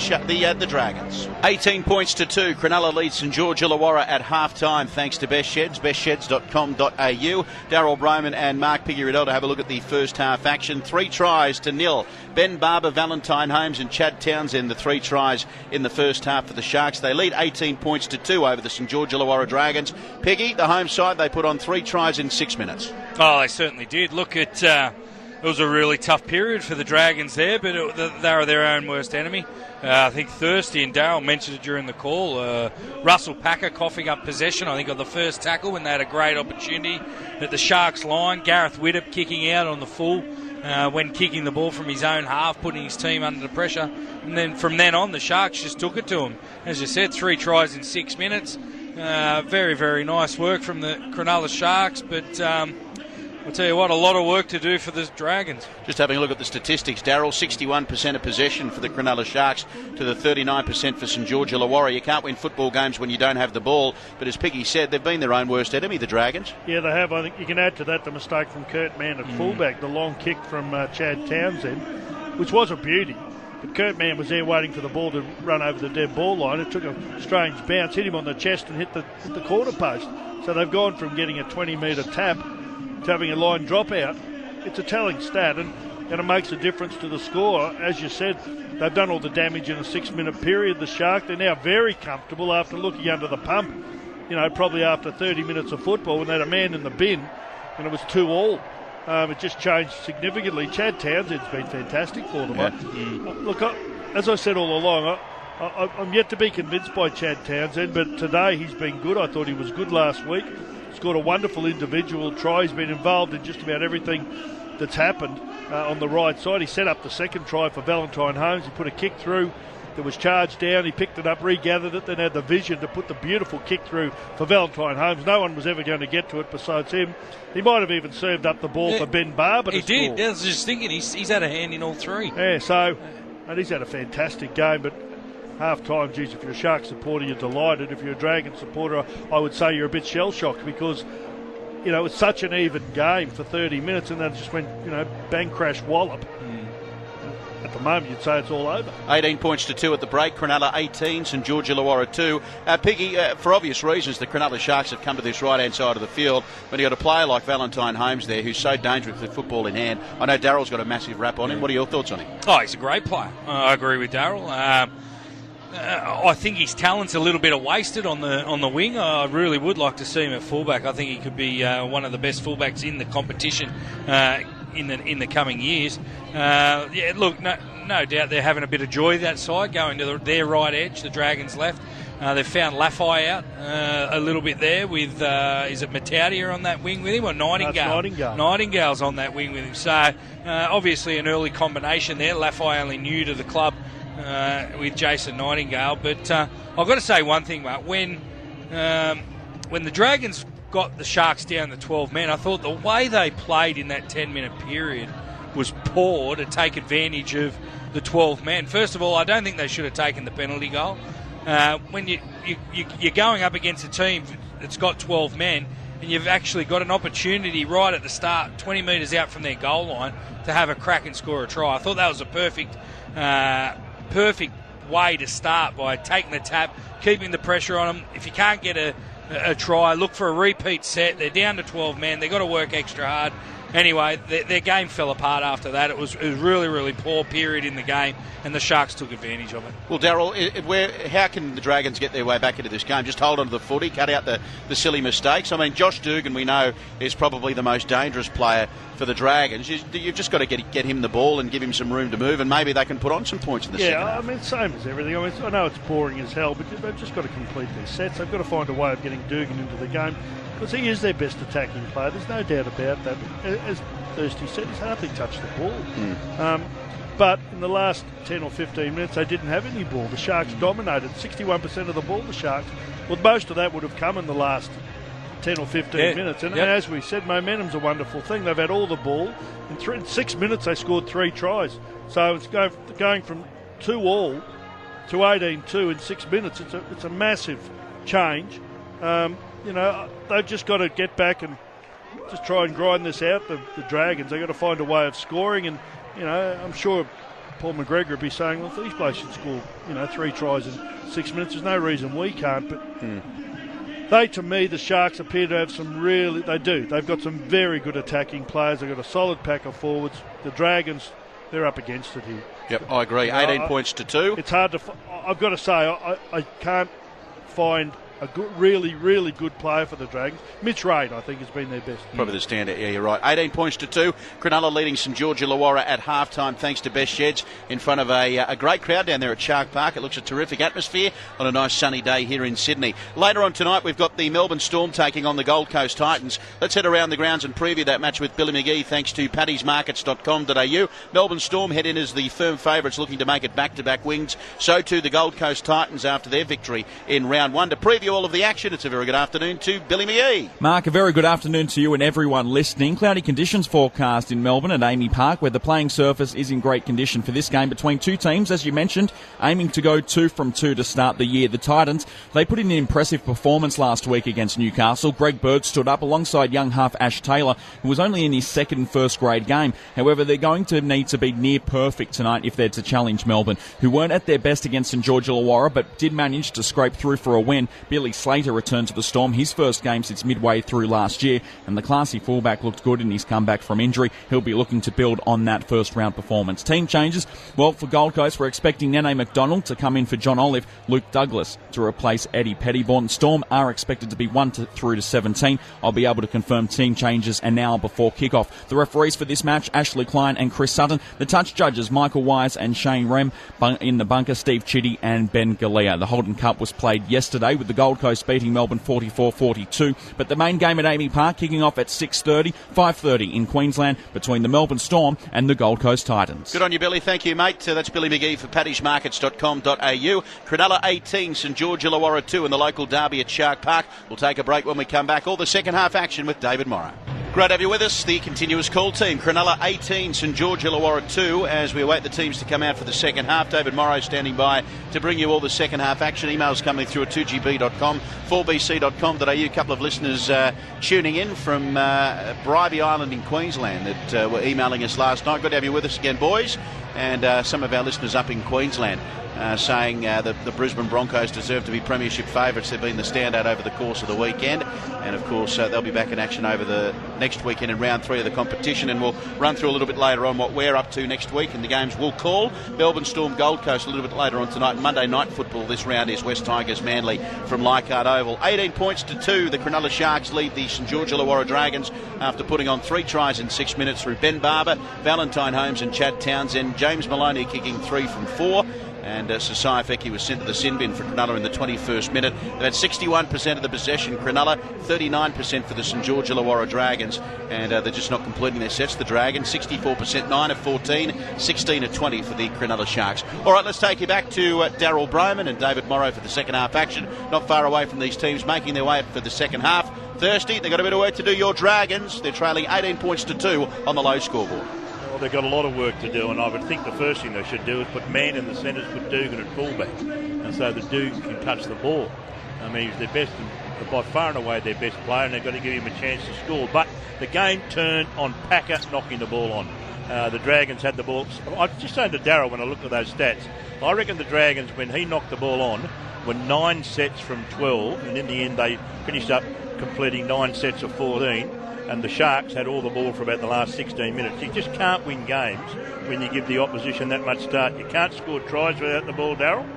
the Dragons. 18 points to 2. Cronulla leads St George Illawarra at half time, thanks to Best Sheds, bestsheds.com.au. Daryl Broman and Mark Piggy Riddell to have a look at the first half action. 3 tries to 0. Ben Barber, Valentine Holmes and Chad Townsend, the 3 tries in the first half for the Sharks. They lead 18 points to 2 over the St George Illawarra Dragons. Piggy, the home side, they put on 3 tries in 6 minutes. Oh, they certainly did. Look at... It was a really tough period for the Dragons there, but they were their own worst enemy. I think Thirsty, and Darryl mentioned it during the call, Russell Packer coughing up possession, I think, on the first tackle when they had a great opportunity at the Sharks line. Gareth Widdop kicking out on the full when kicking the ball from his own half, putting his team under the pressure. And then from then on, the Sharks just took it to him. As you said, 3 tries in 6 minutes. Very, very nice work from the Cronulla Sharks, but... I'll tell you what, a lot of work to do for the Dragons. Just having a look at the statistics, Daryl, 61% of possession for the Cronulla Sharks to the 39% for St George Illawarra. You can't win football games when you don't have the ball, but as Piggy said, they've been their own worst enemy, the Dragons. Yeah, they have. I think you can add to that the mistake from Kurt Mann at fullback, the long kick from Chad Townsend, which was a beauty. But Kurt Mann was there waiting for the ball to run over the dead ball line. It took a strange bounce, hit him on the chest and hit the corner post. So they've gone from getting a 20-metre tap to having a line dropout. It's a telling stat, and it makes a difference to the score. As you said, they've done all the damage in a 6-minute period, the Shark. They're now very comfortable after looking under the pump, probably after 30 minutes of football when they had a man in the bin and it was 2-2. It just changed significantly. Chad Townsend's been fantastic for them. Yeah. Look, as I said all along, I'm yet to be convinced by Chad Townsend, but today he's been good. I thought he was good last week. Scored a wonderful individual try. He's been involved in just about everything that's happened on the right side. He set up the second try for Valentine Holmes. He put a kick through that was charged down. He picked it up, regathered it, then had the vision to put the beautiful kick through for Valentine Holmes. No one was ever going to get to it besides him. He might have even served up the ball for Ben Barber to score. He did. I was just thinking he's had a hand in all 3. Yeah, and he's had a fantastic game, but half-time, geez, if you're a Shark supporter, you're delighted. If you're a Dragon supporter, I would say you're a bit shell-shocked because, it's such an even game for 30 minutes and then it just went, bang, crash, wallop. At the moment, you'd say it's all over. 18 points to 2 at the break. Cronulla 18, St George Illawarra 2. Piggy, for obvious reasons, the Cronulla Sharks have come to this right-hand side of the field. When you've got a player like Valentine Holmes there, who's so dangerous with football in hand. I know Daryl's got a massive rap on him. What are your thoughts on him? Oh, he's a great player. I agree with Daryl. I think his talent's a little bit wasted on the wing. I really would like to see him at fullback. I think he could be one of the best fullbacks in the competition in the coming years. Look, no doubt they're having a bit of joy that side, going to their right edge, the Dragons left. They've found Laffey out a little bit there with, is it Mataudia on that wing with him, or Nightingale? Nightingale's on that wing with him. So, obviously an early combination there. Laffey only new to the club with Jason Nightingale. But I've got to say one thing, Mark. When the Dragons got the Sharks down to 12 men, I thought the way they played in that 10-minute period was poor to take advantage of the 12 men. First of all, I don't think they should have taken the penalty goal. When you're going up against a team that's got 12 men and you've actually got an opportunity right at the start, 20 metres out from their goal line, to have a crack and score a try. I thought that was a perfect way to start, by taking the tap, keeping the pressure on them. If you can't get a try, look for a repeat set. They're down to 12 men. They've got to work extra hard. Anyway, their game fell apart after that. It was a really, really poor period in the game, and the Sharks took advantage of it. Well, Daryl, how can the Dragons get their way back into this game? Just hold on to the footy, cut out the silly mistakes. I mean, Josh Dugan, we know, is probably the most dangerous player for the Dragons. You've just got to get him the ball and give him some room to move, and maybe they can put on some points in the second half. I mean, same as everything. I know it's boring as hell, but they've just got to complete their sets. They've got to find a way of getting Dugan into the game, because he is their best attacking player. There's no doubt about that. As Thirsty said, he's hardly touched the ball. But in the last 10 or 15 minutes, they didn't have any ball. The Sharks dominated 61% of the ball, the Sharks. Well, most of that would have come in the last 10 or 15 minutes. And as we said, momentum's a wonderful thing. They've had all the ball. In 6 minutes, they scored 3 tries. So it's going from 2-all to 18-2 in 6 minutes. It's a massive change. They've just got to get back and just try and grind this out, the Dragons. They've got to find a way of scoring. And, I'm sure Paul McGregor would be saying, well, if these blokes should score, 3 tries in 6 minutes, there's no reason we can't. But to me, the Sharks appear to have they do. They've got some very good attacking players. They've got a solid pack of forwards. The Dragons, they're up against it here. Yep, I agree. 18 points to 2. It's hard to... I've got to say, I can't find a really, really good player for the Dragons. Mitch Reid, I think, has been their best. Probably the standout. Yeah, you're right. 18 points to 2. Cronulla leading St George Illawarra at halftime, thanks to Best Sheds, in front of a great crowd down there at Shark Park. It looks a terrific atmosphere on a nice sunny day here in Sydney. Later on tonight, we've got the Melbourne Storm taking on the Gold Coast Titans. Let's head around the grounds and preview that match with Billy McGee, thanks to paddysmarkets.com.au. Melbourne Storm head in as the firm favourites, looking to make it back-to-back wins. So too the Gold Coast Titans after their victory in round 1. To preview all of the action, it's a very good afternoon to Billy McGee. Mark, a very good afternoon to you and everyone listening. Cloudy conditions forecast in Melbourne at Amy Park, where the playing surface is in great condition for this game between two teams, as you mentioned, aiming to go 2 from 2 to start the year. The Titans, they put in an impressive performance last week against Newcastle. Greg Bird stood up alongside young half Ash Taylor, who was only in his second first grade game. However, they're going to need to be near perfect tonight if they're to challenge Melbourne, who weren't at their best against St George Illawarra, but did manage to scrape through for a win. Billy Slater returned to the Storm, his first game since midway through last year, and the classy fullback looked good in his comeback from injury. He'll be looking to build on that first round performance. Team changes, well, for Gold Coast, we're expecting Nene McDonald to come in for John Olive, Luke Douglas to replace Eddie Pettyborn. Storm are expected to be 1 through to 17. I'll be able to confirm team changes an hour before kickoff. The referees for this match, Ashley Klein and Chris Sutton. The touch judges, Michael Wise and Shane Rem. In the bunker, Steve Chitty and Ben Galea. The Holden Cup was played yesterday with the Gold Coast beating Melbourne 44-42, but the main game at Amy Park kicking off at 6:30, 5:30 in Queensland between the Melbourne Storm and the Gold Coast Titans. Good on you, Billy. Thank you, mate. That's Billy McGee for paddysmarkets.com.au. Cronulla 18, St George Illawarra 2 in the local derby at Shark Park. We'll take a break. When we come back, all the second half action with David Morrow. Great to have you with us. The continuous call team, Cronulla 18, St George Illawarra 2, as we await the teams to come out for the second half. David Morrow standing by to bring you all the second half action. Emails coming through at 2gb.com, 4bc.com.au. A couple of listeners tuning in from Bribie Island in Queensland that were emailing us last night. Good to have you with us again, boys. And some of our listeners up in Queensland saying that the Brisbane Broncos deserve to be premiership favourites. They've been the standout over the course of the weekend, and of course they'll be back in action over the next weekend in round 3 of the competition, and we'll run through a little bit later on what we're up to next week and the games we'll call. Melbourne Storm Gold Coast a little bit later on tonight. Monday night football this round is West Tigers Manly from Leichhardt Oval. 18 points to 2. The Cronulla Sharks lead the St George Illawarra Dragons after putting on 3 tries in 6 minutes through Ben Barber, Valentine Holmes and Chad Townsend. James Maloney kicking 3 from 4. And Sasai Feki was sent to the sin bin for Cronulla in the 21st minute. They've had 61% of the possession, Cronulla, 39% for the St George Illawarra Dragons. And they're just not completing their sets, the Dragons. 64%, 9 of 14, 16 of 20 for the Cronulla Sharks. All right, let's take you back to Daryl Broman and David Morrow for the second half action. Not far away from these teams, making their way up for the second half. Thirsty, they've got a bit of work to do, your Dragons. They're trailing 18 points to 2 on the low scoreboard. Well, they've got a lot of work to do, and I would think the first thing they should do is put Mann in the centres, put Dugan at fullback, and so the Dugan can touch the ball. I mean, he's their best, by far and away their best player, and they've got to give him a chance to score. But the game turned on Packer knocking the ball on. The Dragons had the ball. I was just saying to Darryl when I looked at those stats, I reckon the Dragons, when he knocked the ball on, were 9 sets from 12, and in the end they finished up completing 9 sets of 14. And the Sharks had all the ball for about the last 16 minutes. You just can't win games when you give the opposition that much start. You can't score tries without the ball, Darryl,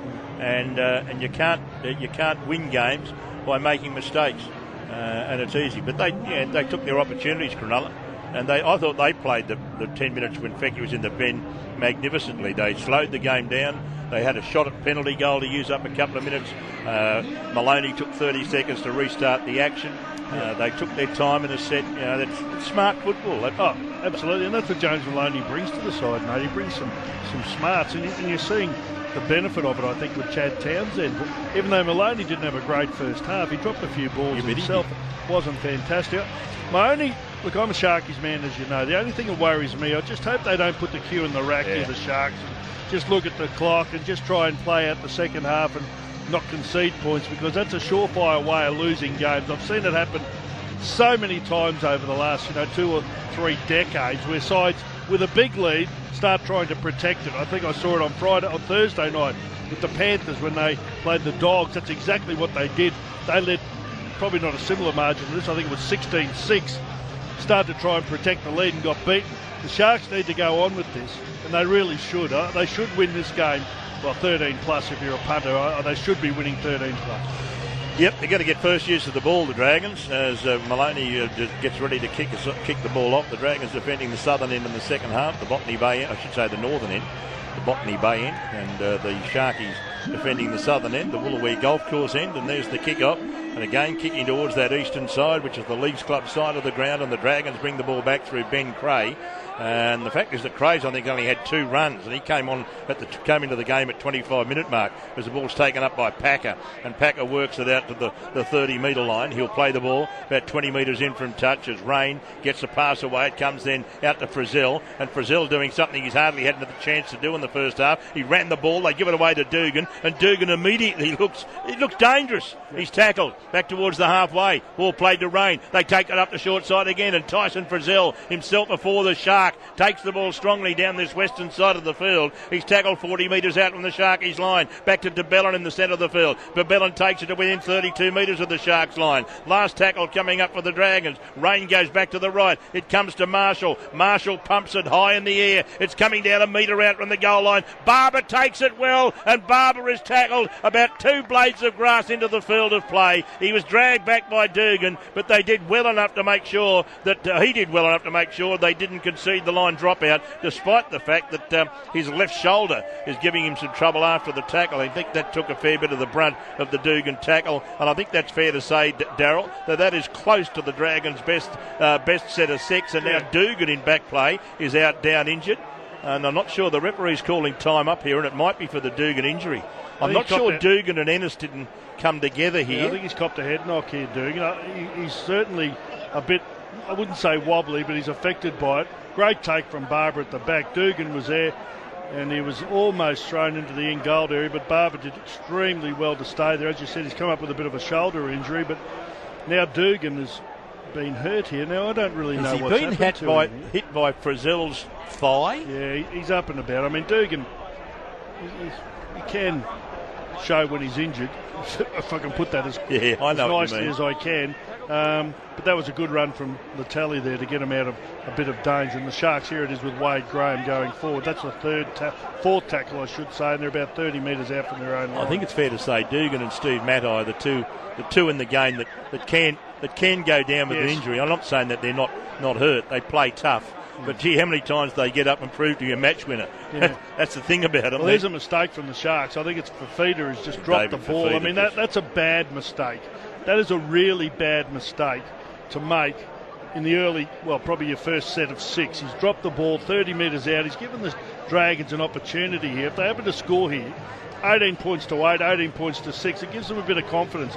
and you can't win games by making mistakes. And it's easy. But they took their opportunities, Cronulla. And I thought they played the 10 minutes when Fecky was in the pen magnificently. They slowed the game down. They had a shot at penalty goal to use up a couple of minutes. Maloney took 30 seconds to restart the action. They took their time in a set. That's smart football. Absolutely, and that's what James Maloney brings to the side, mate. He brings some smarts, and you're seeing the benefit of it, I think, with Chad Townsend. But even though Maloney didn't have a great first half, he dropped a few balls himself. Wasn't fantastic. I'm a Sharkies man, as you know. The only thing that worries me, I just hope they don't put the cue in the rack here, the Sharks, and just look at the clock and just try and play out the second half and not concede points, because that's a surefire way of losing games. I've seen it happen so many times over the last 2 or 3 decades, where sides with a big lead start trying to protect it. I think I saw it on Thursday night with the Panthers when they played the Dogs. That's exactly what they did. They led probably not a similar margin to this. I think it was 16-6. Started to try and protect the lead and got beaten. The Sharks need to go on with this, and they really should. They should win this game. Well, 13 plus if you're a punter. They should be winning 13 plus. Yep, they're going to get first use of the ball, the Dragons, as Maloney gets ready to kick the ball off. The Dragons defending the southern end in the second half, the Botany Bay end, I should say the northern end, the Botany Bay end, and the Sharkies defending the southern end, the Woolawee Golf Course end, and there's the kick-off. And again, kicking towards that eastern side, which is the Leagues Club side of the ground, and the Dragons bring the ball back through Ben Cray. And the fact is that Cray's, I think, only had 2 runs, and he came into the game at 25-minute mark as the ball's taken up by Packer, and Packer works it out to the 30-metre line. He'll play the ball about 20 metres in from touch as Rain gets the pass away. It comes then out to Frizzell, and Frizzell doing something he's hardly had the chance to do in the first half. He ran the ball, they give it away to Dugan, and Dugan immediately looks dangerous. He's tackled back towards the halfway. Ball played to Rain. They take it up the short side again, and Tyson Frizzell himself before the Shark takes the ball strongly down this western side of the field. He's tackled 40 metres out from the Sharkies line. Back to DeBellin in the centre of the field. DeBellin takes it to within 32 metres of the Sharks line. Last tackle coming up for the Dragons. Rain goes back to the right. It comes to Marshall. Marshall pumps it high in the air. It's coming down a metre out from the goal line. Barber takes it well, and Barber is tackled about 2 blades of grass into the field of play. He was dragged back by Dugan, but they did well enough to make sure that they didn't concede the line dropout, despite the fact that his left shoulder is giving him some trouble after the tackle. I think that took a fair bit of the brunt of the Dugan tackle, and I think that's fair to say, Darryl, that is close to the Dragons' best set of 6, and now Dugan in back play is out down injured, and I'm not sure the referee's calling time up here, and it might be for the Dugan injury. I'm not sure Dugan and Ennis didn't come together here. I think he's copped a head knock here, Dugan. He's certainly a bit, I wouldn't say wobbly, but he's affected by it. Great take from Barber at the back. Dugan was there, and he was almost thrown into the in-goal area, but Barber did extremely well to stay there. As you said, he's come up with a bit of a shoulder injury, but now Dugan has been hurt here. Now, I don't really know what's happened to him. Hit by Frizzell's thigh? Yeah, he's up and about. I mean, Dugan, he can show when he's injured, if I can put that as nicely as I can. But that was a good run from Latelli there to get him out of a bit of danger. And the Sharks, here it is with Wade Graham going forward. That's the fourth tackle, I should say, and they're about 30 metres out from their own line. I think it's fair to say Dugan and Steve Matai, the two in the game that can go down with an injury. I'm not saying that they're not hurt. They play tough. But, gee, how many times they get up and prove to you a match winner? Yeah. That's the thing about them. Well, there's a mistake from the Sharks. I think it's Fafita who's just dropped the ball. I mean, that's a bad mistake. That is a really bad mistake to make in the early, probably your first set of 6. He's dropped the ball 30 metres out. He's given the Dragons an opportunity here. If they happen to score here, 18 points to 8, 18 points to 6, it gives them a bit of confidence.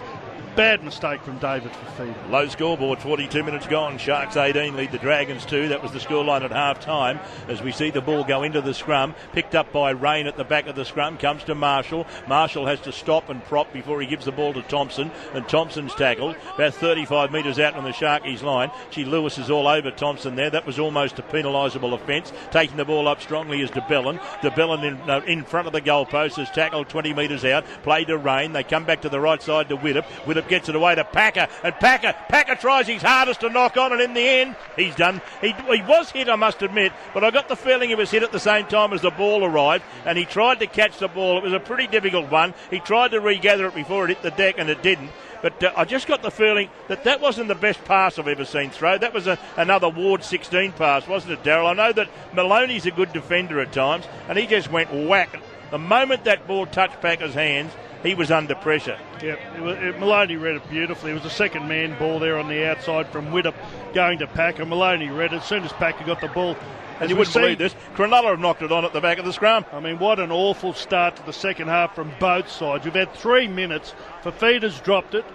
Bad mistake from David Fafita. Low scoreboard, 42 minutes gone. Sharks 18 lead the Dragons 2. That was the scoreline at half-time. As we see the ball go into the scrum, picked up by Rain at the back of the scrum, comes to Marshall. Marshall has to stop and prop before he gives the ball to Thompson, and Thompson's tackled about 35 metres out on the Sharkies line. Lewis is all over Thompson there. That was almost a penalisable offence. Taking the ball up strongly is DeBellin. DeBellin in front of the goalpost is tackled 20 metres out. Played to Rain. They come back to the right side to Widdop. Widdop Phillip gets it away to Packer, and Packer tries his hardest to knock on, and in the end, he's done. He was hit, I must admit, but I got the feeling he was hit at the same time as the ball arrived, and he tried to catch the ball. It was a pretty difficult one. He tried to regather it before it hit the deck, and it didn't. But I just got the feeling that wasn't the best pass I've ever seen throw. That was another Ward 16 pass, wasn't it, Darryl? I know that Maloney's a good defender at times, and he just went whack. The moment that ball touched Packer's hands, he was under pressure. Yep, Maloney read it beautifully. It was a second man ball there on the outside from Widdop going to Packer. Maloney read it as soon as Packer got the ball. And you wouldn't believe this, Cronulla have knocked it on at the back of the scrum. I mean, what an awful start to the second half from both sides. We've had 3 minutes. Fafita's dropped it.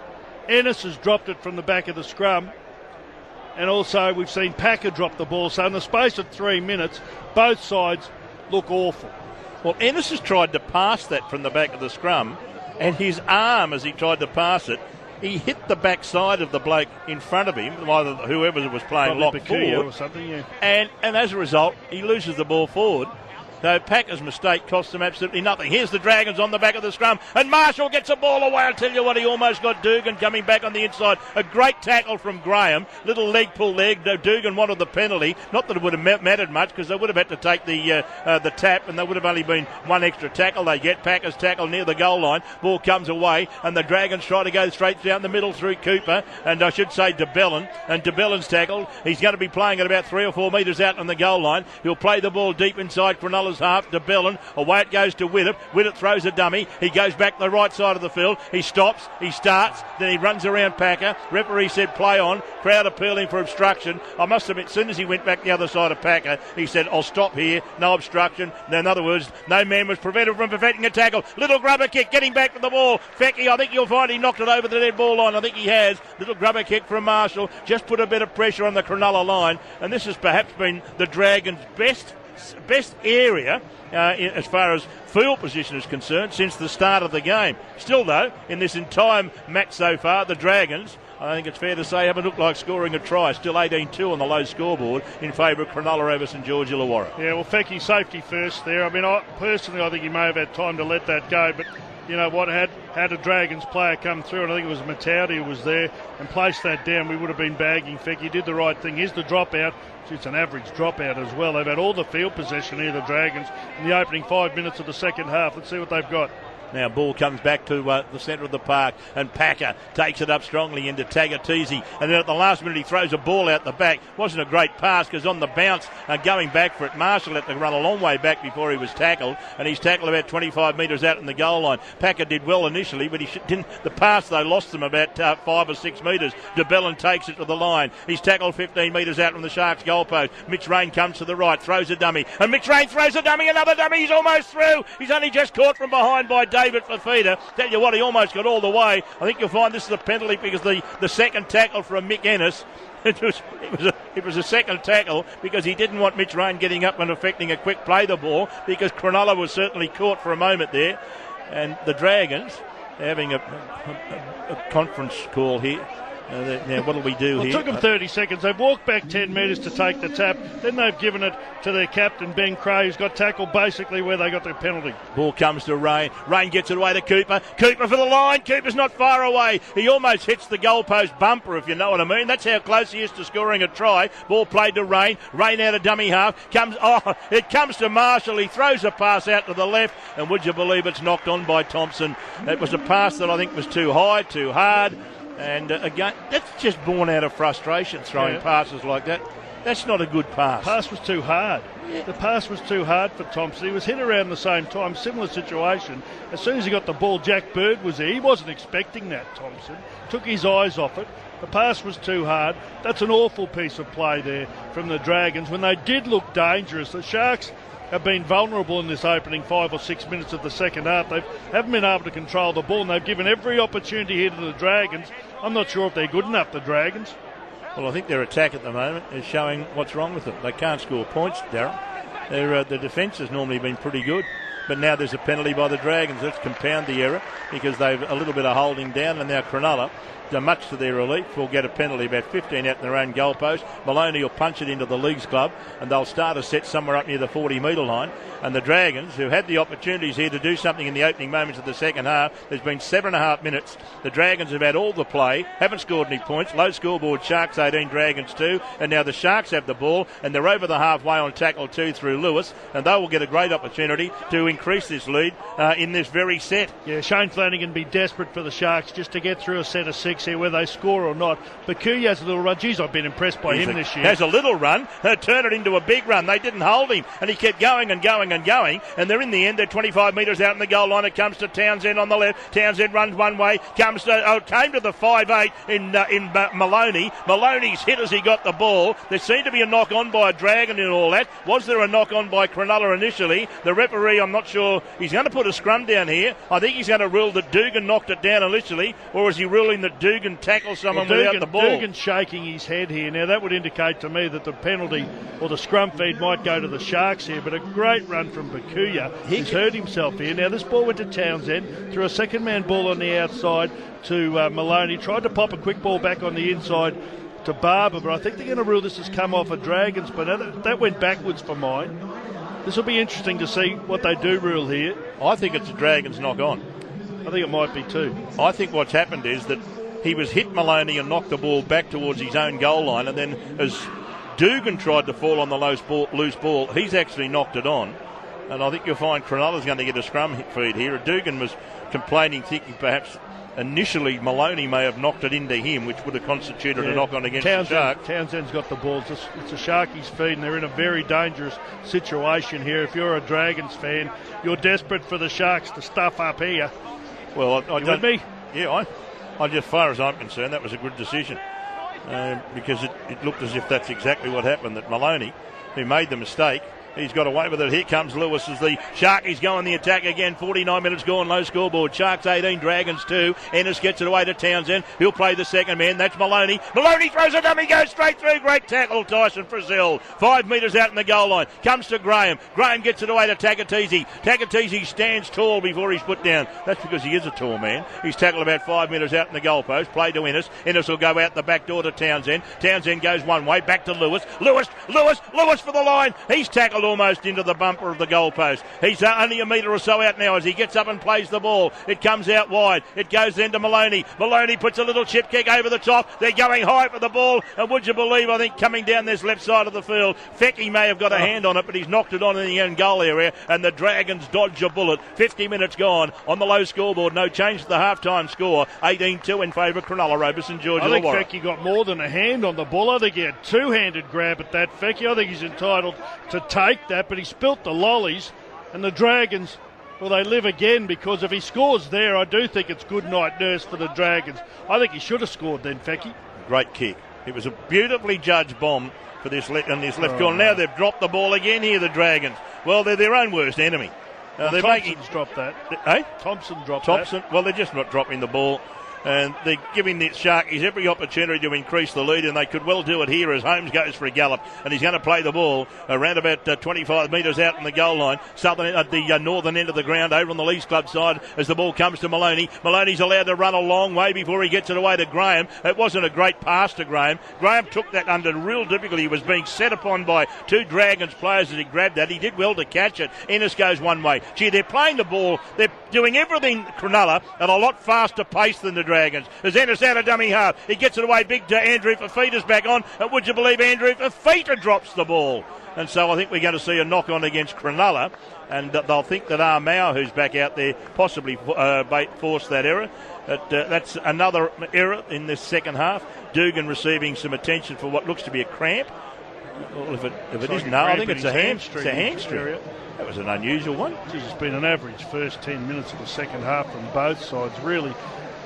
Ennis has dropped it from the back of the scrum. And also we've seen Packer drop the ball. So in the space of 3 minutes, both sides look awful. Well, Ennis has tried to pass that from the back of the scrum, and his arm, as he tried to pass it, he hit the backside of the bloke in front of him, either whoever was playing lock forward, or something, yeah. And as a result, he loses the ball forward. So Packer's mistake cost them absolutely nothing. Here's the Dragons on the back of the scrum, and Marshall gets the ball away. I'll tell you what, he almost got Dugan coming back on the inside. A great tackle from Graham. Little leg pull there. Dugan wanted the penalty. Not that it would have mattered much, because they would have had to take the tap, and there would have only been one extra tackle they get. Packer's tackle near the goal line. Ball comes away, and the Dragons try to go straight down the middle through Cooper, and I should say DeBellin. And DeBellin's tackled. He's going to be playing at about 3 or 4 metres out on the goal line. He'll play the ball deep inside Cronulla's half to Bellin. Away it goes to Widdop. Widdop throws a dummy. He goes back the right side of the field. He stops. He starts. Then he runs around Packer. Referee said play on. Crowd appealing for obstruction. I must admit, as soon as he went back the other side of Packer, he said, I'll stop here. No obstruction. In other words, no man was prevented from perfecting a tackle. Little grubber kick. Getting back to the ball. Fecky, I think you'll find he knocked it over the dead ball line. I think he has. Little grubber kick from Marshall. Just put a bit of pressure on the Cronulla line. And this has perhaps been the Dragons' best area as far as field position is concerned since the start of the game. Still, though, in this entire match so far, the Dragons, I think it's fair to say, haven't looked like scoring a try. Still 18-2 on the low scoreboard in favour of Cronulla over St George Illawarra. Yeah, well, Fecky safety first there. I mean, I think he may have had time to let that go, but you know what, had a Dragons player come through, and I think it was Matauti who was there, and placed that down, we would have been bagging Fecky. He did the right thing. Here's the dropout. It's an average dropout as well. They've had all the field possession here, the Dragons, in the opening 5 minutes of the second half. Let's see what they've got. Now ball comes back to the centre of the park, and Packer takes it up strongly into Tagatese, and then at the last minute he throws a ball out the back. Wasn't a great pass, because on the bounce going back for it, Marshall had to run a long way back before he was tackled, and he's tackled about 25 metres out in the goal line. Packer did well initially, but he didn't. The pass though lost them about 5 or 6 metres. DeBellin takes it to the line. He's tackled 15 metres out from the Sharks goal post. Mitch Rain comes to the right, throws a dummy, and Mitch Rain throws a dummy, another dummy. He's almost through. He's only just caught from behind by David Fafita. Tell you what, he almost got all the way. I think you'll find this is a penalty, because the second tackle from Mick Ennis, it was a second tackle, because he didn't want Mitch Rain getting up and affecting a quick play the ball, because Cronulla was certainly caught for a moment there. And the Dragons having a conference call here. Now, what do we do here? It took them 30 seconds. They've walked back 10 metres to take the tap. Then they've given it to their captain, Ben Cray, who's got tackled basically where they got their penalty. Ball comes to Rain. Rain gets it away to Cooper. Cooper for the line. Cooper's not far away. He almost hits the goalpost bumper, if you know what I mean. That's how close he is to scoring a try. Ball played to Rain. Rain out of dummy half. It comes to Marshall. He throws a pass out to the left, and would you believe it's knocked on by Thompson. It was a pass that I think was too high, too hard. And again, that's just born out of frustration, throwing passes like that. That's not a good pass. The pass was too hard. Yeah. The pass was too hard for Thompson. He was hit around the same time, similar situation. As soon as he got the ball, Jack Bird was there. He wasn't expecting that, Thompson. Took his eyes off it. The pass was too hard. That's an awful piece of play there from the Dragons when they did look dangerous. The Sharks have been vulnerable in this opening 5 or 6 minutes of the second half. They haven't been able to control the ball, and they've given every opportunity here to the Dragons. I'm not sure if they're good enough, the Dragons. Well, I think their attack at the moment is showing what's wrong with them. They can't score points, Darryl. The defence has normally been pretty good. but now there's a penalty by the Dragons. Let's compound the error because they've a little bit of holding down, and now Cronulla, much to their relief, will get a penalty about 15 out in their own goalpost. Maloney will punch it into the Leagues Club, and they'll start a set somewhere up near the 40-metre line. And the Dragons, who had the opportunities here to do something in the opening moments of the second half, there's been 7.5 minutes. The Dragons have had all the play, haven't scored any points. Low scoreboard, Sharks 18, Dragons 2. And now the Sharks have the ball, and they're over the halfway on tackle 2 through Lewis, and they will get a great opportunity to increase this lead in this very set. Yeah, Shane Flanagan be desperate for the Sharks just to get through a set of 6 here, whether they score or not. Bakuya has a little run. Geez, I've been impressed by him this year. Has a little run, turn it into a big run. They didn't hold him, and he kept going and going and going, and they're in the end. They're 25 metres out in the goal line. It comes to Townsend on the left. Townsend runs one way, came to the 5'8" in Maloney. Maloney's hit as he got the ball. There seemed to be a knock on by a Dragon and all that. Was there a knock on by Cronulla initially? The referee, I'm not sure. He's going to put a scrum down here. I think he's going to rule that Dugan knocked it down initially, or is he ruling that Dugan tackled someone without the ball? Dugan's shaking his head here. Now that would indicate to me that the penalty or the scrum feed might go to the Sharks here, but a great run from Bakuya. He's hurt himself here. Now this ball went to Townsend, threw a second man ball on the outside to Maloney, tried to pop a quick ball back on the inside to Barber, but I think they're going to rule this has come off a Dragons, but that went backwards for mine. This will be interesting to see what they do rule here. I think it's a Dragons knock on. I think it might be too. I think what's happened is that he was hit Maloney and knocked the ball back towards his own goal line, and then as Dugan tried to fall on the loose ball, he's actually knocked it on. And I think you'll find Cronulla's going to get a scrum feed here. Dugan was complaining, thinking perhaps initially Maloney may have knocked it into him, which would have constituted a knock-on against the Sharks. Townsend's got the ball. It's a Sharkies feed, and they're in a very dangerous situation here. If you're a Dragons fan, you're desperate for the Sharks to stuff up here. Well, I with me? Yeah, as far as I'm concerned, that was a good decision because it looked as if that's exactly what happened, that Maloney, who made the mistake, he's got away with it. Here comes Lewis as the Sharkies go on the attack again. 49 minutes gone, low scoreboard. Sharks 18, Dragons 2. Ennis gets it away to Townsend. He'll play the second man. That's Maloney. Maloney throws a dummy, goes straight through. Great tackle, Tyson Frizzell. 5 metres out in the goal line. Comes to Graham. Graham gets it away to Takatizi. Takatizi stands tall before he's put down. That's because he is a tall man. He's tackled about 5 metres out in the goalpost. Play to Ennis. Ennis will go out the back door to Townsend. Townsend goes one way, back to Lewis. Lewis for the line. He's tackled almost into the bumper of the goalpost. He's only a metre or so out now as he gets up and plays the ball. It comes out wide. It goes then to Maloney. Maloney puts a little chip kick over the top. They're going high for the ball, and would you believe, I think coming down this left side of the field, Fecky may have got a hand on it, but he's knocked it on in the end goal area, and the Dragons dodge a bullet. 50 minutes gone on the low scoreboard. No change to the half-time score. 18-2 in favour of Cronulla, Robertson, George Illawarra. I think Fecky got more than a hand on the ball. I think he had two-handed grab at that, Fecky. I think he's entitled to take that, but he spilt the lollies, and the Dragons, well, they live again, because if he scores there, I do think it's good night nurse for the Dragons. I think he should have scored then, Fecky. Great kick. It was a beautifully judged bomb for this left corner. Now they've dropped the ball again here, the Dragons. Well, they're their own worst enemy. Thompson's dropped that. Thompson dropped that. Well, they're just not dropping the ball. And they're giving the Sharkies every opportunity to increase the lead, and they could well do it here as Holmes goes for a gallop, and he's going to play the ball around about 25 metres out in the goal line, Sutherland at the northern end of the ground, over on the Leagues Club side as the ball comes to Maloney. Maloney's allowed to run a long way before he gets it away to Graham. It wasn't a great pass to Graham. Graham took that under real difficulty. He was being set upon by two Dragons players as he grabbed that. He did well to catch it. Ennis goes one way. Gee, they're playing the ball. They're doing everything, Cronulla, at a lot faster pace than the Dragons. As Ennis out of dummy half, he gets it away big to Andrew Fafita's back on, and would you believe Andrew Fafita drops the ball? And so I think we're going to see a knock on against Cronulla, and they'll think that Armau, who's back out there, possibly forced that error. That's another error in this second half. Dugan receiving some attention for what looks to be a cramp. Well, if it isn't, no, I think it's a hamstring. It's a hamstring. That was an unusual one. It's been an average first 10 minutes of the second half from both sides. Really,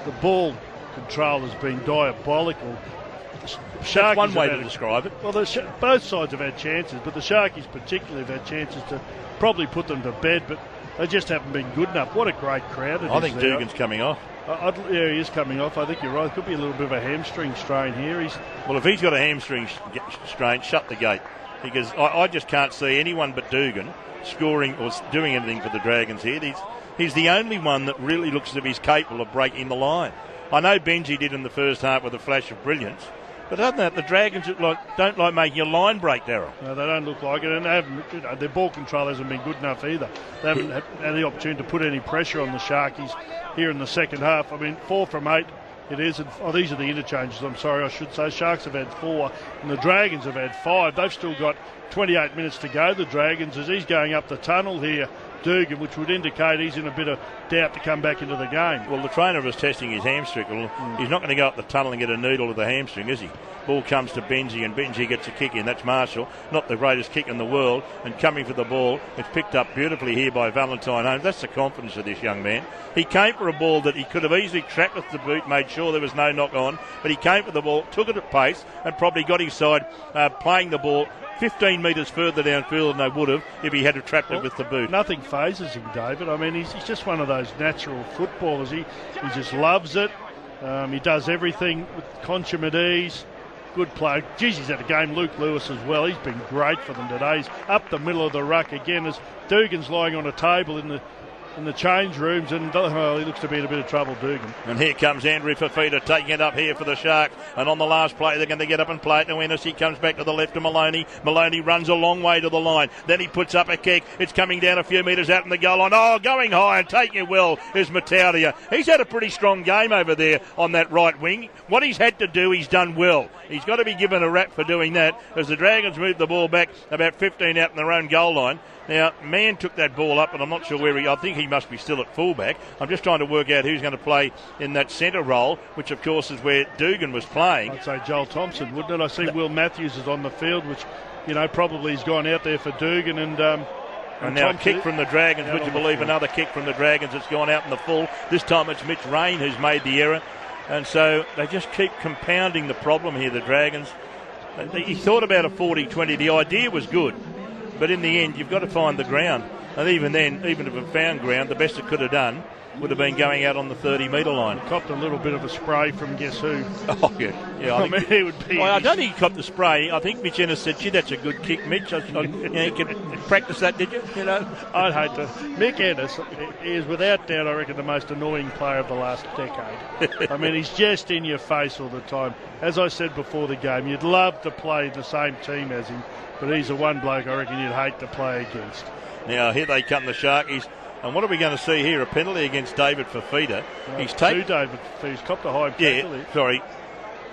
the ball control has been diabolical. That's one way to describe it. Well, both sides have had chances, but the Sharkies particularly have had chances to probably put them to bed, but they just haven't been good enough. What a great crowd it is. I think Dugan's coming off. Yeah, he is coming off. I think you're right. It could be a little bit of a hamstring strain here. Well, if he's got a hamstring strain, shut the gate. because I just can't see anyone but Dugan scoring or doing anything for the Dragons here. He's the only one that really looks as if he's capable of breaking the line. I know Benji did in the first half with a flash of brilliance, but other than that, the Dragons don't like making a line break, Darryl. No, they don't look like it, and they haven't, their ball control hasn't been good enough either. They haven't had the opportunity to put any pressure on the Sharkies here in the second half. I mean, 4 from 8 it is. These are the interchanges, I'm sorry, I should say. Sharks have had 4, and the Dragons have had 5. They've still got 28 minutes to go, the Dragons, as he's going up the tunnel here, Dugan, which would indicate he's in a bit of doubt to come back into the game. Well, the trainer was testing his hamstring. Well, he's not going to go up the tunnel and get a needle to the hamstring, is he? Ball comes to Benji, and Benji gets a kick in. That's Marshall, not the greatest kick in the world, and coming for the ball. It's picked up beautifully here by Valentine Holmes. That's the confidence of this young man. He came for a ball that he could have easily trapped with the boot, made sure there was no knock on, but he came for the ball, took it at pace, and probably got his side playing the ball 15 metres further downfield than they would have if he had trapped it with the boot. Nothing phases him, David. I mean, he's just one of those natural footballers. He just loves it. He does everything with consummate ease. Good play. Geez, he's had a game. Luke Lewis as well. He's been great for them today. He's up the middle of the ruck again as Dugan's lying on a table in the change rooms, and he looks to be in a bit of trouble, Dugan. And here comes Andrew Fafita taking it up here for the Sharks, and on the last play they're going to get up and play it to Ennis. He comes back to the left to Maloney. Maloney runs a long way to the line, then he puts up a kick. It's coming down a few metres out in the goal line. Oh, going high and taking it well is Mataudia. He's had a pretty strong game over there on that right wing. What he's had to do, he's done well. He's got to be given a rap for doing that as the Dragons move the ball back about 15 out in their own goal line. Now, Mann took that ball up, and I'm not sure where I think he must be still at fullback. I'm just trying to work out who's going to play in that centre role, which, of course, is where Dugan was playing. I'd say Joel Thompson, wouldn't it? I see Will Matthews is on the field, which, probably has gone out there for Dugan. And now Thompson, a kick from the Dragons. Would you believe another kick from the Dragons? It's gone out in the full. This time it's Mitch Rain who's made the error. And so they just keep compounding the problem here, the Dragons. He thought about a 40-20. The idea was good. But in the end, you've got to find the ground. And even then, even if it found ground, the best it could have done would have been going out on the 30-metre line. Copped a little bit of a spray from guess who? Oh, yeah. I mean, he would be... Well, I don't think he copped the spray. I think Mitch Ennis said, gee, that's a good kick, Mitch. You could practice that, did you? I'd hate to... Mick Ennis is, without doubt, I reckon, the most annoying player of the last decade. I mean, he's just in your face all the time. As I said before the game, you'd love to play the same team as him, but he's the one bloke I reckon you'd hate to play against. Now, here they come, the Sharkies. And what are we going to see here? A penalty against David Fafita. He's taken David Fafita. He's copped a high penalty. Yeah, sorry.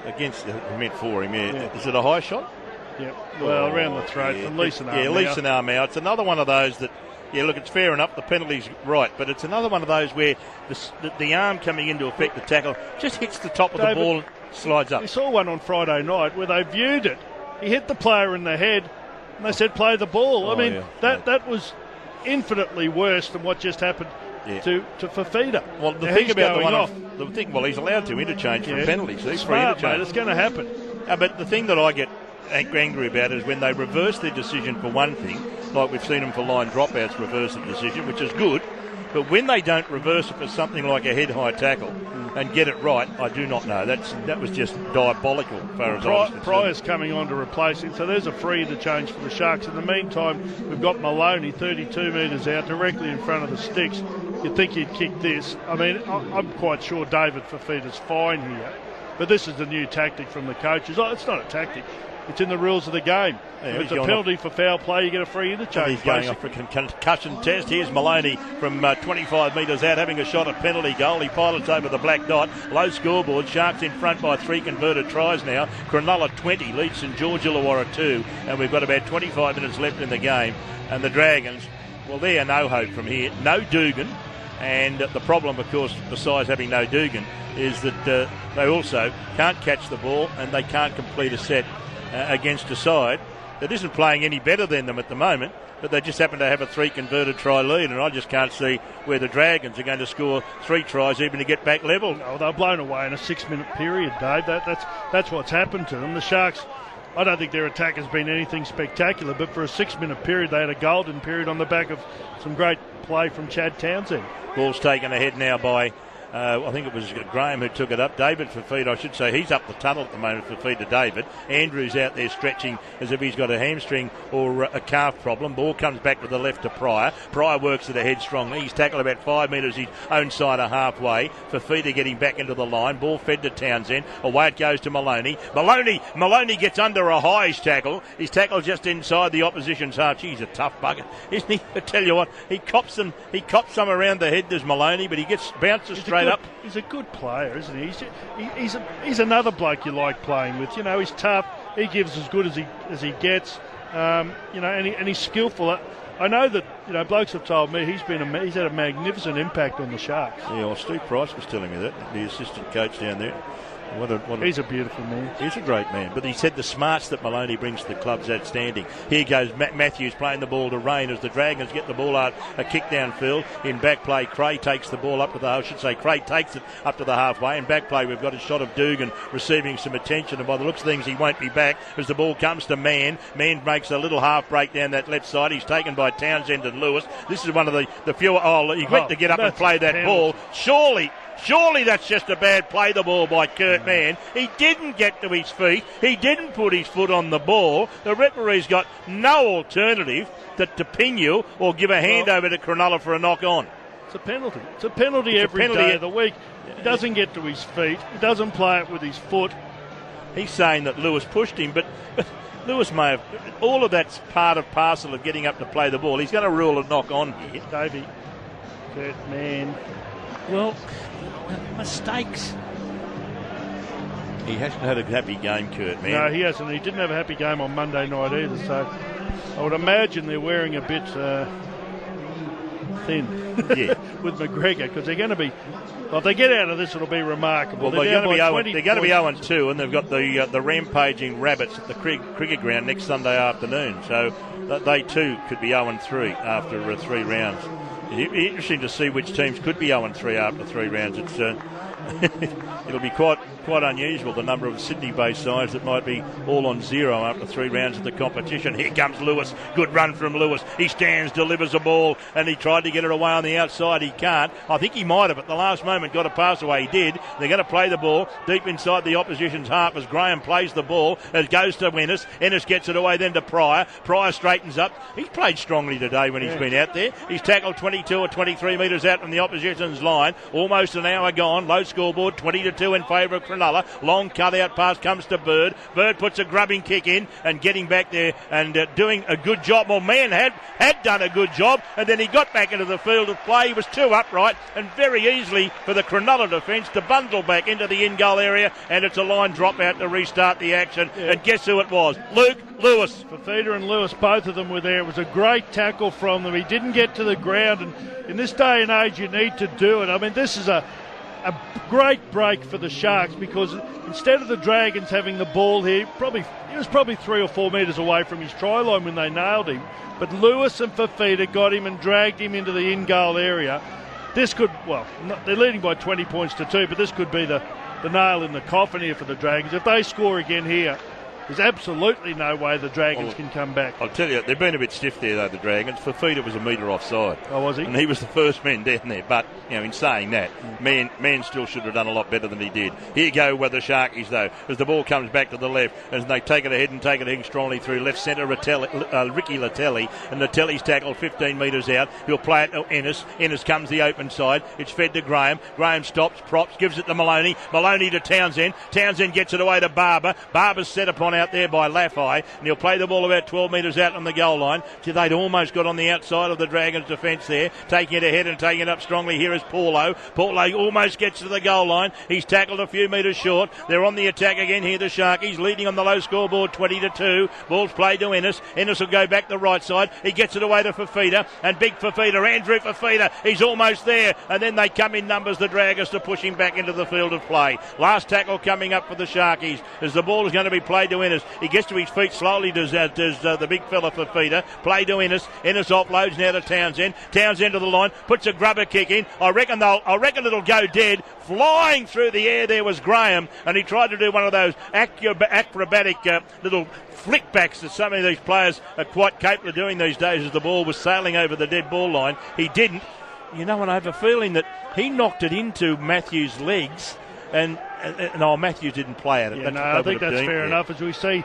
Against, I meant for him, yeah. Is it a high shot? Yeah. Well, around the throat from Leeson Armour. Yeah, Leeson Armour. It's another one of those that, look, it's fair enough. The penalty's right. But it's another one of those where the arm coming in to affect the tackle just hits the top of the ball and slides up. We saw one on Friday night where they viewed it. He hit the player in the head and they said play the ball. That was infinitely worse than what just happened to Fafita. Well, the thing about he's allowed to interchange for penalties. These free interchange. Mate, it's going to happen. But the thing that I get angry about is when they reverse their decision for one thing, like we've seen them for line dropouts reverse the decision, which is good. But when they don't reverse it for something like a head-high tackle and get it right, I do not know. That was just diabolical as far as I was concerned. Pryor's coming on to replace him, so there's a free interchange for the Sharks. In the meantime, we've got Maloney 32 metres out, directly in front of the sticks. You'd think he'd kick this. I mean, I'm quite sure David Fafita's fine here, but this is the new tactic from the coaches. It's not a tactic. It's in the rules of the game. If it's a penalty for foul play, you get a free interchange. He's going off for a concussion test. Here's Maloney from 25 metres out, having a shot at penalty goal. He pilots over the black dot. Low scoreboard. Sharks in front by 3 converted tries now. Cronulla 20 leads St George Illawarra 2, and we've got about 25 minutes left in the game. And the Dragons, well, they are no hope from here. No Dugan. And the problem, of course, besides having no Dugan, is that they also can't catch the ball and they can't complete a set against a side that isn't playing any better than them at the moment, but they just happen to have a 3 converted try lead, and I just can't see where the Dragons are going to score 3 tries even to get back level. No, they're blown away in a 6-minute period, Dave. That's what's happened to them. The Sharks, I don't think their attack has been anything spectacular, but for a 6-minute period they had a golden period on the back of some great play from Chad Townsend. Ball's taken ahead now by I think it was Graham who took it up. David Fafita, I should say, he's up the tunnel at the moment for feed to David. Andrew's out there stretching as if he's got a hamstring or a calf problem. Ball comes back to the left to Pryor. Pryor works it ahead strongly. He's tackled about 5 metres his own side of halfway. Fafita getting back into the line. Ball fed to Townsend. Away it goes to Maloney. Maloney gets under a high tackle. His tackle just inside the opposition's half. He's a tough bucket, isn't he? I tell you what, he cops some around the head. There's Maloney, but he gets bounces straight up. He's a good player, isn't he? He's another bloke you like playing with. You know, he's tough. He gives as good as he gets. You know, and he's skillful. I know that, you know, blokes have told me he's had a magnificent impact on the Sharks. Yeah, well, Steve Price was telling me that, the assistant coach down there. He's a beautiful man. He's a great man. But he said the smarts that Maloney brings to the club's outstanding. Here goes Matthews playing the ball to Rain as the Dragons get the ball out, a kick downfield. In back play, Cray takes the ball up to Cray takes it up to the halfway. In back play, we've got a shot of Dugan receiving some attention, and by the looks of things, he won't be back as the ball comes to Mann. Mann makes a little half break down that left side. He's taken by Townsend and Lewis. This is one of the fewer... he went to get up and play that ball. Surely that's just a bad play, the ball by Kurt Mann. He didn't get to his feet. He didn't put his foot on the ball. The referee's got no alternative to ping you or give a hand over to Cronulla for a knock on. It's a penalty. It's a penalty every day of the week. He doesn't get to his feet. He doesn't play it with his foot. He's saying that Lewis pushed him, but Lewis may have... All of that's part and parcel of getting up to play the ball. He's going to rule a knock on here. Davey, Kurt Mann. Well... mistakes. He hasn't had a happy game, Kurt, man. No, he hasn't. He didn't have a happy game on Monday night either, so I would imagine they're wearing a bit thin with McGregor, because they're going to be... Well, if they get out of this, it'll be remarkable. Well, they're going to be 0-2, and they've got the rampaging Rabbits at the cricket ground next Sunday afternoon, so they too could be 0-3 after 3 rounds. It'll be interesting to see which teams could be 0-3 after 3 rounds. It'll be quite unusual, the number of Sydney-based sides that might be all on 0 after 3 rounds of the competition. Here comes Lewis. Good run from Lewis. He stands, delivers a ball, and he tried to get it away on the outside. He can't. I think he might have at the last moment got a pass away. He did. They're going to play the ball deep inside the opposition's half as Graham plays the ball. It goes to Ennis. Ennis gets it away then to Pryor. Pryor straightens up. He's played strongly today when he's been out there. He's tackled 22 or 23 metres out from the opposition's line. Almost an hour gone. Low scoreboard, 20-2 in favour of Cronulla. Long cut-out pass comes to Bird. Bird puts a grubbing kick in and getting back there and doing a good job. Well, Mann had done a good job, and then he got back into the field of play. He was too upright, and very easily for the Cronulla defence to bundle back into the in-goal area, and it's a line drop out to restart the action. Yeah. And guess who it was? Luke Lewis. Fafita and Lewis, both of them were there. It was a great tackle from them. He didn't get to the ground, and in this day and age, you need to do it. I mean, this is a great break for the Sharks, because instead of the Dragons having the ball here, he was probably 3 or 4 metres away from his try line when they nailed him. But Lewis and Fafita got him and dragged him into the in-goal area. This could, they're leading by 20 points to 2, but this could be the nail in the coffin here for the Dragons. If they score again here, there's absolutely no way the Dragons can come back. I'll tell you, they've been a bit stiff there, though, the Dragons. Fafita was a metre offside. Oh, was he? And he was the first man down there. But, in saying that, man still should have done a lot better than he did. Here go with the Sharkies, though, as the ball comes back to the left, as they take it ahead and take it in strongly through left centre, Ricky Latelli. And Latelli's tackled 15 metres out. He'll play it to Ennis. Ennis comes the open side. It's fed to Graham. Graham stops, props, gives it to Maloney. Maloney to Townsend. Townsend gets it away to Barber. Barber's set upon out there by Laffey, and he'll play the ball about 12 metres out on the goal line. So they'd almost got on the outside of the Dragons' defence there, taking it ahead and taking it up strongly. Here is Paulo. Paulo almost gets to the goal line. He's tackled a few metres short. They're on the attack again here, the Sharkies, leading on the low scoreboard 20-2. Ball's played to Ennis. Ennis will go back the right side. He gets it away to Fafita, and big Fafita, Andrew Fafita, he's almost there, and then they come in numbers, the Dragons, to push him back into the field of play. Last tackle coming up for the Sharkies as the ball is going to be played to Ennis. He gets to his feet slowly, does the big fella Fafita. Play to Ennis. Ennis offloads now to Townsend. Townsend to the line, puts a grubber kick in. I reckon it'll go dead. Flying through the air there was Graham, and he tried to do one of those acrobatic little flickbacks that some of these players are quite capable of doing these days as the ball was sailing over the dead ball line. He didn't. and I have a feeling that he knocked it into Matthews' legs, and Matthews didn't play at it. Yeah, I think that's fair enough. As we see,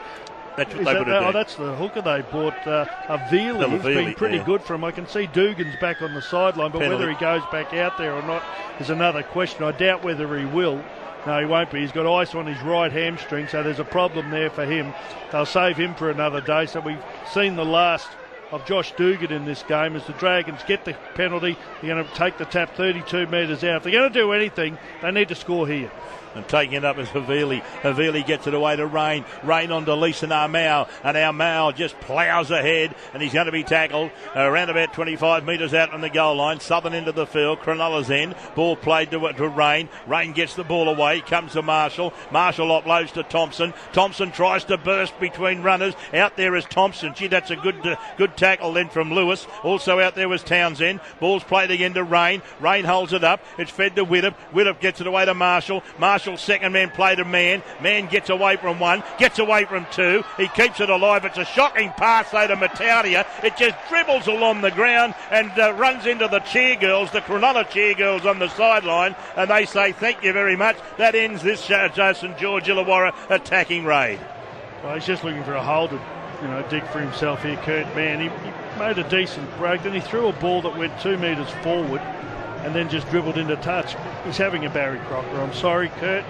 that's the hooker they bought. Avili has been pretty good for him. I can see Dugan's back on the sideline, but whether he goes back out there or not is another question. I doubt whether he will. No, he won't be. He's got ice on his right hamstring, so there's a problem there for him. They'll save him for another day. So we've seen the last of Josh Dugan in this game as the Dragons get the penalty. They're going to take the tap 32 metres out. If they're going to do anything, they need to score here. And taking it up is Havili. Havili gets it away to Rain. Rain on to Leeson Armau. And Armau just ploughs ahead. And he's going to be tackled around about 25 metres out on the goal line. Southern into the field. Cronulla's end. Ball played to Rain. Rain gets the ball away. Comes to Marshall. Marshall offloads to Thompson. Thompson tries to burst between runners. Out there is Thompson. Gee, that's a good tackle then from Lewis. Also out there was Townsend. Ball's played again to Rain. Rain holds it up. It's fed to Widdop. Widdop gets it away to Marshall. Marshall, second man, play to Man. Man gets away from one, gets away from two. He keeps it alive. It's a shocking pass, though, to Matautia. It just dribbles along the ground and runs into the cheergirls, the Cronulla cheergirls on the sideline, and they say thank you very much. That ends this St George Illawarra attacking raid. Well, he's just looking for a hole to dig for himself here, Kurt Mann. He made a decent break, then he threw a ball that went 2 metres forward and then just dribbled into touch. He's having a Barry Crocker. I'm sorry, Kurt.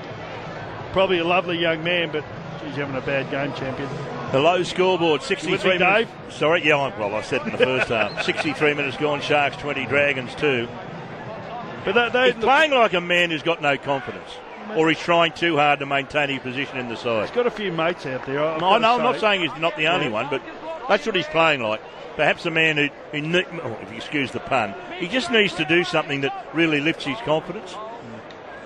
Probably a lovely young man, but he's having a bad game, champion. The low scoreboard, 63 minutes. Dave? Sorry, I said in the first half. 63 minutes gone, Sharks 20, Dragons 2. But he's playing like a man who's got no confidence. Or he's trying too hard to maintain his position in the side. He's got a few mates out there. I'm not saying he's not the only one, but that's what he's playing like. Perhaps a man who if you excuse the pun, he just needs to do something that really lifts his confidence.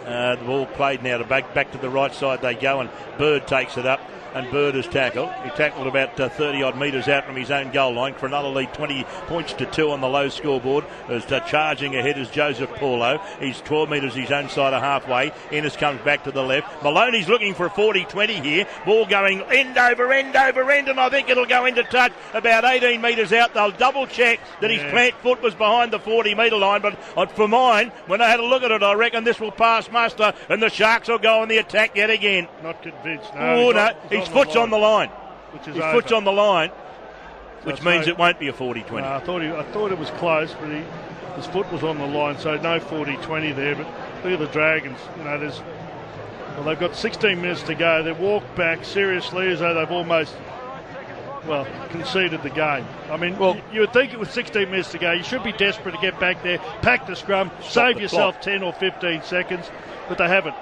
The ball played now to back to the right side they go, and Bird takes it up, and Bird is tackled. He tackled about 30-odd metres out from his own goal line. Cronulla lead 20 points to 2 on the low scoreboard. As charging ahead is Joseph Paulo. He's 12 metres his own side of halfway. Ennis comes back to the left. Maloney's looking for a 40-20 here. Ball going end over end, and I think it'll go into touch about 18 metres out. They'll double check that his plant foot was behind the 40-metre line, but for mine, when I had a look at it, I reckon this will pass muster, and the Sharks will go on the attack yet again. Not convinced. His foot's on the line. His foot's on the line, which means it won't be a 40-20. I thought it was close, but his foot was on the line, so no 40-20 there. But look at the Dragons. They've got 16 minutes to go. They walk back seriously as though they've almost conceded the game. I mean, you would think it was 16 minutes to go. You should be desperate to get back there, pack the scrum, save yourself 10 or 15 seconds, but they haven't.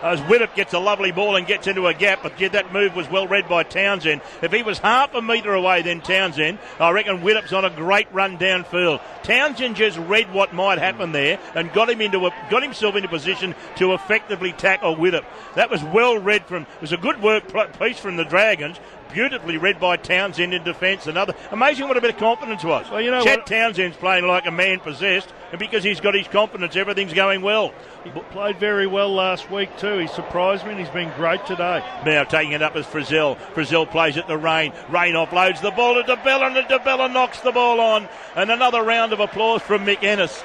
As Widdop gets a lovely ball and gets into a gap, but that move was well read by Townsend. If he was half a metre away then Townsend, I reckon Widdop's on a great run downfield. Townsend just read what might happen there and got himself into position to effectively tackle Widdop. That was well read it was a good work piece from the Dragons. Beautifully read by Townsend in defence. Amazing what a bit of confidence was. Well, Chad Townsend's playing like a man possessed, and because he's got his confidence, everything's going well. He played very well last week too. He surprised me, and he's been great today. Now taking it up is Frizzell. Frizzell plays it to Rain. Rain offloads the ball to DeBella, and DeBella knocks the ball on. And another round of applause from Mick Ennis.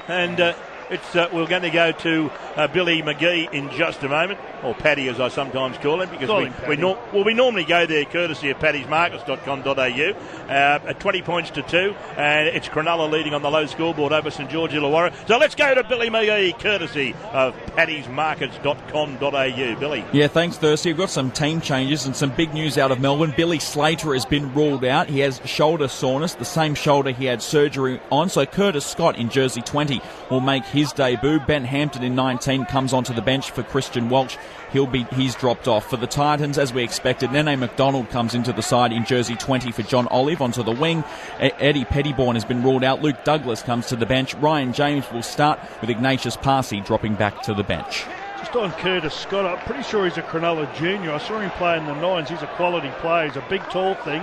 And we're going to go to Billy McGee in just a moment, or Paddy as I sometimes call him, because we normally go there courtesy of paddysmarkets.com.au at 20 points to 2, and it's Cronulla leading on the low scoreboard over St George Illawarra. So let's go to Billy McGee courtesy of paddysmarkets.com.au. Billy. Yeah, thanks, Thirsty. We've got some team changes and some big news out of Melbourne. Billy Slater has been ruled out. He has shoulder soreness, the same shoulder he had surgery on, so Curtis Scott in jersey 20 will make his debut. Ben Hampton in 19 comes onto the bench for Christian Welch. He's dropped off. For the Titans, as we expected, Nene McDonald comes into the side in jersey 20 for John Olive onto the wing. Eddie Pettyborn has been ruled out. Luke Douglas comes to the bench. Ryan James will start with Ignatius Parsi dropping back to the bench. Just on Curtis Scott, I'm pretty sure he's a Cronulla junior. I saw him play in the nines. He's a quality player. He's a big, tall thing.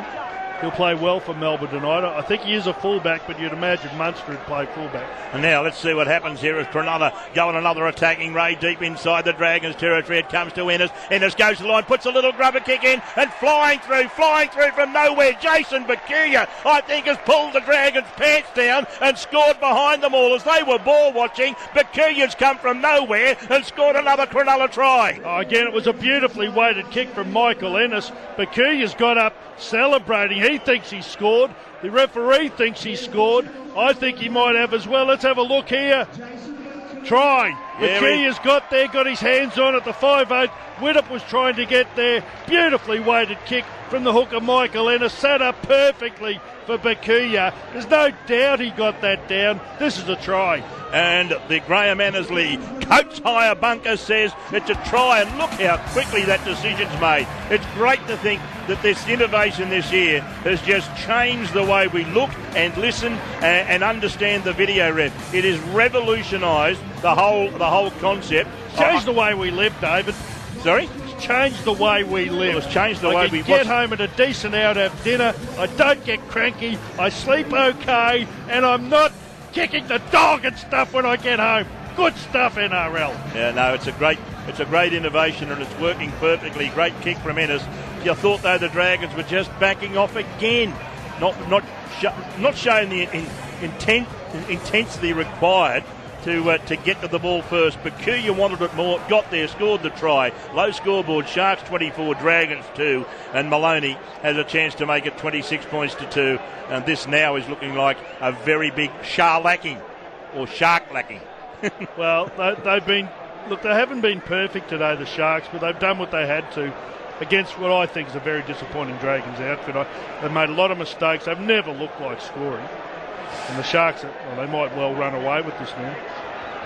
he'll play well for Melbourne tonight. I think he is a fullback, but you'd imagine Munster would play fullback. And now let's see what happens here as Cronulla go on another attacking raid deep inside the Dragons territory. It comes to Ennis. Ennis goes to the line, puts a little grubber kick in, and flying through from nowhere. Jason Bakuya, I think, has pulled the Dragons' pants down and scored behind them all as they were ball watching. Bakuya's come from nowhere and scored another Cronulla try. Oh, again, it was a beautifully weighted kick from Michael Ennis. Bakuya's got up celebrating. He thinks he scored. The referee thinks he scored. I think he might have as well. Let's have a look here. Try. Bakuya's got there, got his hands on at the 5'8". Widdop was trying to get there. Beautifully weighted kick from the hooker Michael Ennis. Set up perfectly for Bakuya. There's no doubt he got that down. This is a try. And the Graham Annesley coach higher bunker says it's a try, and look how quickly that decision's made. It's great to think that this innovation this year has just changed the way we look and listen and understand the video ref. It has revolutionised the whole concept. Changed the way we live, David. Sorry? It's changed the way we live. It's changed the way we get home at a decent hour to have dinner. I don't get cranky. I sleep okay, and I'm not kicking the dog and stuff when I get home. Good stuff, NRL. Yeah, no, it's a great innovation, and it's working perfectly. Great kick from Ennis. You thought though the Dragons were just backing off again, not showing the intensity required to get to the ball first. Bakuya wanted it more, got there, scored the try. Low scoreboard, Sharks 24, Dragons 2, and Maloney has a chance to make it 26 points to 2. And this now is looking like a very big shark-lacking. Well, they haven't been perfect today, the Sharks, but they've done what they had to against what I think is a very disappointing Dragons outfit. They've made a lot of mistakes. They've never looked like scoring. And the Sharks, they might well run away with this now.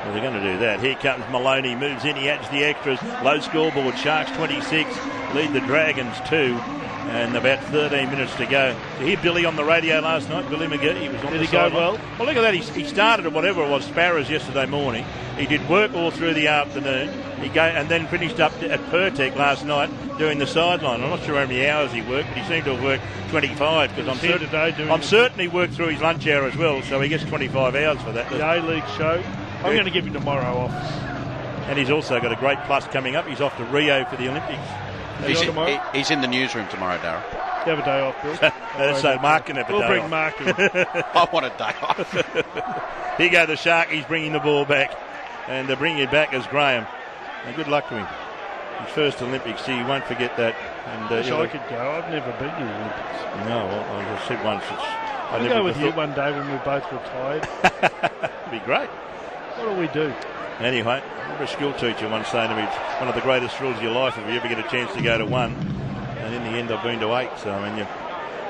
Well, they're going to do that. Here comes Maloney, moves in, he adds the extras. Low scoreboard, Sharks 26, lead the Dragons 2. And about 13 minutes to go. Did you hear Billy on the radio last night? Billy McGee, he was on the sideline. Did he go well? Well, look at that. He started at whatever it was, Sparrows yesterday morning. He did work all through the afternoon. And then finished up at Pertec last night doing the sideline. I'm not sure how many hours he worked, but he seemed to have worked 25 because I'm certain he worked through his lunch hour as well, so he gets 25 hours for that. The A-League show. I'm going to give him tomorrow off. And he's also got a great plus coming up. He's off to Rio for the Olympics. He's in the newsroom tomorrow, Darryl. You have a day off, Bill. So Mark can have a day off. We'll bring Mark in. I want a day off. Here go the Sharkies bringing the ball back. And they're bringing it back as Graham. And good luck to him. His first Olympics, he won't forget that. And, I wish I could go. I've never been to the Olympics. No, well, I said once. I'll go with you one day when we're both retired. It'd be great. What do we do? Anyway, I remember a school teacher once saying to me, it's one of the greatest thrills of your life if you ever get a chance to go to one. And in the end, I've been to 8. So, I mean,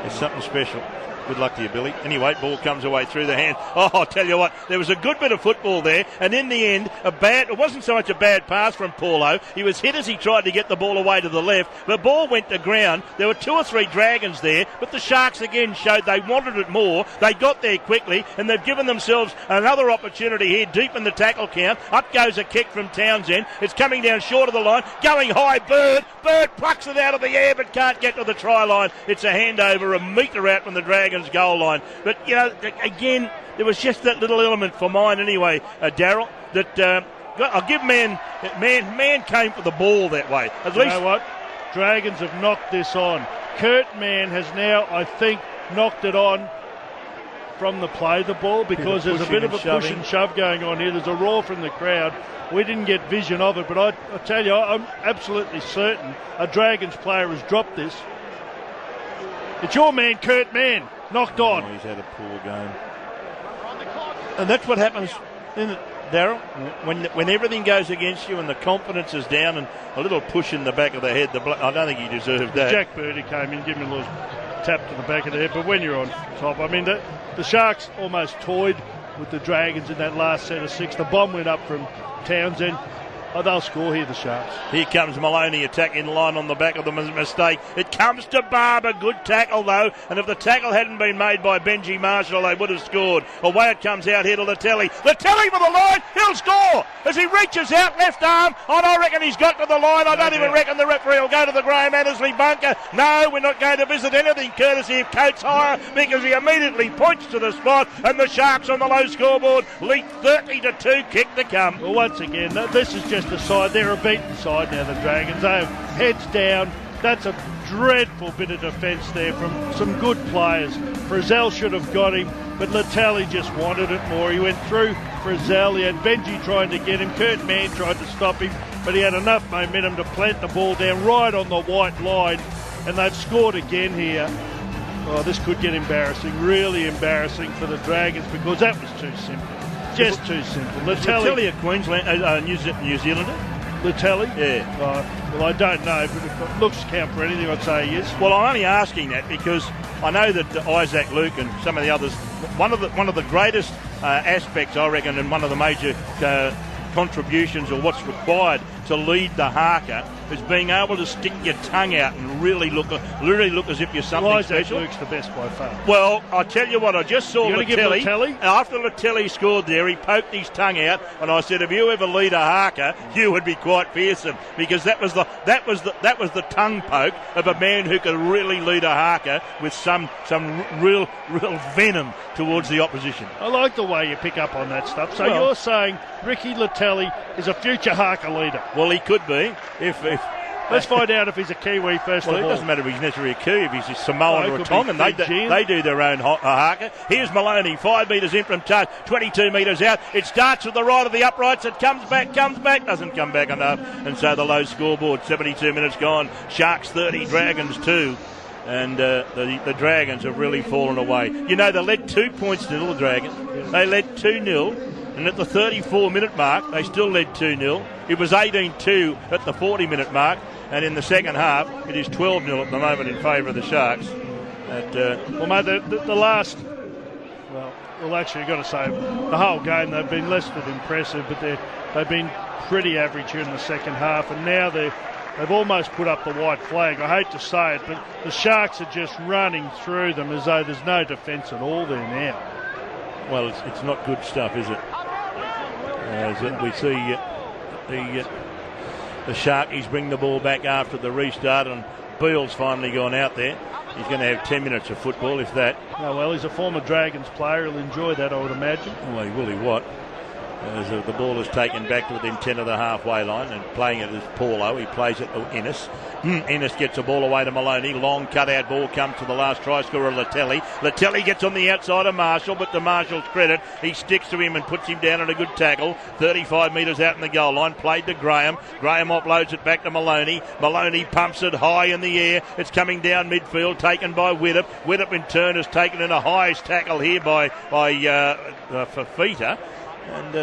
it's something special. Good luck to you, Billy. Anyway, ball comes away through the hands. Oh, I'll tell you what, there was a good bit of football there, and in the end, it wasn't so much a bad pass from Paulo. He was hit as he tried to get the ball away to the left. The ball went to ground. There were 2 or 3 Dragons there, but the Sharks again showed they wanted it more. They got there quickly, and they've given themselves another opportunity here, deep in the tackle count. Up goes a kick from Townsend. It's coming down short of the line. Going high, Bird. Bird plucks it out of the air, but can't get to the try line. It's a handover, a metre out from the Dragons goal line. But, again, there was just that little element for mine anyway, Darryl, that I'll give man came for the ball that way. At least, you know what? Dragons have knocked this on. Kurt Mann has now, I think, knocked it on from the play the ball because there's a bit of a push and shove going on here. There's a roar from the crowd. We didn't get vision of it, but I tell you, I'm absolutely certain a Dragons player has dropped this. It's your man, Kurt Mann, knocked on. Oh, he's had a poor game. And that's what happens, isn't it, Darryl? When everything goes against you and the confidence is down and a little push in the back of the head, I don't think he deserved that. Jack Birdie came in, gave him a little tap to the back of the head, but when you're on top, I mean, the Sharks almost toyed with the Dragons in that last set of 6. The bomb went up from Townsend. they'll score here, the Sharks. Here comes Maloney attacking the line on the back of the mistake. It comes to Barber. Good tackle, though. And if the tackle hadn't been made by Benji Marshall, they would have scored. Away it comes out here to Latelli. Latelli for the line. He'll score as he reaches out left arm. I reckon he's got to the line. I don't even reckon the referee will go to the Graham Annesley bunker. No, we're not going to visit anything courtesy of Coates Hire, because he immediately points to the spot, and the Sharks on the low scoreboard lead 30-2, kick to come. Well, once again, this is just a side. They're a beaten side now, the Dragons. They have heads down. That's a dreadful bit of defence there from some good players. Frizzell should have got him, but Latelli just wanted it more. He went through Frizzell. He had Benji trying to get him. Kurt Mann tried to stop him, but he had enough momentum to plant the ball down right on the white line, and they've scored again here. Oh, this could get embarrassing, really embarrassing for the Dragons, because that was too simple. Just too simple. Latelli a Queensland, New Zealander? Latelli? Yeah. Well, I don't know, but if looks count for anything, I'd say he is. Well, I'm only asking that because I know that Isaac Luke and some of the others, one of the greatest aspects, I reckon, and one of the major contributions, or what's required to lead the haka, is being able to stick your tongue out and really look as if you're something special. Luke's the best by far. Well, I tell you what, I just saw Latelli. After Latelli scored there, he poked his tongue out, and I said, if you ever lead a haka, you would be quite fearsome, because that was the tongue poke of a man who could really lead a haka with some real venom towards the opposition. I like the way you pick up on that stuff. So you're saying Ricky Latelli is a future haka leader? Well, he could be. If let's find out if he's a Kiwi first of all. Well, it doesn't matter if he's necessarily a Kiwi, if he's a Samoan or a Tongan. They do their own haka. Here's Maloney, 5 metres in from touch, 22 metres out. It starts to the right of the uprights. It comes back, doesn't come back enough. And so the low scoreboard, 72 minutes gone. Sharks 30, Dragons 2. And the Dragons have really fallen away. You know, they led 2 points to the Dragons. They led 2-0. And at the 34-minute mark, they still led 2-0. It was 18-2 at the 40-minute mark. And in the second half, it is 12-0 at the moment in favour of the Sharks. Well, mate, the last... Well, actually, you've got to say, the whole game, they've been less than impressive, but they've been pretty average here in the second half. And now they've almost put up the white flag. I hate to say it, but the Sharks are just running through them as though there's no defence at all there now. Well, it's not good stuff, is it? As we see the Sharkies bring the ball back after the restart, and Beale's finally gone out there. He's going to have 10 minutes of football, if that. Oh, well, he's a former Dragons player. He'll enjoy that, I would imagine. Well, will he what? As the ball is taken back to within 10 of the halfway line, and playing it as Paulo. He plays it to Ennis. Ennis gets the ball away to Maloney. Long cutout ball comes to the last try scorer, Latelli. Latelli gets on the outside of Marshall, but to Marshall's credit, he sticks to him and puts him down on a good tackle. 35 metres out in the goal line. Played to Graham. Graham offloads it back to Maloney. Maloney pumps it high in the air. It's coming down midfield, taken by Widdop. Widdop in turn has taken in a highest tackle here by Fafita. And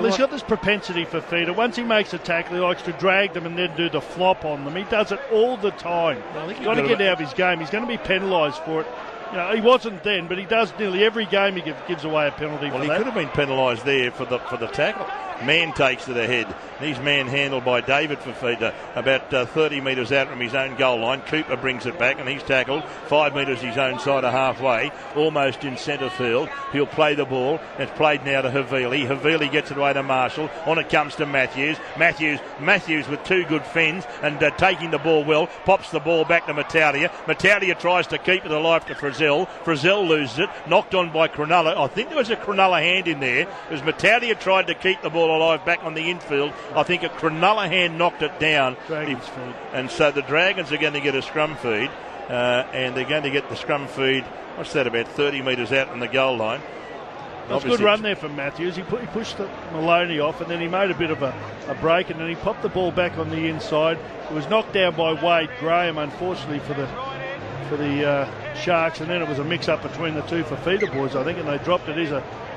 he's got this propensity for Feeder. Once he makes a tackle, he likes to drag them and then do the flop on them. He does it all the time. He's got to get out of his game. He's going to be penalised for it. You know, he wasn't then, but he does nearly every game. He gives away a penalty. Well, for he that. could have been penalised there for the tackle. Man takes to the head. He's man-handled by David Fafita about 30 metres out from his own goal line. Cooper brings it back and he's tackled 5 metres his own side of halfway, almost in centre field. He'll play the ball. It's played now to Havili. Havili gets it away to Marshall. On it comes to Matthews. Matthews with 2 good fends and taking the ball well. Pops the ball back to Matalia. Matalia tries to keep it alive to Frizzell. Frizzell loses it. Knocked on by Cronulla. I think there was a Cronulla hand in there as Matalia tried to keep the ball alive back on the infield. I think a Cronulla hand knocked it down. And so the Dragons are going to get a scrum feed, and they're going to get the scrum feed, what's that, about 30 metres out from the goal line. That's a good run there from Matthews. He pushed Maloney off, and then he made a bit of a break, and then he popped the ball back on the inside. It was knocked down by Wade Graham, unfortunately for the Sharks, and then it was a mix-up between the two Fafita boys, I think, and they dropped it.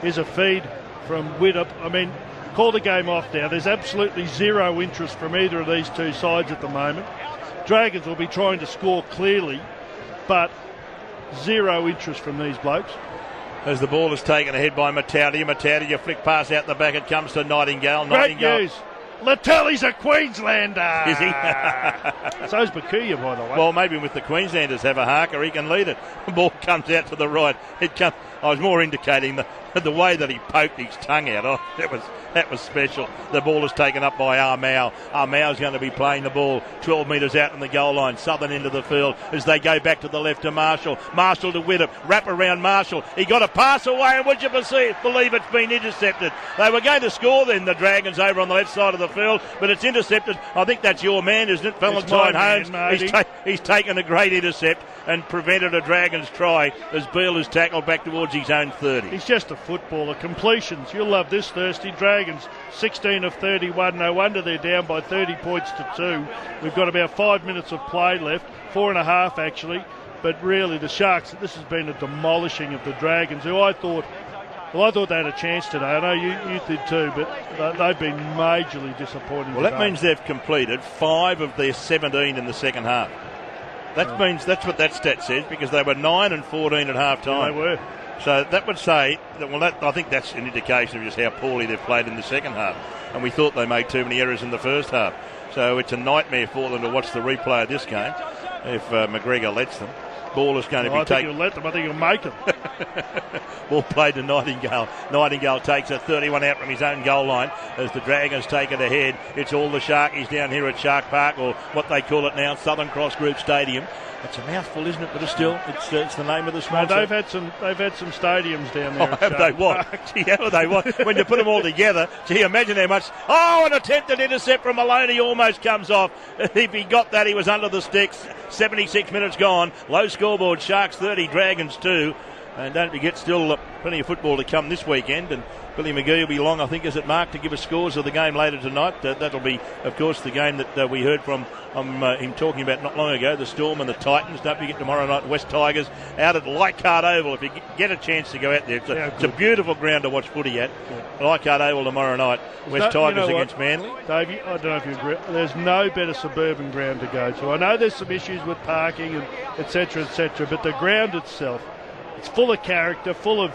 Here's a feed from Widdop. I mean, call the game off now. There's absolutely zero interest from either of these two sides at the moment. Dragons will be trying to score clearly, but zero interest from these blokes. As the ball is taken ahead by Matalia. Matalia flick pass out the back. It comes to Nightingale. Great news. Latelli's a Queenslander. Is he? So's Bakuya, by the way. Well, maybe with the Queenslanders have a harker, he can lead it. The ball comes out to the right. I was more indicating the way that he poked his tongue out. Oh, that was special. The ball is taken up by Armau. Armau's going to be playing the ball 12 metres out in the goal line. Southern into the field as they go back to the left to Marshall. Marshall to Widdop. Wrap around Marshall. He got a pass away, and would you believe it's been intercepted? They were going to score then, the Dragons, over on the left side of the field, but it's intercepted. I think that's your man, isn't it? Valentine Holmes. He's taken a great intercept and prevented a Dragons try as Beale is tackled back towards his own 30. He's just a footballer. Completions. You'll love this, Thirsty. Dragons, 16 of 31. No wonder they're down by 30 points to 2. We've got about 5 minutes of play left. 4.5 actually. But really, the Sharks, this has been a demolishing of the Dragons, who I thought they had a chance today. I know you did too, but they've been majorly disappointing. Well, that means they've completed 5 of their 17 in the second half. That means that's what that stat says, because they were 9 and 14 at half time. They were. So that would say, I think that's an indication of just how poorly they've played in the second half. And we thought they made too many errors in the first half. So it's a nightmare for them to watch the replay of this game if McGregor lets them. Ball is going to be taken. I think he'll let them. I think he'll make them. Ball played to Nightingale. Nightingale takes a 31 out from his own goal line as the Dragons take it ahead. It's all the Sharkies down here at Shark Park, or what they call it now, Southern Cross Group Stadium. It's a mouthful, isn't it? But it's still, it's the name of the sponsor. No, they've had some stadiums down there. Have they what? Gee, have they what? When you put them all together, gee, imagine how much. Oh, an attempted intercept from Maloney almost comes off. If he got that, he was under the sticks. 76 minutes gone. Low scoreboard. Sharks 30, Dragons 2. And don't forget, still plenty of football to come this weekend. And Billy McGee will be along, I think, is it, Mark, to give us scores of the game later tonight. That'll be, of course, the game that we heard from him talking about not long ago, the Storm and the Titans. Don't forget, tomorrow night, West Tigers out at Leichhardt Oval. If you get a chance to go out there, it's a beautiful ground to watch footy at. Yeah. Leichhardt Oval tomorrow night, West Tigers against Manly. Dave, I don't know if you agree, there's no better suburban ground to go to. I know there's some issues with parking and et cetera, but the ground itself, it's full of character, full of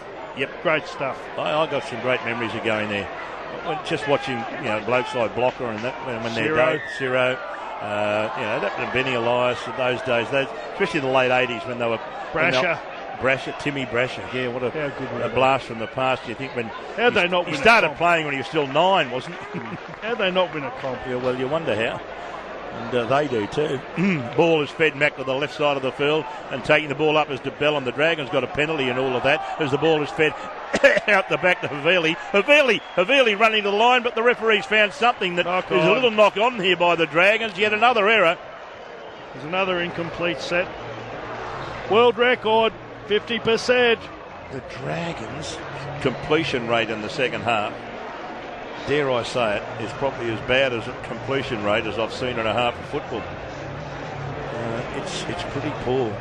great stuff. I got some great memories of going there. Just watching, blokes like Blocker and that when they're day, Ciro, that and Benny Elias in those days, especially in the late 80s when they were Brasher, Timmy Brasher. Yeah, what a blast from the past. You think when he started playing when he was still 9, wasn't he? How'd they not win a comp? Yeah, well, you wonder how. And they do too. Ball is fed back to the left side of the field, and taking the ball up is DeBell, and the Dragons got a penalty and all of that as the ball is fed out the back to Havili. Havili running to the line, but the referee's found something that is a little knock on here by the Dragons. Yet another error. There's another incomplete set. World record, 50%. The Dragons' completion rate in the second half, dare I say it, is probably as bad as a completion rate as I've seen in a half of football. It's pretty poor.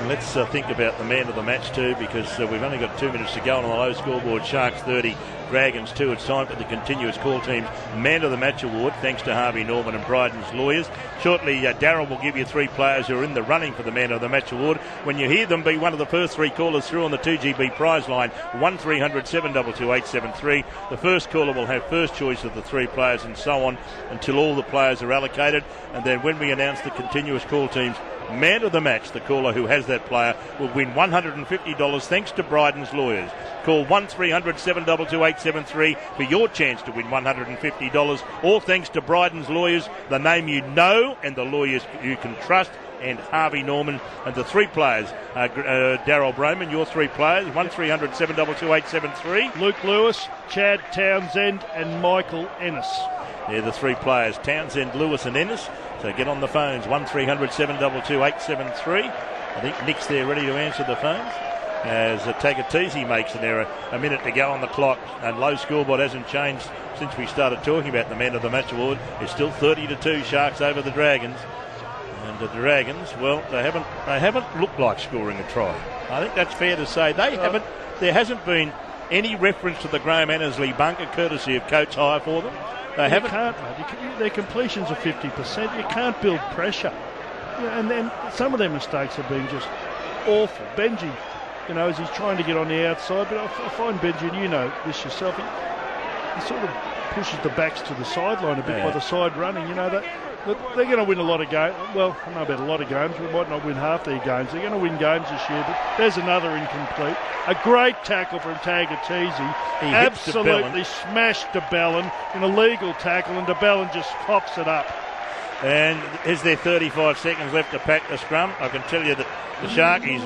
And let's think about the man of the match too, because we've only got 2 minutes to go on the low scoreboard. Sharks 30, Dragons 2. It's time for the continuous call team's Man of the Match award, thanks to Harvey Norman and Bryden's lawyers. Shortly, Darryl will give you 3 players who are in the running for the Man of the Match award. When you hear them, be one of the first 3 callers through on the 2GB prize line, 1300 722 873. The first caller will have first choice of the 3 players, and so on until all the players are allocated. And then when we announce the continuous call team's Man of the Match, the caller who has that player will win $150 thanks to Bryden's lawyers. Call 1300 722 873 for your chance to win $150. All thanks to Bryden's lawyers, the name you know and the lawyers you can trust, and Harvey Norman. And the 3 players, Darryl Broman, your 3 players, 1300 722 873. Luke Lewis, Chad Townsend and Michael Ennis. They're the 3 players, Townsend, Lewis and Ennis. So get on the phones, 1300 722 873. I think Nick's there ready to answer the phones. As Tagatese makes an error, a minute to go on the clock, and low scoreboard hasn't changed since we started talking about the Man of the Match award. It's still 30-2 Sharks over the Dragons. And the Dragons, well, they haven't looked like scoring a try. I think that's fair to say. There hasn't been any reference to the Graham Annesley bunker, courtesy of Coates Hire for them. Their completions are 50%. You can't build pressure. And then some of their mistakes have been just awful. Benji, as he's trying to get on the outside, but I find Benji, and you know this yourself, he sort of pushes the backs to the sideline a bit by the side running. You know, they're going to win a lot of games. Well, I don't know about a lot of games. We might not win half their games. They're going to win games this year, but there's another incomplete. A great tackle from Tagatese. Absolutely smashed DeBellin in a legal tackle, and DeBellin just pops it up. And is there 35 seconds left to pack the scrum? I can tell you that the Sharkies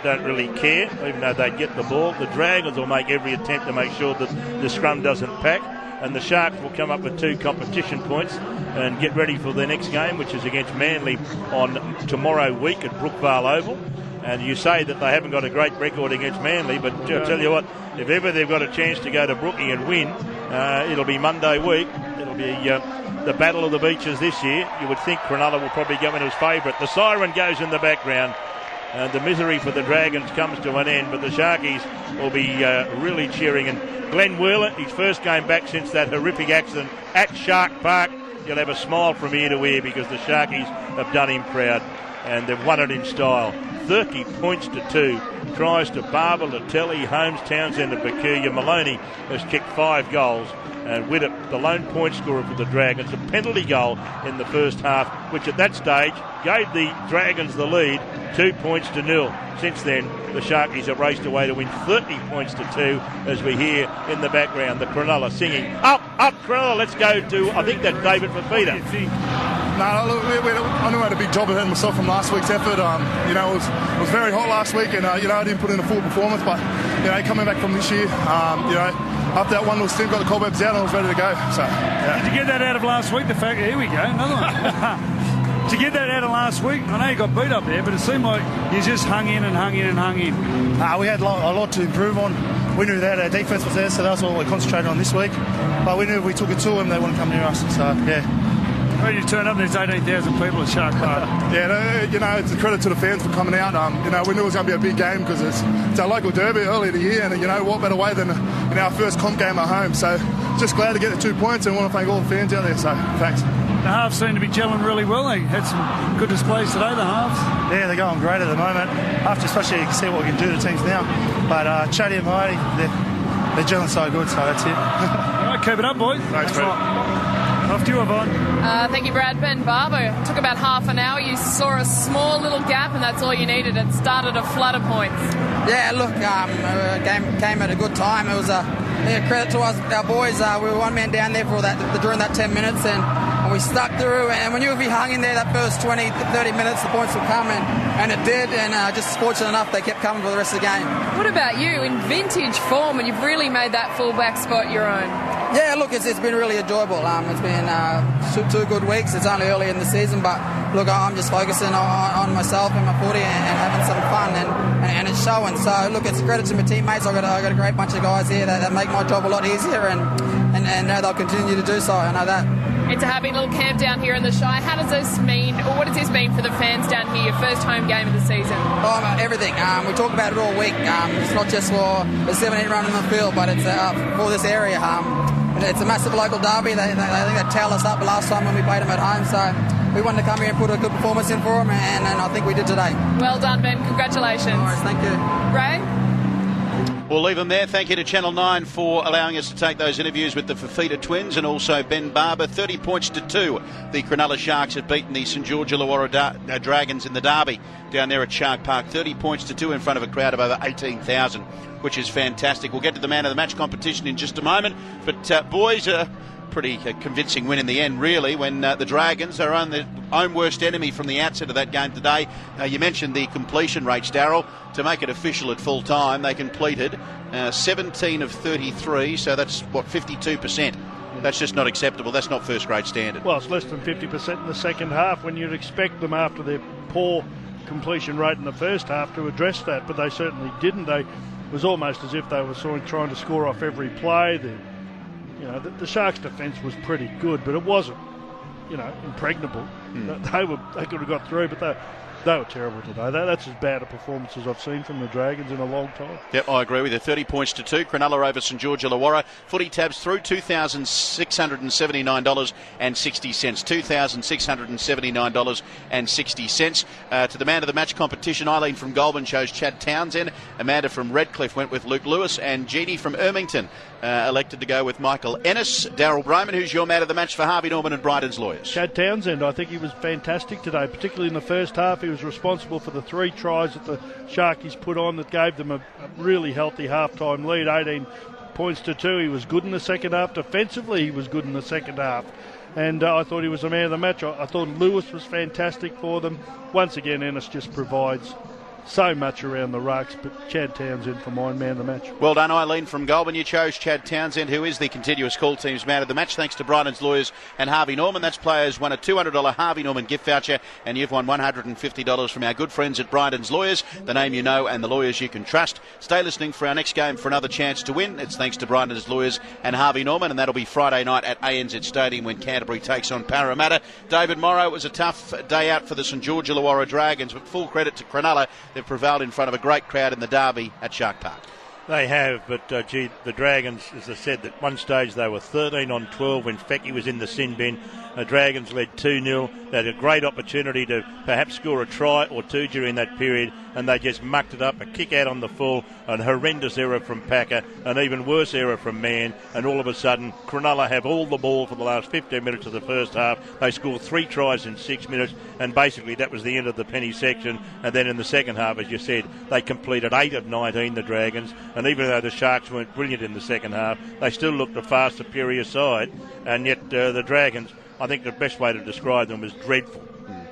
don't really care, even though they get the ball. The Dragons will make every attempt to make sure that the scrum doesn't pack. And the Sharks will come up with 2 competition points and get ready for their next game, which is against Manly on tomorrow week at Brookvale Oval. And you say that they haven't got a great record against Manly, but I'll tell you what, if ever they've got a chance to go to Brookie and win, it'll be Monday week. It'll be the Battle of the Beaches this year. You would think Cronulla will probably go in as favourite. The siren goes in the background. And the misery for the Dragons comes to an end, but the Sharkies will be really cheering. And Glenn Wheeler, his first game back since that horrific accident at Shark Park, you'll have a smile from ear to ear because the Sharkies have done him proud and they've won it in style. 30 points to 2. Tries to Barber, Latelli, Holmes, Townsend and Bakuya. Maloney has kicked 5 goals. And Widdop, the lone point scorer for the Dragons, a penalty goal in the first half, which at that stage gave the Dragons the lead, 2 points to 0. Since then, the Sharkies have raced away to win 30 points to 2, as we hear in the background the Cronulla singing, up, Cronulla, let's go to, I think that's David Fafita. No, look, I knew I had a big job ahead of myself from last week's effort. It was very hot last week, and I didn't put in a full performance. But coming back from this year, after that 1-0 stint, got the cobwebs out, and I was ready to go. So, yeah. Did you get that out of last week? Here we go, another one. To get that out of last week, I know you got beat up there, but it seemed like you just hung in. We had a lot to improve on. We knew that our defence was there, so that's what we concentrated on this week. But we knew if we took it to them, they wouldn't come near us. So, yeah. How did you turn up? There's 18,000 people at Shark Park. It's a credit to the fans for coming out. We knew it was going to be a big game because it's our local derby early in the year, and what better way than our first comp game at home. So just glad to get the 2 points and want to thank all the fans out there. So thanks. The halves seem to be gelling really well. They had some good displays today, the halves. Yeah, they're going great at the moment. After especially you can see what we can do to teams now. But Chatty and Mighty, they're gelling so good, so that's it. All right, keep it up, boys. Thanks, Brad. Off to you, Yvonne. Thank you, Brad. Ben Barber. It took about half an hour. You saw a small little gap, and that's all you needed. It started a flood of points. Yeah, look, game came at a good time. It was credit to us, our boys. We were one man down there for during that 10 minutes, and we stuck through. And we knew if we hung in there that first 20, 30 minutes, the points would come, and it did. And just fortunate enough, they kept coming for the rest of the game. What about you? In vintage form, and you've really made that fullback spot your own. Yeah, look, it's been really enjoyable. It's been 2 good weeks. It's only early in the season, but look, I'm just focusing on myself and my footy and having some fun, and it's showing. So look, it's a credit to my teammates. I've got a great bunch of guys here that make my job a lot easier, and they'll continue to do so. I know that. It's a happy little camp down here in the Shire. How does this mean, or what does this mean for the fans down here? Your first home game of the season? Everything. We talk about it all week. It's not just for the 17 run in the field, but it's for this area. It's a massive local derby. I think they towed us up last time when we played them at home. So we wanted to come here and put a good performance in for them, and I think we did today. Well done, Ben. Congratulations. All right, thank you. Ray? We'll leave them there. Thank you to Channel 9 for allowing us to take those interviews with the Fafita twins and also Ben Barber. 30 points to 2. The Cronulla Sharks have beaten the St George Illawarra Dragons in the derby down there at Shark Park. 30 points to 2 in front of a crowd of over 18,000, which is fantastic. We'll get to the man of the match competition in just a moment. But boys, pretty convincing win in the end, really, when the Dragons are on their own worst enemy from the outset of that game today. You mentioned the completion rates, Darryl. To make it official at full time, they completed 17 of 33, so that's, 52%. That's just not acceptable. That's not first-grade standard. Well, it's less than 50% in the second half when you'd expect them after their poor completion rate in the first half to address that, but they certainly didn't. It was almost as if they were sort of trying to score off every play. The Sharks' defence was pretty good, but it wasn't, impregnable. They could have got through, but They were terrible today. That's as bad a performance as I've seen from the Dragons in a long time. Yep, I agree with you. 30 points to 2. Cronulla over St George Illawarra. Footy tabs through $2,679.60. $2,679.60. To the man of the match competition, Eileen from Goulburn chose Chad Townsend. Amanda from Redcliffe went with Luke Lewis. And Jeannie from Ermington elected to go with Michael Ennis. Darryl Broman, who's your man of the match for Harvey Norman and Bryden's Lawyers? Chad Townsend, I think he was fantastic today, particularly in the first half. He was responsible for the 3 tries that the Sharkies put on that gave them a really healthy half-time lead, 18 points to 2. He was good in the second half. Defensively, he was good in the second half. And I thought he was the man of the match. I thought Lewis was fantastic for them. Once again, Ennis just provides so much around the rucks, but Chad Townsend for my man of the match. Well done, Eileen from Goulburn. You chose Chad Townsend, who is the continuous call team's man of the match, thanks to Bryden's Lawyers and Harvey Norman. That's players won a $200 Harvey Norman gift voucher, and you've won $150 from our good friends at Bryden's Lawyers, the name you know and the lawyers you can trust. Stay listening for our next game for another chance to win. It's thanks to Bryden's Lawyers and Harvey Norman, and that'll be Friday night at ANZ Stadium when Canterbury takes on Parramatta. David Morrow, it was a tough day out for the St George Illawarra Dragons, but full credit to Cronulla. They've prevailed in front of a great crowd in the derby at Shark Park. They have, but the Dragons, as I said, at one stage they were 13 on 12 when Fecky was in the sin bin. The Dragons led 2-0. They had a great opportunity to perhaps score a try or two during that period, and they just mucked it up. A kick out on the full, an horrendous error from Packer, an even worse error from Mann, and all of a sudden Cronulla have all the ball for the last 15 minutes of the first half. They scored 3 tries in 6 minutes, and basically that was the end of the penny section. And then in the second half, as you said, they completed 8 of 19, the Dragons, and even though the Sharks weren't brilliant in the second half, they still looked a far superior side, and yet the Dragons, I think the best way to describe them is dreadful.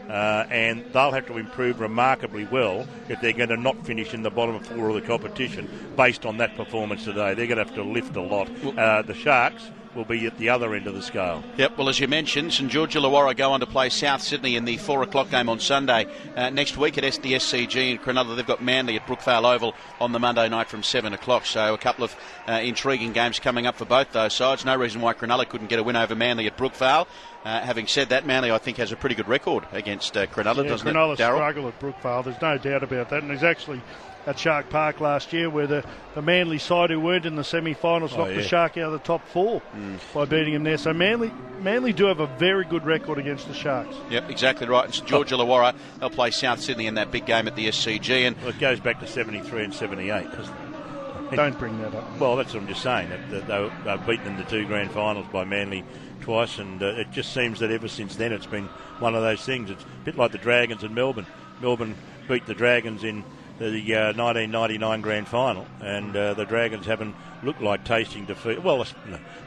And they'll have to improve remarkably well if they're going to not finish in the bottom 4 of the competition based on that performance today. They're going to have to lift a lot. The Sharks will be at the other end of the scale. Yep, well, as you mentioned, St George Illawarra go on to play South Sydney in the 4 o'clock game on Sunday. Next week at the SCG in Cronulla, they've got Manly at Brookvale Oval on the Monday night from 7 o'clock. So a couple of intriguing games coming up for both those sides. No reason why Cronulla couldn't get a win over Manly at Brookvale. Having said that, Manly, I think, has a pretty good record against Cronulla, doesn't it, Darryl? Cronulla struggle at Brookvale, there's no doubt about that. And there's actually at Shark Park last year where the Manly side who weren't in the semi-finals knocked the Shark out of the top 4 by beating them there. So Manly do have a very good record against the Sharks. Yep, exactly right. And St George Illawarra, they'll play South Sydney in that big game at the SCG. And it goes back to 73 and 78, doesn't it? Don't bring that up. Well, that's what I'm just saying. That they were beaten in the 2 grand finals by Manly twice, and it just seems that ever since then it's been one of those things. It's a bit like the Dragons in Melbourne. Melbourne beat the Dragons in the 1999 grand final, and the Dragons haven't looked like tasting defeat. Well,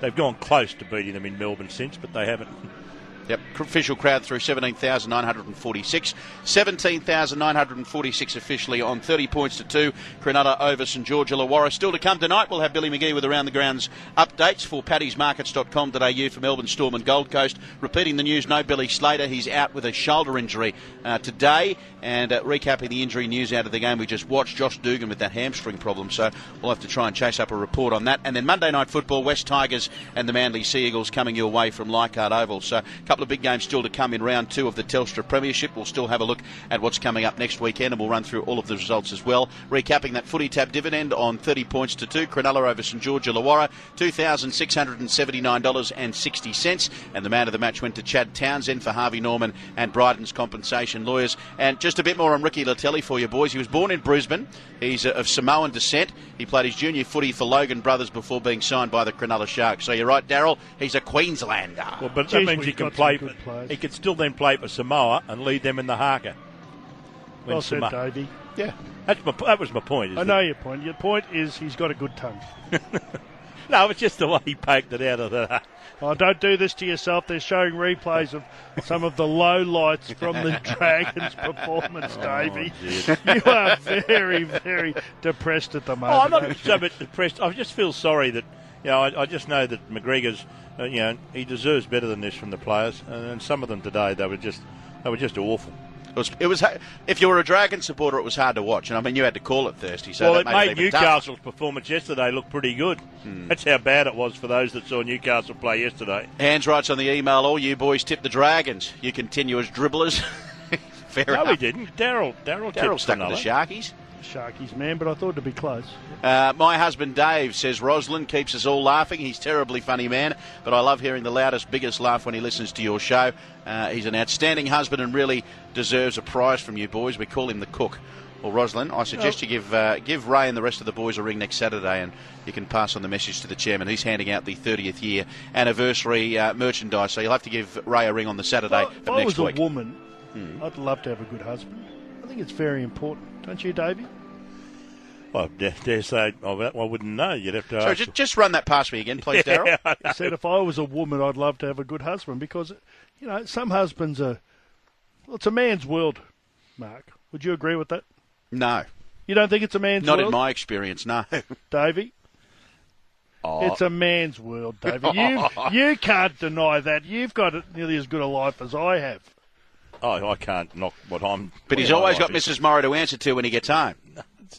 they've gone close to beating them in Melbourne since, but they haven't. Yep, official crowd through 17,946. 17,946 officially on 30 points to 2. Cronulla over St George Illawarra. Still to come tonight, we'll have Billy McGee with Around the Grounds updates for paddysmarkets.com.au for Melbourne Storm and Gold Coast. Repeating the news, no Billy Slater. He's out with a shoulder injury today. And recapping the injury news out of the game we just watched, Josh Dugan with that hamstring problem. So we'll have to try and chase up a report on that. And then Monday Night Football, West Tigers and the Manly Sea Eagles coming your way from Leichhardt Oval. So a couple of big games still to come in round 2 of the Telstra Premiership. We'll still have a look at what's coming up next weekend, and we'll run through all of the results as well. Recapping that footy tab dividend on 30 points to 2. Cronulla over St George Illawarra, $2,679.60. And the man of the match went to Chad Townsend for Harvey Norman and Bryden's Compensation Lawyers. And just a bit more on Ricky Latelli for you boys. He was born in Brisbane. He's of Samoan descent. He played his junior footy for Logan Brothers before being signed by the Cronulla Sharks. So you're right, Darryl. He's a Queenslander. Well, but that means he can play. He could still then play for Samoa and lead them in the haka. Well said, Davey. Yeah, that was my point. I know your point. Your point is he's got a good tongue. No, it's just the way he poked it out of the... Oh, don't do this to yourself. They're showing replays of some of the low lights from the Dragons' performance, Davey. You are very, very depressed at the moment. Oh, I'm not so bit depressed. I just feel sorry that, I just know that McGregor's, he deserves better than this from the players. And some of them today, they were just awful. It was. If you were a Dragon supporter, it was hard to watch. And I mean, you had to call it thirsty. So well, it made Newcastle's performance yesterday look pretty good. That's how bad it was for those that saw Newcastle play yesterday. Hans writes on the email, all you boys tip the Dragons. You continuous dribblers. fair No, enough. he didn't. Daryl stuck with the Sharkies. Sharkies, man, but I thought it'd be close. My husband Dave says Rosalind keeps us all laughing. He's a terribly funny man, but I love hearing the loudest, biggest laugh when he listens to your show. He's an outstanding husband and really deserves a prize from you boys. We call him the cook. Well, Rosalind, I suggest you give Ray and the rest of the boys a ring next Saturday, and you can pass on the message to the chairman. He's handing out the 30th year anniversary merchandise, so you'll have to give Ray a ring on the Saturday of next week. If I was a woman, I'd love to have a good husband. I think it's very important. Don't you, Davey? Well, dare say, I wouldn't know. You'd have to ask. So just run that past me again, please, Daryl. I said if I was a woman, I'd love to have a good husband because, some husbands are... Well, it's a man's world, Mark. Would you agree with that? No. You don't think it's a man's world? Not in my experience, no. Davey? Oh. It's a man's world, Davey. You can't deny that. You've got nearly as good a life as I have. Oh, I can't knock what I'm... But he's always got Mrs. Morrow to answer to when he gets home.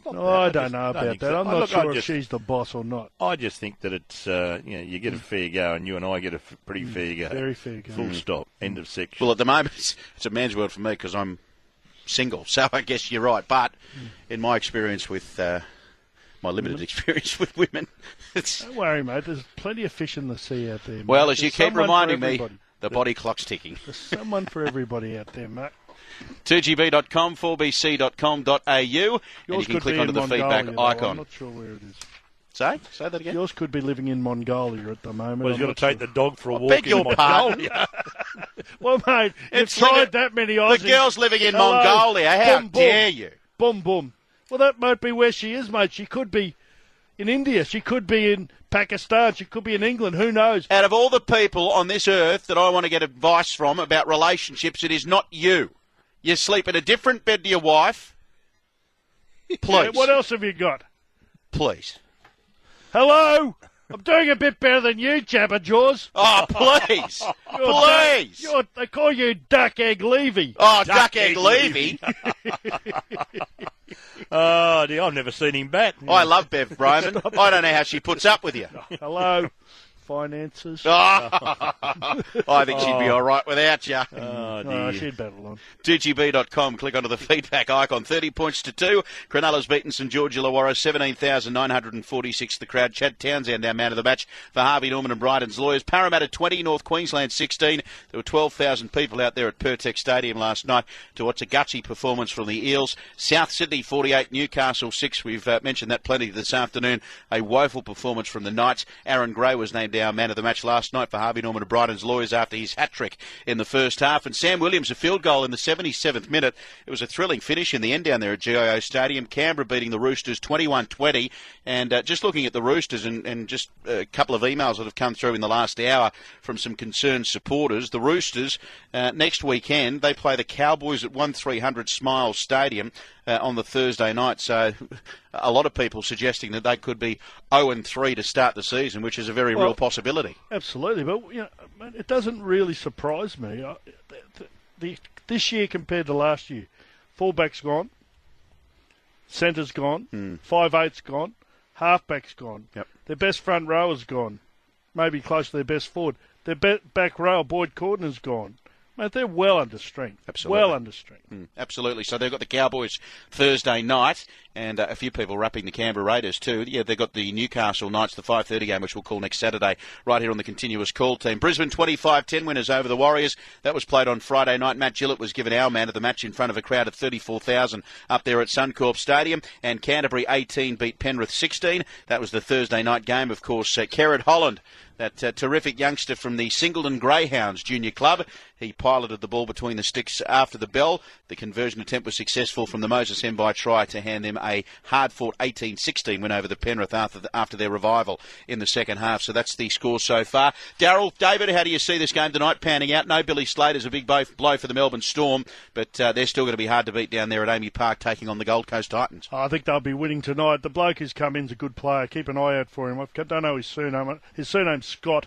I don't know about that. I'm not sure if she's the boss or not. I just think that it's, you get a fair go, and you and I get a pretty fair go. Very fair go. Full stop. End of section. Well, at the moment, it's a man's world for me because I'm single, so I guess you're right. But in my experience with... my limited experience with women. Don't worry, mate. There's plenty of fish in the sea out there, mate. Well, as you keep reminding me, the body clock's ticking. There's someone for everybody out there, mate. 2gb.com, 4bc.com.au, and you can click onto the feedback icon. I'm not sure where it is. Say that again? Yours could be living in Mongolia at the moment. Well, he's got to take the dog for a walk beg in your Mongolia. Well, mate, you've tried that many Aussies. The girl's living in Mongolia. How dare you? Boom, boom. Well, that might be where she is, mate. She could be in India. She could be in Pakistan. She could be in England. Who knows? Out of all the people on this earth that I want to get advice from about relationships, it is not you. You sleep in a different bed to your wife. Please. Yeah, what else have you got? Please. Hello? I'm doing a bit better than you, Jabberjaws. Oh, please. Please. They call you Duck Egg Levy. Oh, Duck Egg Levy. Oh, dear, I've never seen him bat. I love Bev Broman. I don't know how she puts up with you. Hello. Finances. I think she'd be all right without you. Oh, dear. She'd battle on. 2gb.com, click onto the feedback icon. 30 points to 2. Cronulla's beaten St George Illawarra, 17,946 the crowd. Chad Townsend, our man of the match for Harvey Norman and Bryden's Lawyers. Parramatta 20, North Queensland 16. There were 12,000 people out there at Pertex Stadium last night to watch a gutsy performance from the Eels. South Sydney 48, Newcastle 6. We've mentioned that plenty this afternoon. A woeful performance from the Knights. Aaron Gray was named our man of the match last night for Harvey Norman and Bryden's Lawyers after his hat-trick in the first half. And Sam Williams, a field goal in the 77th minute. It was a thrilling finish in the end down there at GIO Stadium. Canberra beating the Roosters 21-20. And just looking at the Roosters and just a couple of emails that have come through in the last hour from some concerned supporters. The Roosters, next weekend, they play the Cowboys at 1300 Smiles Stadium on the Thursday night. So a lot of people suggesting that they could be 0-3 to start the season, which is a very real possibility. Absolutely, but it doesn't really surprise me. This year compared to last year, fullback's gone, centre's gone, 5'8's gone, halfback's gone. Yep. Their best front rower's gone, maybe close to their best forward. Their back rower, Boyd Cordner's gone. Mate, they're well under strength. Absolutely. Well under strength. Absolutely. So they've got the Cowboys Thursday night, and a few people wrapping the Canberra Raiders too. Yeah, they've got the Newcastle Knights, the 5:30 game, which we'll call next Saturday, right here on the continuous call team. Brisbane 25-10 winners over the Warriors. That was played on Friday night. Matt Gillett was given our man of the match in front of a crowd of 34,000 up there at Suncorp Stadium. And Canterbury 18 beat Penrith 16. That was the Thursday night game, of course. Kerrod Holland, that terrific youngster from the Singleton Greyhounds Junior Club. He piloted the ball between the sticks after the bell. The conversion attempt was successful from the Moses Mbai try to hand them a hard-fought 18-16 win over the Penrith after their revival in the second half. So that's the score so far. Daryl, David, how do you see this game tonight panning out? No Billy Slater's a big blow for the Melbourne Storm, but they're still going to be hard to beat down there at Amy Park taking on the Gold Coast Titans. I think they'll be winning tonight. The bloke who's come in's a good player. Keep an eye out for him. I don't know his surname. His surname's Scott.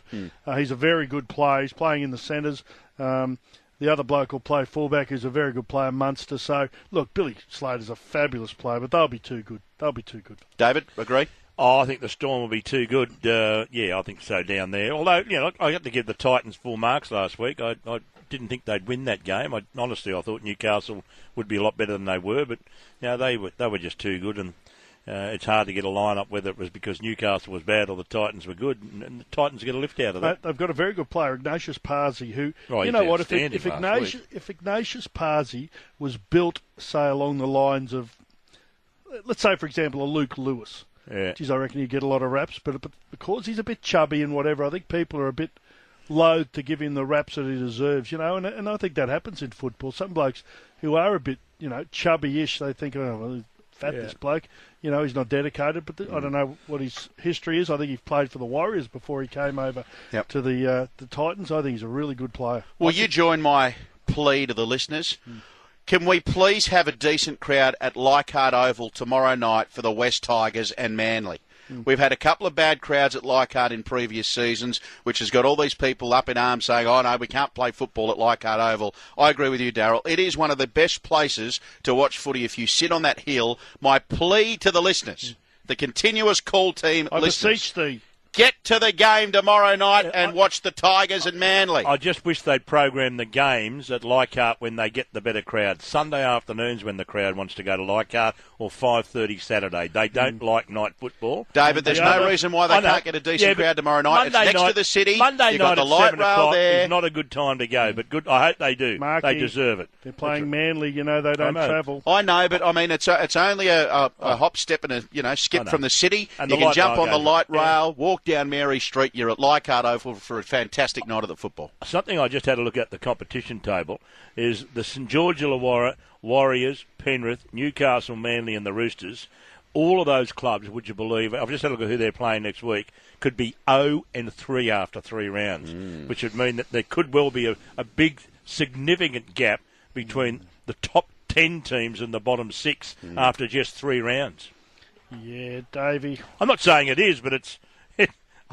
He's a very good player. He's playing in the centres. The other bloke will play fullback, who's a very good player, Munster. So, look, Billy Slater's a fabulous player, but they'll be too good. They'll be too good. David, agree? Oh, I think the Storm will be too good. I think so down there. Although, I had to give the Titans full marks last week. I didn't think they'd win that game. Honestly, I thought Newcastle would be a lot better than they were, but they were just too good, and it's hard to get a line-up whether it was because Newcastle was bad or the Titans were good, and the Titans get a lift out of that. They've got a very good player, Ignatius Parsi, who, if Ignatius Parsi was built, say, along the lines of, let's say, for example, a Luke Lewis. Yeah. Geez, I reckon he'd get a lot of raps, but because he's a bit chubby and whatever, I think people are a bit loath to give him the raps that he deserves, and I think that happens in football. Some blokes who are a bit, chubby-ish, they think, oh, well, fat this bloke, he's not dedicated, but I don't know what his history is. I think he played for the Warriors before he came over to the Titans. I think he's a really good player. Will you join my plea to the listeners? Can we please have a decent crowd at Leichhardt Oval tomorrow night for the West Tigers and Manly? We've had a couple of bad crowds at Leichhardt in previous seasons, which has got all these people up in arms saying, oh, no, we can't play football at Leichhardt Oval. I agree with you, Darryl. It is one of the best places to watch footy if you sit on that hill. My plea to the listeners, the continuous call team listeners. I beseech thee. Get to the game tomorrow night and watch the Tigers and Manly. I just wish they'd program the games at Leichhardt when they get the better crowd. Sunday afternoons when the crowd wants to go to Leichhardt, or 5:30 Saturday. They don't like night football. David, there's no reason why they can't get a decent crowd tomorrow night. It's next to the city. Monday You've got night the light at 7 rail o'clock there. is not a good time to go, but good. I hope they do. Marky, they deserve it. They're playing Manly, they don't travel. I know, but I mean, it's only a hop, step, and a skip from the city. And you can jump on the light rail, walk down Mary Street. You're at Leichhardt Oval for a fantastic night of the football. Something I just had a look at the competition table is the St George Illawarra, Warriors, Penrith, Newcastle, Manly and the Roosters. All of those clubs, would you believe, I've just had a look at who they're playing next week, could be 0-3 after 3 rounds, which would mean that there could well be a big, significant gap between the top 10 teams and the bottom 6 after just 3 rounds. Yeah, Davey. I'm not saying it is, but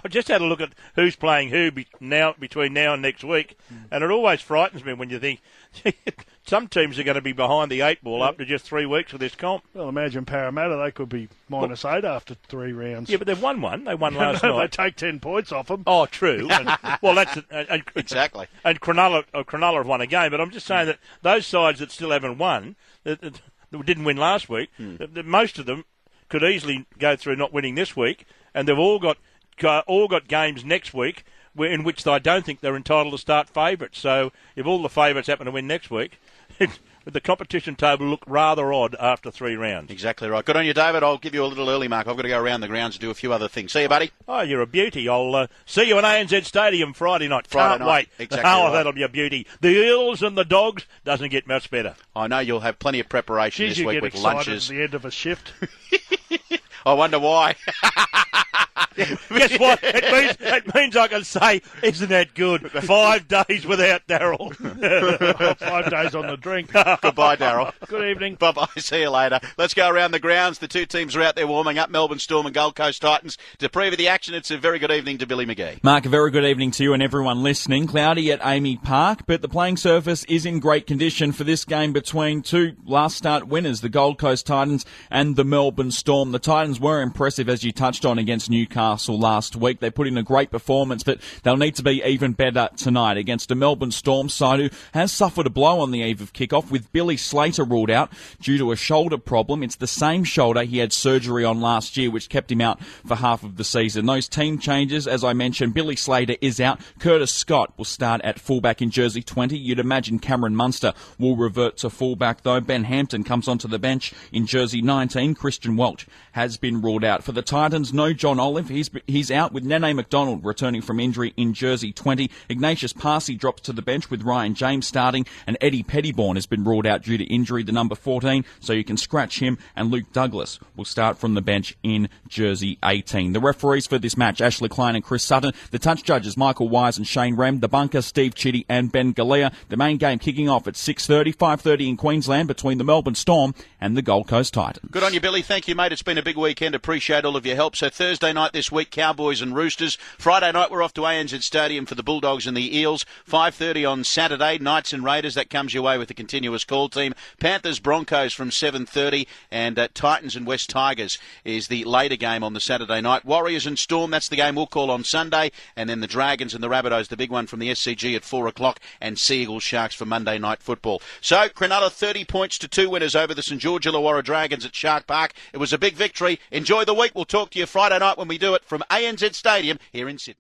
I just had a look at who's playing who between now and next week, and it always frightens me when you think some teams are going to be behind the 8 ball after just 3 weeks of this comp. Well, imagine Parramatta, they could be -8 after 3 rounds. Yeah, but they've won one. They won last night. They take 10 points off them. Oh, true. That's exactly. And Cronulla have won a game, but I'm just saying that those sides that still haven't won, that didn't win last week, most of them could easily go through not winning this week, and they've all got games next week in which I don't think they're entitled to start favourites. So if all the favourites happen to win next week, the competition table look rather odd after 3 rounds. Exactly right. Good on you, David. I'll give you a little early mark. I've got to go around the grounds and do a few other things. See you, buddy. Oh, you're a beauty. I'll see you in ANZ Stadium Friday night. Can't wait. Exactly right. That'll be a beauty. The Eels and the Dogs doesn't get much better. I know you'll have plenty of preparation this week with lunches. At the end of a shift. I wonder why. Guess what? It means I can say, isn't that good? 5 days without Darryl. 5 days on the drink. Goodbye, Darryl. Good evening. Bye-bye. See you later. Let's go around the grounds. The 2 teams are out there warming up, Melbourne Storm and Gold Coast Titans. To preview the action, it's a very good evening to Billy McGee. Mark, a very good evening to you and everyone listening. Cloudy at Amy Park, but the playing surface is in great condition for this game between 2 last start winners, the Gold Coast Titans and the Melbourne Storm. The Titans were impressive, as you touched on, against Newcastle last week. They put in a great performance, but they'll need to be even better tonight against a Melbourne Storm side who has suffered a blow on the eve of kickoff with Billy Slater ruled out due to a shoulder problem. It's the same shoulder he had surgery on last year, which kept him out for half of the season. Those team changes, as I mentioned, Billy Slater is out. Curtis Scott will start at fullback in jersey 20. You'd imagine Cameron Munster will revert to fullback, though. Ben Hampton comes onto the bench in jersey 19. Christian Welch has been ruled out. For the Titans, no John Olive. He's out with Nene McDonald returning from injury in jersey 20. Ignatius Parsi drops to the bench with Ryan James starting, and Eddie Pettybourne has been ruled out due to injury, the number 14, so you can scratch him, and Luke Douglas will start from the bench in jersey 18. The referees for this match, Ashley Klein and Chris Sutton. The touch judges, Michael Wise and Shane Rem. The bunker, Steve Chitty and Ben Galea. The main game kicking off at 6:30, 5:30 in Queensland between the Melbourne Storm and the Gold Coast Titans. Good on you, Billy. Thank you, mate. It's been a big weekend. Appreciate all of your help. So Thursday night this this week, Cowboys and Roosters. Friday night, we're off to ANZ Stadium for the Bulldogs and the Eels. 5:30 on Saturday, Knights and Raiders. That comes your way with the continuous call team. Panthers, Broncos from 7:30, and Titans and West Tigers is the later game on the Saturday night. Warriors and Storm, that's the game we'll call on Sunday, and then the Dragons and the Rabbitohs, the big one from the SCG at 4 o'clock, and Sea Eagles Sharks for Monday night football. So, Cronulla 30 points to 2 winners over the St George Illawarra Dragons at Shark Park. It was a big victory. Enjoy the week. We'll talk to you Friday night when we do it from ANZ Stadium here in Sydney.